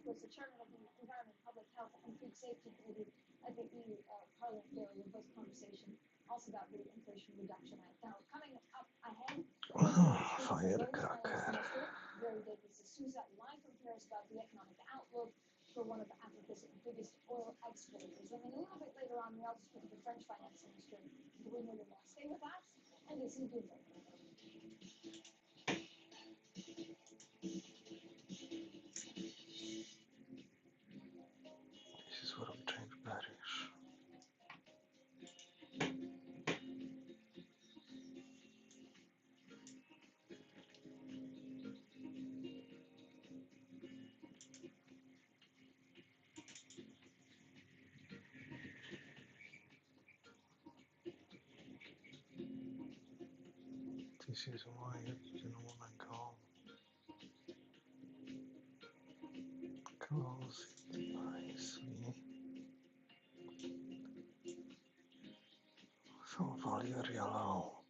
course, the chairman of the Environment, Public Health and Food Safety Committee at the EU Parliament. There, a robust conversation also about the Inflation Reduction Act. Now, coming up ahead, Firecracker. Gary Davis D'Souza, live from Paris, about the economic outlook for one of Africa's biggest oil exporters. And then a little bit later on, we also speak to the French finance minister, Bruno Le Maire. Stay with us, and this is Bloomberg. This is where we change bearish. This is why it didn't want to go. Close it nicely. So value yellow.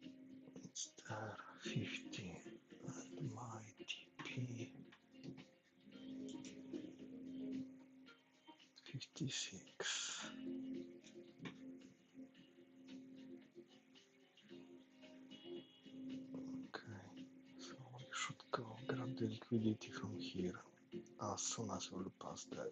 It's there, 50. And my TP 56. Okay, so we should go grab the liquidity from here as soon as we'll pass that.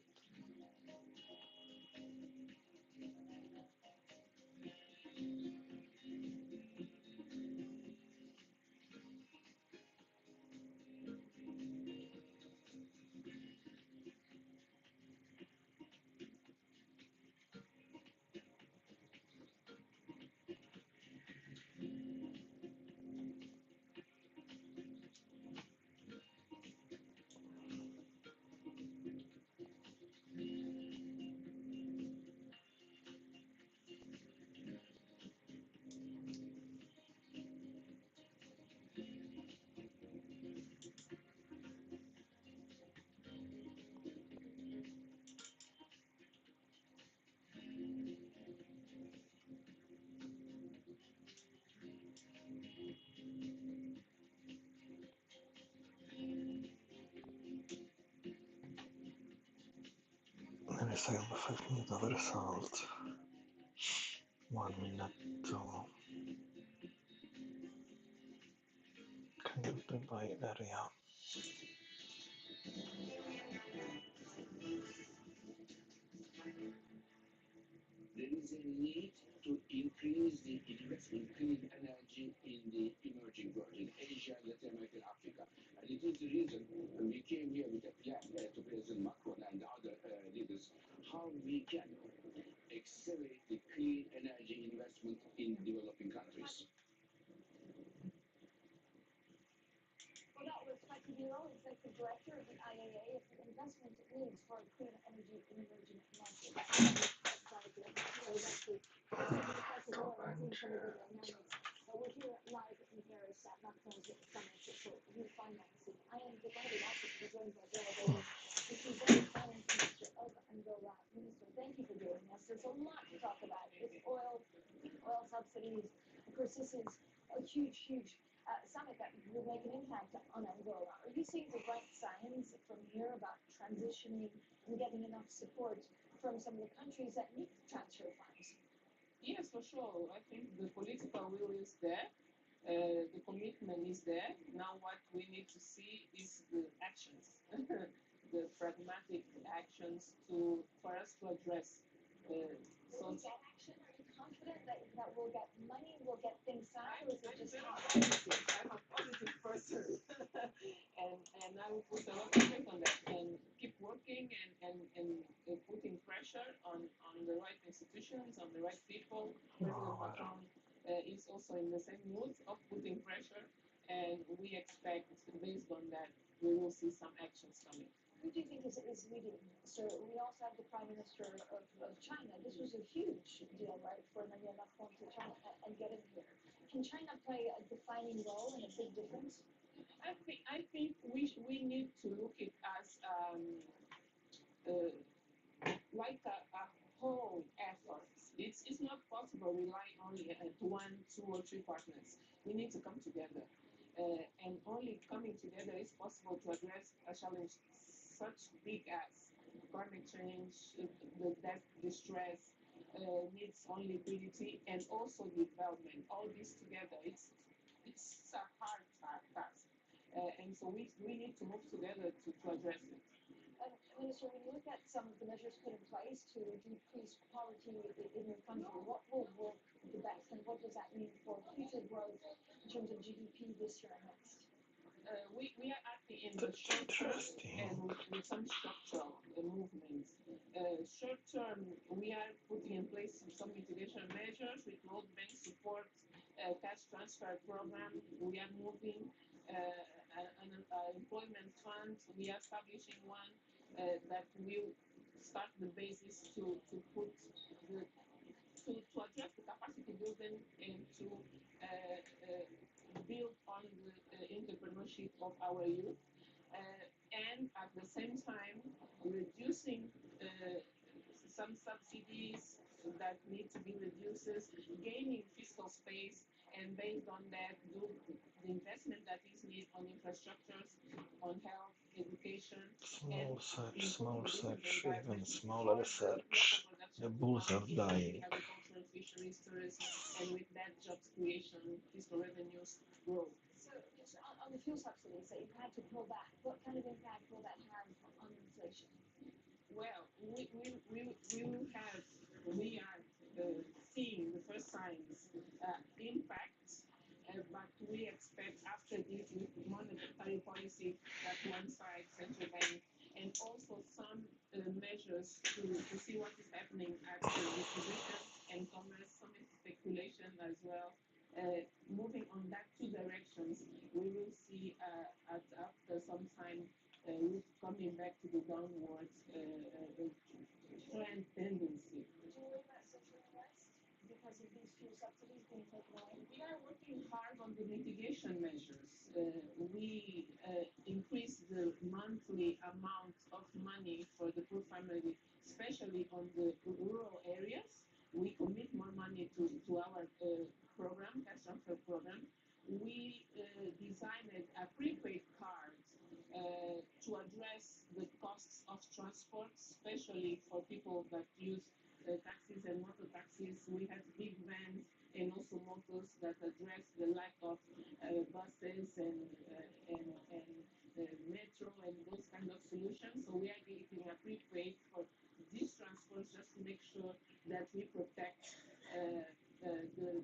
missile the 5 minute of result. 1 minute to clear the buy area. There is a need to increase the investment in clean energy in the emerging world, in Asia, Latin America, and Africa. And it is the reason we came here with a plan to President Macron and the other leaders how we can accelerate the clean energy investment in developing countries. Well, that was Mike Cabrillo, Executive Director of the IAA, investment needs for clean energy in emerging markets. We're here live in Paris at Macron's summit for refinancing. I am delighted also to be joined by Bill the Finance Minister of Angola. Minister, thank you for joining us. There's a lot to talk about. It's oil subsidies. Of course, this is a huge summit that will make an impact on Angola. Are you seeing the right signs from here about transitioning and getting enough support from some of the countries that need transfer funds? Yes, for sure. I think the political will is there. The commitment is there. Now what we need to see is the actions, the pragmatic actions for us to address. Will we get action? Are you confident that we'll get money, we'll get things signed, or is it just I'm a positive person, and I will put a lot of effort on that and keep working and putting pressure on the right institutions, on the right people. President Macron is also in the same mood of putting pressure, and we expect, based on that, we will see some actions coming. Who do you think is leading? So we also have the Prime Minister of China. This was a huge deal, right, for Emmanuel Macron to try and get him here. Can China play a defining role and a big difference? I think we need to look at it as like a whole effort. It's not possible to rely only at one, two, or three partners. We need to come together, and only coming together is possible to address a challenge such big as climate change, the debt distress, needs on liquidity, and also development. All this together, it's a hard task, and so we need to move together to address it. Minister, when you look at some of the measures put in place to decrease poverty in your country, what will work the best, and what does that mean for future growth in terms of GDP this year and next? We are acting in the short term and with some structural movements. Short term, we are putting in place some mitigation measures with World Bank support, cash transfer program. We are moving an employment fund. We are establishing one that will start the basis to put to address the capacity building and to build on the entrepreneurship of our youth, and at the same time reducing some subsidies that need to be reduced, gaining fiscal space, and based on that, do the investment that is needed on infrastructures, on health, education, Small search, even smaller research. The bulls are dying. Agriculture, fisheries, tourism, and with that, jobs creation, fiscal revenues grow. So, just on the fuel subsidies that you've had to pull back, what kind of impact will that have on inflation? Well, we are seeing the first signs, impact, but we expect after this with monetary policy that one side, central bank, and also some measures to see what is happening at the distribution and commerce, some speculation as well. Moving on that two directions, we will see after some time coming back to the downward trend tendency. Do you worry about Central and West because of these fuel subsidies being taken away? We are working hard on the mitigation measures. We increased the monthly amount of money for the poor family, especially on the rural areas. We commit more money to our program, cash transfer program. We designed a prepaid card to address the costs of transport, especially for people that use taxis and motor taxis. We have big vans and also motors that address the lack of buses and metro and those kind of solutions. So we are getting a prepaid for these transports just to make sure that we protect the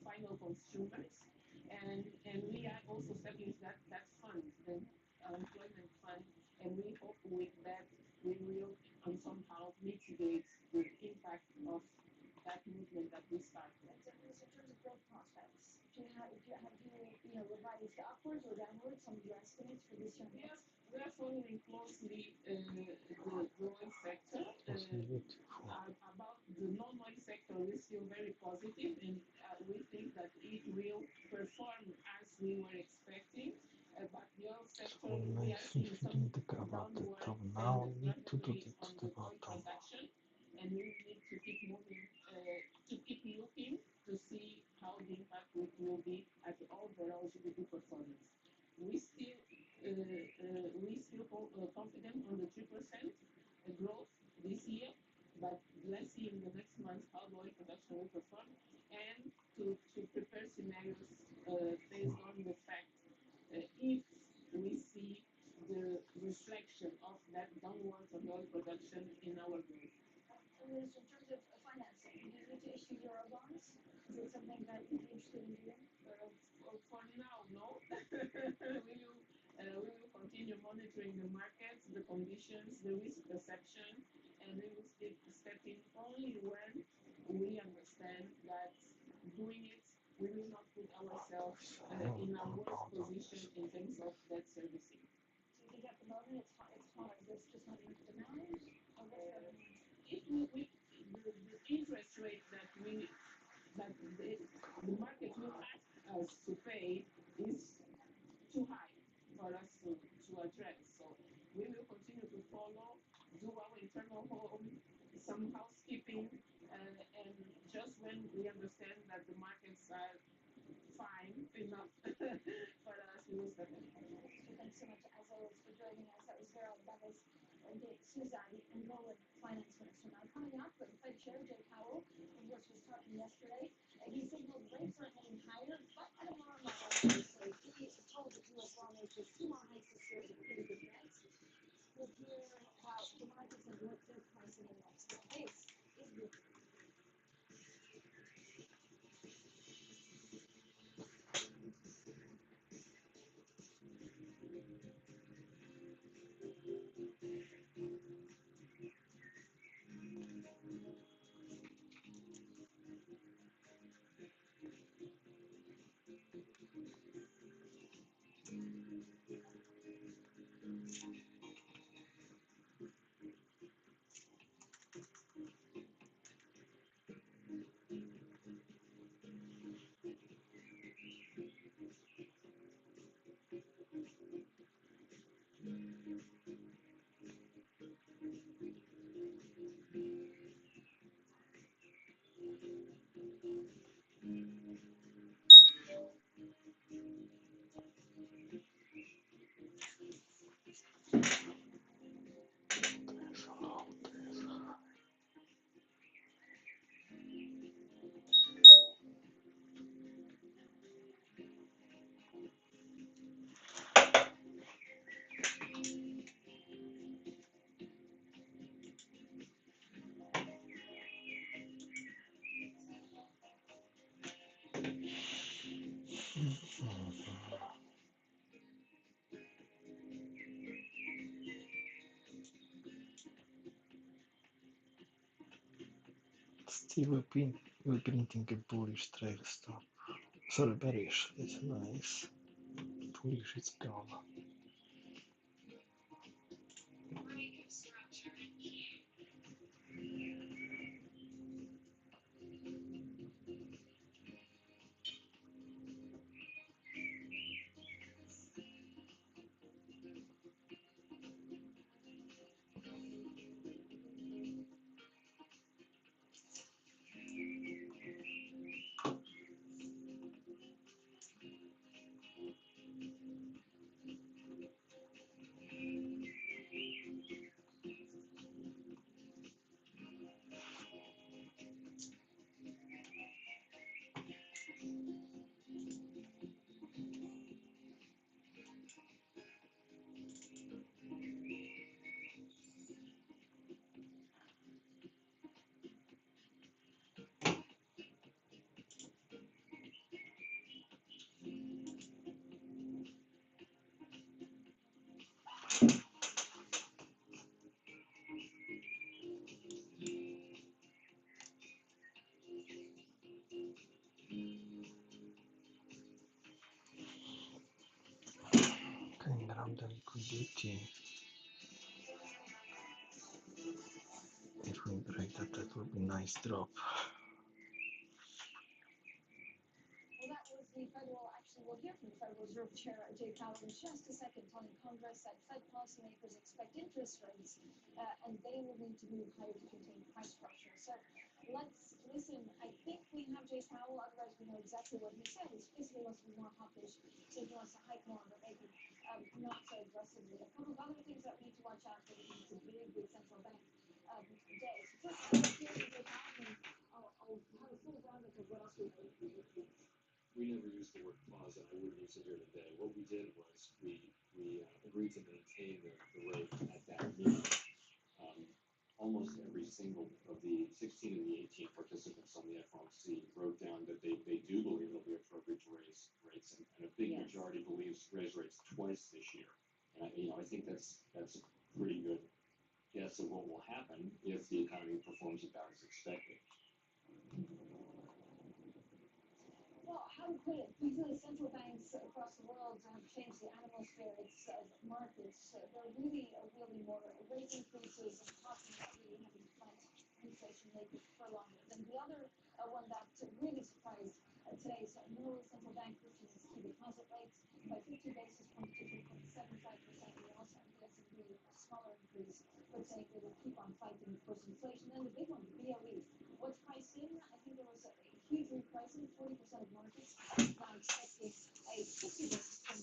final consumers. And we are also establishing that fund, the employment fund, and we hope with that we will somehow mitigate the impact of that movement that we started. In terms of growth prospects, have you revised upwards or downwards some of your estimates for this year? Yes, we are following closely the growing sector. About the non-oil sector, we're still very positive, and we think that it will perform as we were expecting. But the oil sector, we are seeing some downward trend gradually on the oil production, and we need to keep moving, to keep looking to see how the impact will be at the overall GDP performance. We still confident on the 3% growth this year, but let's see in the next months how the oil production will perform, and to prepare scenarios based on the fact if we see the reflection of that downwards of oil production in our growth. And in terms of financing, do you need to issue euro bonds? Is it something that you'd be interested in doing? For now, no. We will continue monitoring the markets, the conditions, the risk perception, and we will step in only when we understand that doing it, we will not put ourselves in a worse position in terms of debt servicing. Do you think at the moment it's hard? There's just not enough demand? Or what's going on? If the interest rate that the market will ask us to pay is too high for us to address. So we will continue to follow, do our internal home, some housekeeping, and just when we understand that the markets are fine enough for us, we will step in. Thanks so much, as always, for joining us. That was Gerald Davis de Suzani, Angolan finance minister. Now, coming up, the Fed Chair, Jay Powell, of course, was talking yesterday, and he signaled rates are heading higher, but at a more moderate pace. So he told the U.S. lawmakers 2 more hikes this year is a pretty good bet. We'll hear how the markets have worked their pricing in next. This is Bloomberg. Still we're printing a bullish trail stop. Sorry, bearish. It's nice. Bullish, it's gone. 10 gram the liquidity. If we break that, that would be nice drop. Well, that was the Federal, actually, we'll hear from the Federal Reserve Chair Jay Powell in just a second, telling Congress that Fed policymakers expect interest rates and they will need to move higher to contain price pressure. So let's listen. I think we have Jay Powell, otherwise we know exactly what he said. He basically wants to be more hawkish, so he wants to hike more, but maybe not so aggressively. A couple of other things that we need to watch out for because it's a big central bank day. So first, let's hear from Jay Powell, and I'll have a full roundup of what else we know. We never used the word pause, and I wouldn't use it here today. What we did was we agreed to maintain the rate at that meeting. Almost every single of the 16 of the 18 participants on the FOMC wrote down that they do believe it'll be appropriate to raise rates, and a big majority believes raise rates twice this year. And I think that's a pretty good guess of what will happen if the economy performs about as expected. Well, how to put it, the central banks across the world have changed the animal spirits of markets. They're really wielding more rate increases and talking about really having to fight inflation maybe for longer. Then the other one that really surprised today is no central bank lifting its key deposit rates by 50 basis points to 3.75%. We also have a really smaller increase, but saying they will keep on fighting, of course, inflation. Then the big one, the BOE. What's priced in? I think there was a huge repricing, 40% of markets now expecting a 50 basis point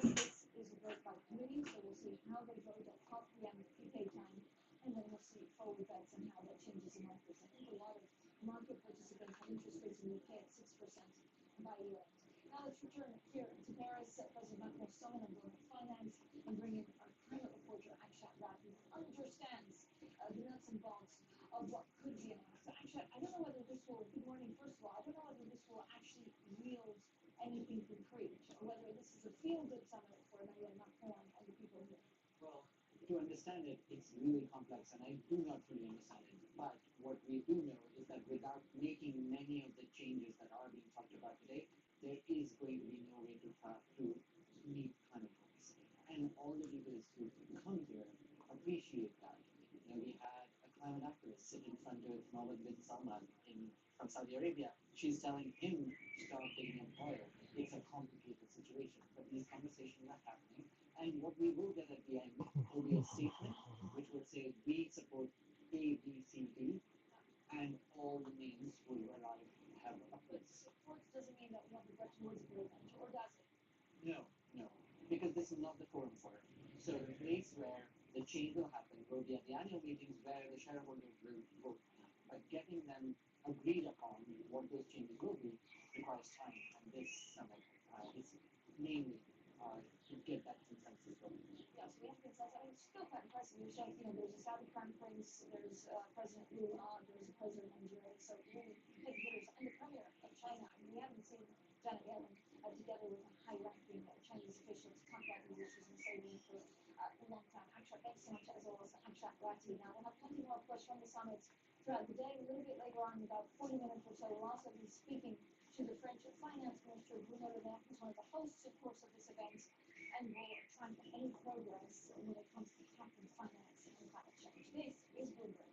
increase. This is a vote by committee, so we'll see how they vote at 12 p.m. UK time, and then we'll see forward bets and how that changes the markets. I think a lot of market participants have interest rates in the UK at 6% by year end. Now let's return here to Paris. President Macron summon on global finance and bring in our climate reporter Akshat Rat, who understands the nuts and bolts of what could be announced. Actually, I don't know whether this will, good morning, first of all, I don't know whether this will actually yield anything concrete, or whether this is a feel-good summit for Emmanuel Macron and the people here. Well, to understand it, it's really complex, and I do not fully understand it. But what we do know is that without making many of the changes that are being talked about today, there is going to be no way to meet climate goals. And all the leaders who come here appreciate that. We had a climate activist sit in front of Mohammed bin Salman from Saudi Arabia. She's telling him to stop digging up oil. It's a complicated situation, but these conversations are happening. And what we will get at the end will be a statement which will say we support A, B, C, D, and all the names will arrive have a place. Support doesn't mean that we have the Bretton Woods agreement, or does it? No, because this is not the forum for it. So the place where the change will happen will be at the annual meetings where the shareholders will vote. But getting them agreed upon what those changes will be requires time, and this summit is mainly to get that consensus going. Yes, we have consensus. I mean, it's still quite impressive. You're saying, there's a Saudi crown prince, there's President Liu, there's a president of Nigeria, so really big hitters, and the premier of China. I mean, we haven't seen Janet Yellen together with a high-ranking Chinese official to talk about these issues and say them for a long time. Akshat, thanks so much, as always, Akshat Rati. Now, we'll have plenty more, of course, from the summits throughout the day. A little bit later on, in about 40 minutes or so, we'll also be speaking to the French finance minister, Bruno Le Maire, who's one of the hosts, of course, of this event, and we'll track any progress when it comes to tackling finance and climate change. This is Bloomberg.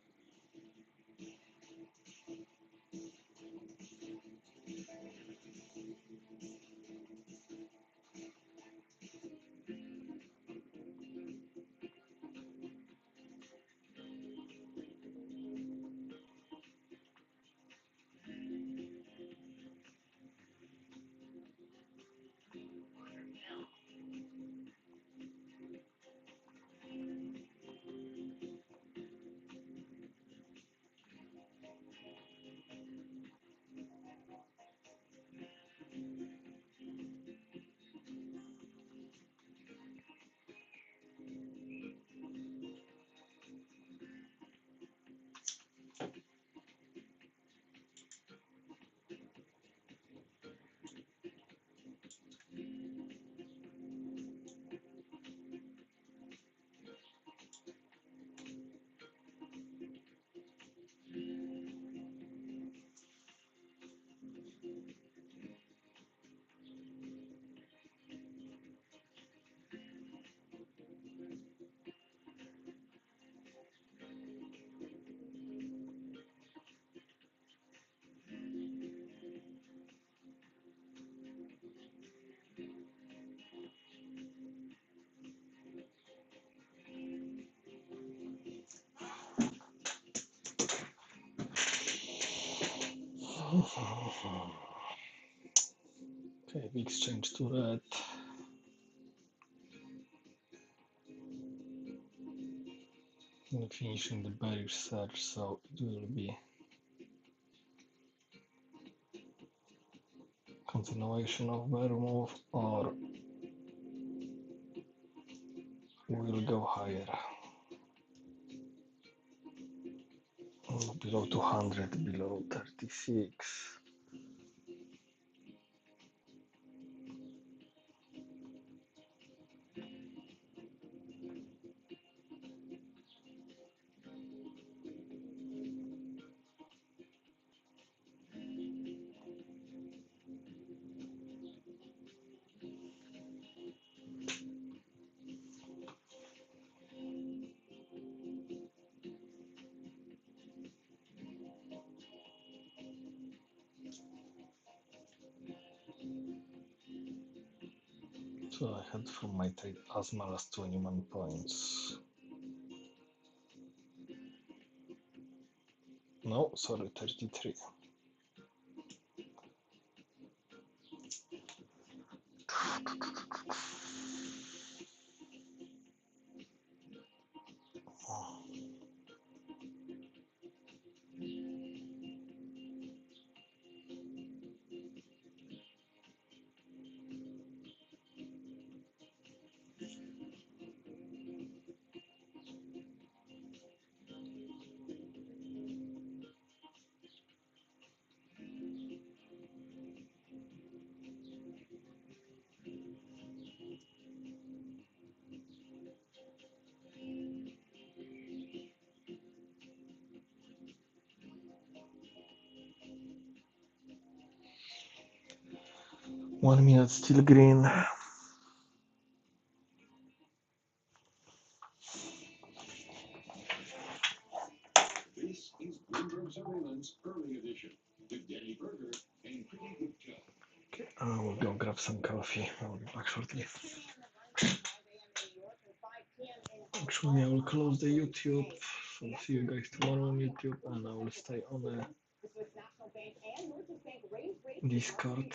Okay, big exchange to red. We're finishing the bearish surge, so it will be continuation of bear move or we'll go higher. Below 200, below 36. So I had from my trade as much as 21 points. No, sorry, 33. One minute still green. This is Bloomberg Surveillance Early Edition with Danny Berger and Pretty Gupta. Okay, I will go grab some coffee. I will be back shortly. Actually, I will close the YouTube. So see you guys tomorrow on YouTube, and I will stay on the Discord.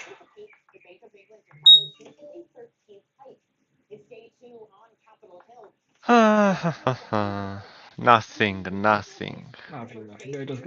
Nothing, nothing. Nothing. I just